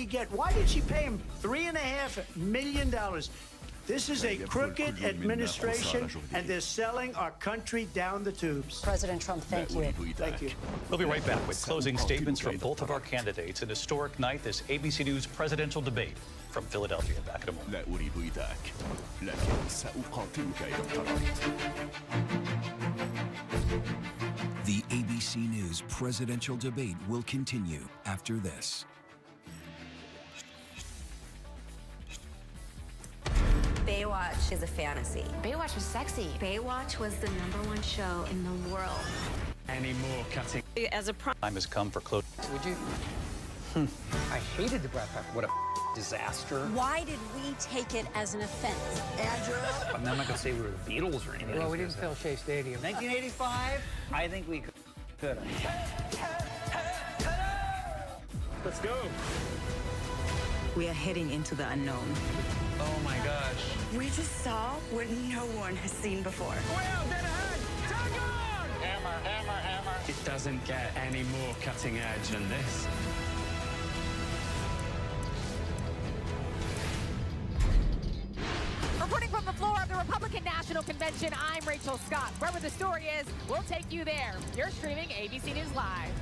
she pay him $3.5 million? This is a crooked administration, and they're selling our country down the tubes. President Trump, thank you. Thank you. We'll be right back with closing statements from both of our candidates. An historic night, this ABC News presidential debate from Philadelphia. Back in a moment. لا أريد ذاك لكن سأقاتلك إذا اضطررت. The ABC News presidential debate will continue after this. Baywatch is a fantasy. Baywatch was sexy. Baywatch was the #1 show in the world. Any more cutting? As a Time has come for closing. Would you? I hated the Brat Pack. What a disaster. Why did we take it as an offense? Andrew? I'm not going to say we were the Beatles or anything. Well, we didn't fill Shea Stadium. 1985? I think we could have. Let's go. We are heading into the unknown. Oh my gosh. We just saw what no one has seen before. Well, dead ahead! Tekken! Hammer, hammer, hammer. It doesn't get any more cutting edge than this. Reporting from the floor of the Republican National Convention, I'm Rachel Scott. Wherever the story is, we'll take you there. You're streaming ABC News Live.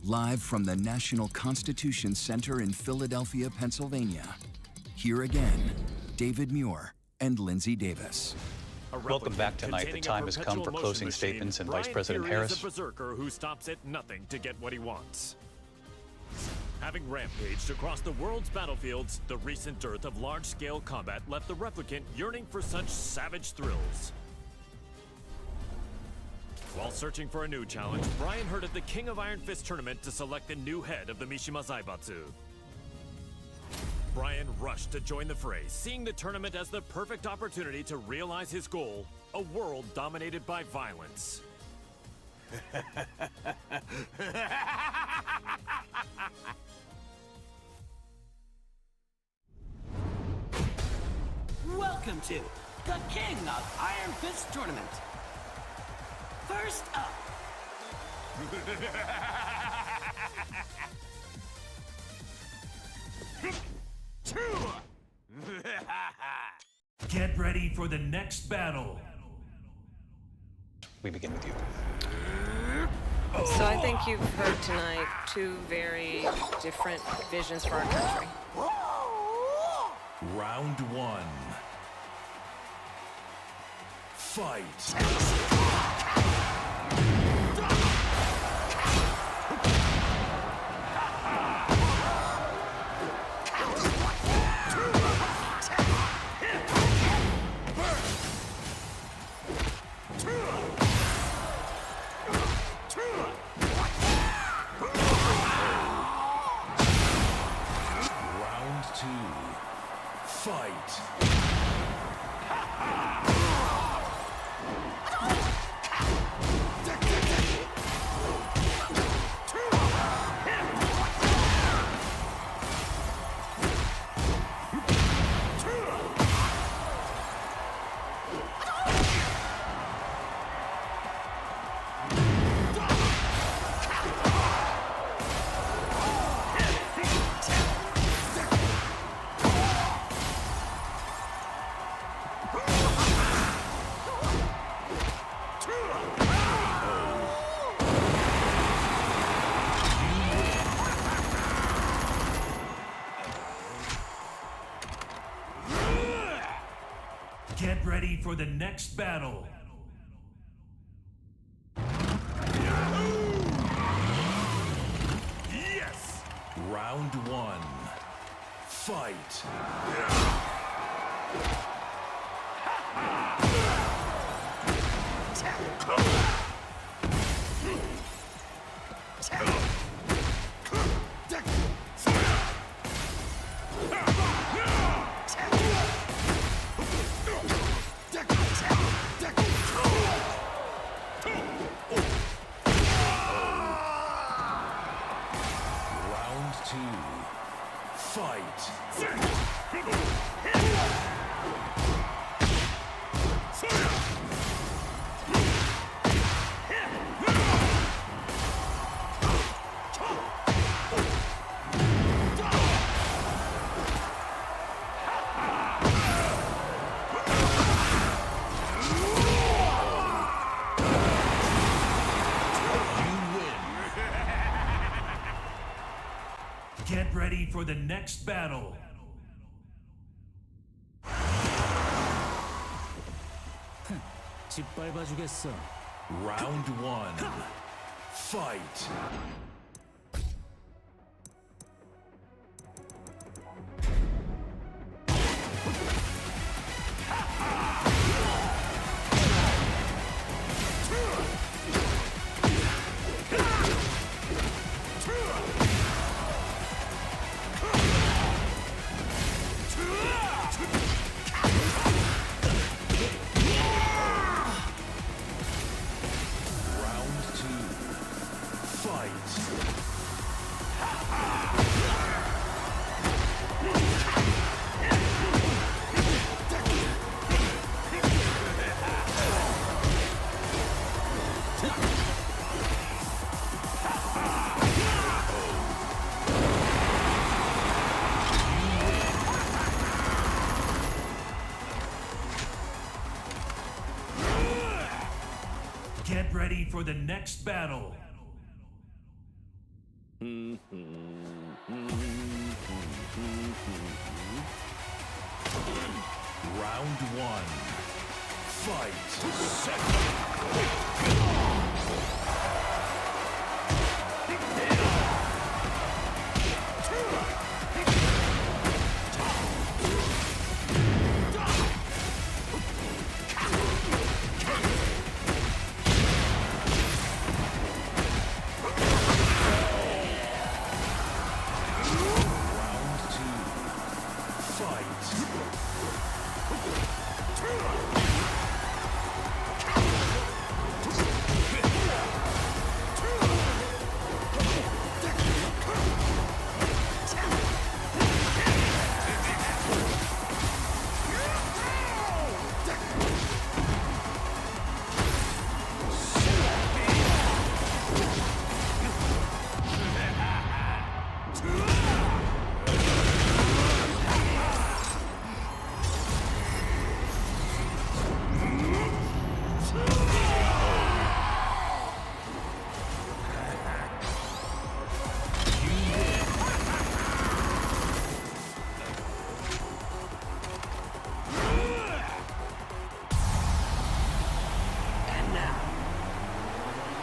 Live from the National Constitution Center in Philadelphia, Pennsylvania. Here again, David Muir and Lindsay Davis. Welcome back tonight. The time has come for closing statements, and Vice President Harris. Is a berserker who stops at nothing to get what he wants. Having rampaged across the world's battlefields, the recent dearth of large-scale combat left the replicant yearning for such savage thrills. While searching for a new challenge, Brian heard of the King of Iron Fist tournament to select the new head of the Mishima Zaibatsu. Brian rushed to join the fray, seeing the tournament as the perfect opportunity to realize his goal, a world dominated by violence. Welcome to the King of Iron Fist tournament. First up. Get ready for the next battle. We begin with you. So I think you've heard tonight two very different visions for our country. Round one. Fight. Get ready for the next battle. Yes! Round one. Fight. Round two. Fight. Get ready for the next battle. 짓밟아주겠어. Round one. Fight. Round two. Fight. Get ready for the next battle. Round one. Round two. Fight.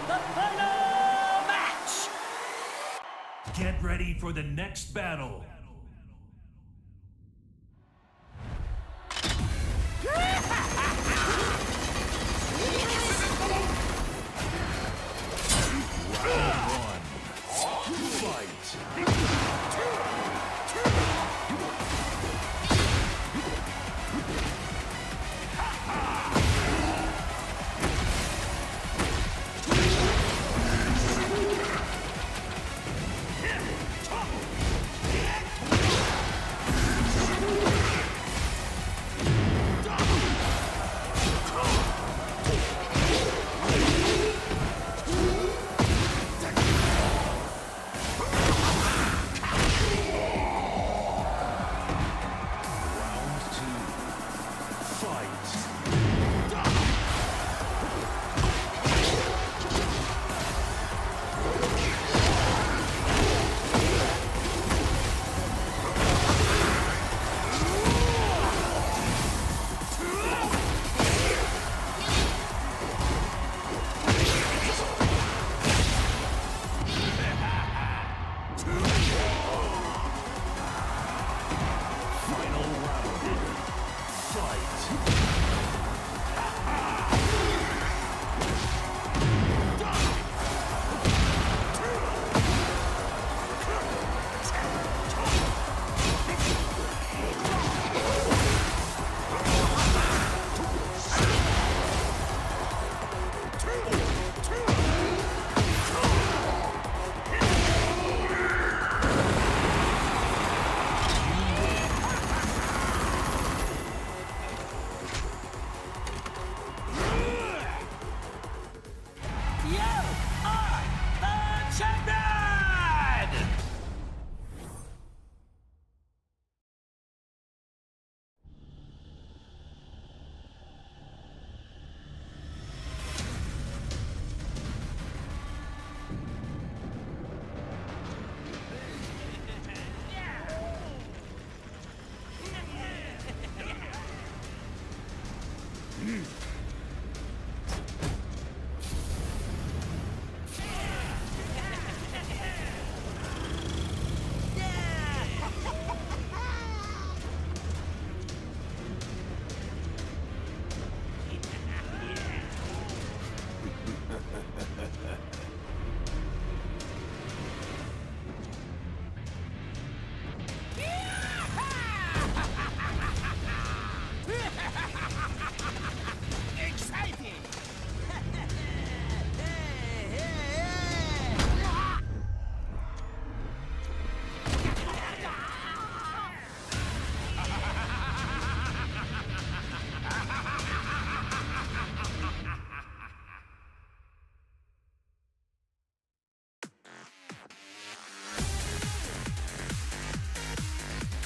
The final match! Get ready for the next battle. Round one. Fight.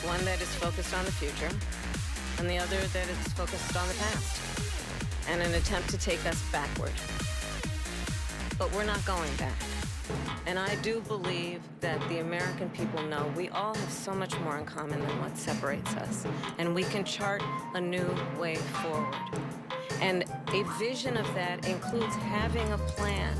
One that is focused on the future, and the other that is focused on the past, and an attempt to take us backward. But we're not going back. And I do believe that the American people know we all have so much more in common than what separates us, and we can chart a new way forward. And a vision of that includes having a plan,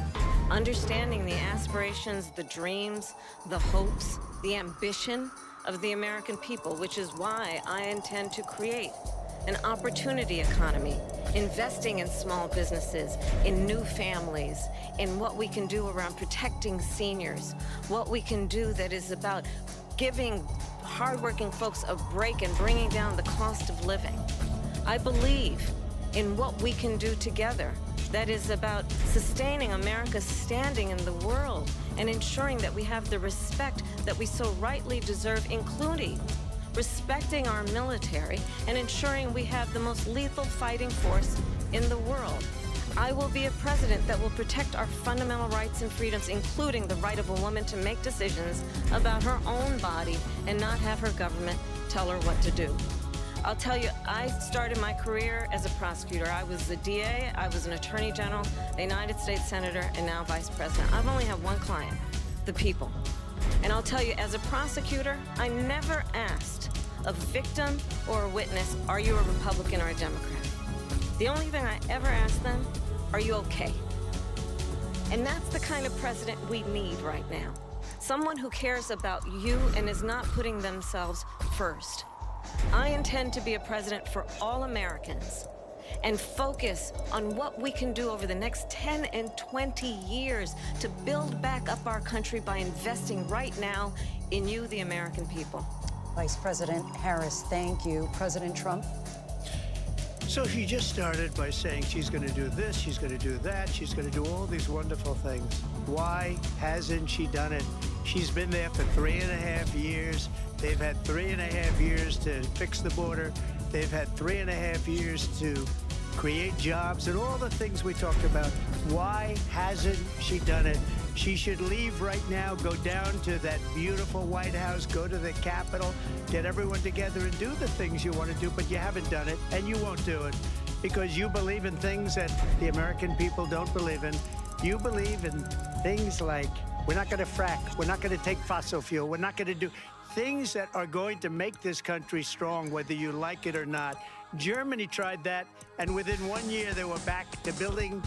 understanding the aspirations, the dreams, the hopes, the ambition of the American people, which is why I intend to create an opportunity economy, investing in small businesses, in new families, in what we can do around protecting seniors, what we can do that is about giving hardworking folks a break and bringing down the cost of living. I believe in what we can do together that is about sustaining America's standing in the world and ensuring that we have the respect that we so rightly deserve, including respecting our military and ensuring we have the most lethal fighting force in the world. I will be a president that will protect our fundamental rights and freedoms, including the right of a woman to make decisions about her own body and not have her government tell her what to do. I'll tell you, I started my career as a prosecutor. I was the DA, I was an attorney general, a United States senator, and now vice president. I've only had one client, the people. And I'll tell you, as a prosecutor, I never asked a victim or a witness, are you a Republican or a Democrat? The only thing I ever asked them, are you okay? And that's the kind of president we need right now. Someone who cares about you and is not putting themselves first. I intend to be a president for all Americans and focus on what we can do over the next 10 and 20 years to build back up our country by investing right now in you, the American people. Vice President Harris, thank you. President Trump? So she just started by saying she's going to do this, she's going to do that, she's going to do all these wonderful things. Why hasn't she done it? She's been there for 3.5 years. They've had 3.5 years to fix the border. They've had 3.5 years to create jobs and all the things we talked about. Why hasn't she done it? She should leave right now, go down to that beautiful White House, go to the Capitol, get everyone together and do the things you want to do, but you haven't done it, and you won't do it because you believe in things that the American people don't believe in. You believe in things like, we're not going to frack, we're not going to take fossil fuel, we're not going to do things that are going to make this country strong, whether you like it or not. Germany tried that, and within 1 year, they were back to building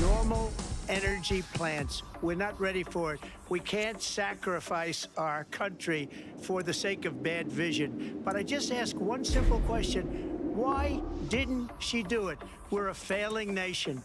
normal energy plants. We're not ready for it. We can't sacrifice our country for the sake of bad vision. But I just ask one simple question. Why didn't she do it? We're a failing nation.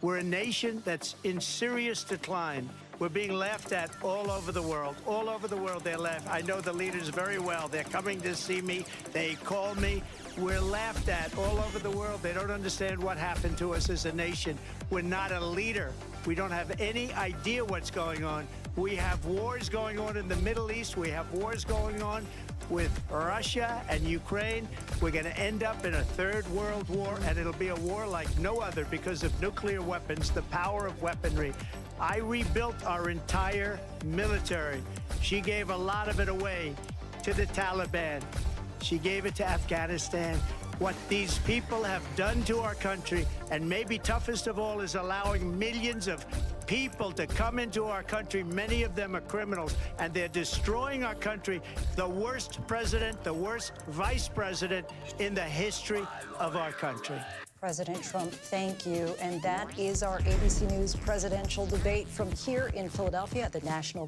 We're a nation that's in serious decline. We're being laughed at all over the world. All over the world, they're laughed. I know the leaders very well. They're coming to see me. They call me. We're laughed at all over the world. They don't understand what happened to us as a nation. We're not a leader. We don't have any idea what's going on. We have wars going on in the Middle East. We have wars going on with Russia and Ukraine. We're going to end up in a third world war, and it'll be a war like no other because of nuclear weapons, the power of weaponry. I rebuilt our entire military. She gave a lot of it away to the Taliban. She gave it to Afghanistan. What these people have done to our country, and maybe toughest of all, is allowing millions of people to come into our country. Many of them are criminals, and they're destroying our country. The worst president, the worst vice president in the history of our country. President Trump, thank you. And that is our ABC News presidential debate from here in Philadelphia at the National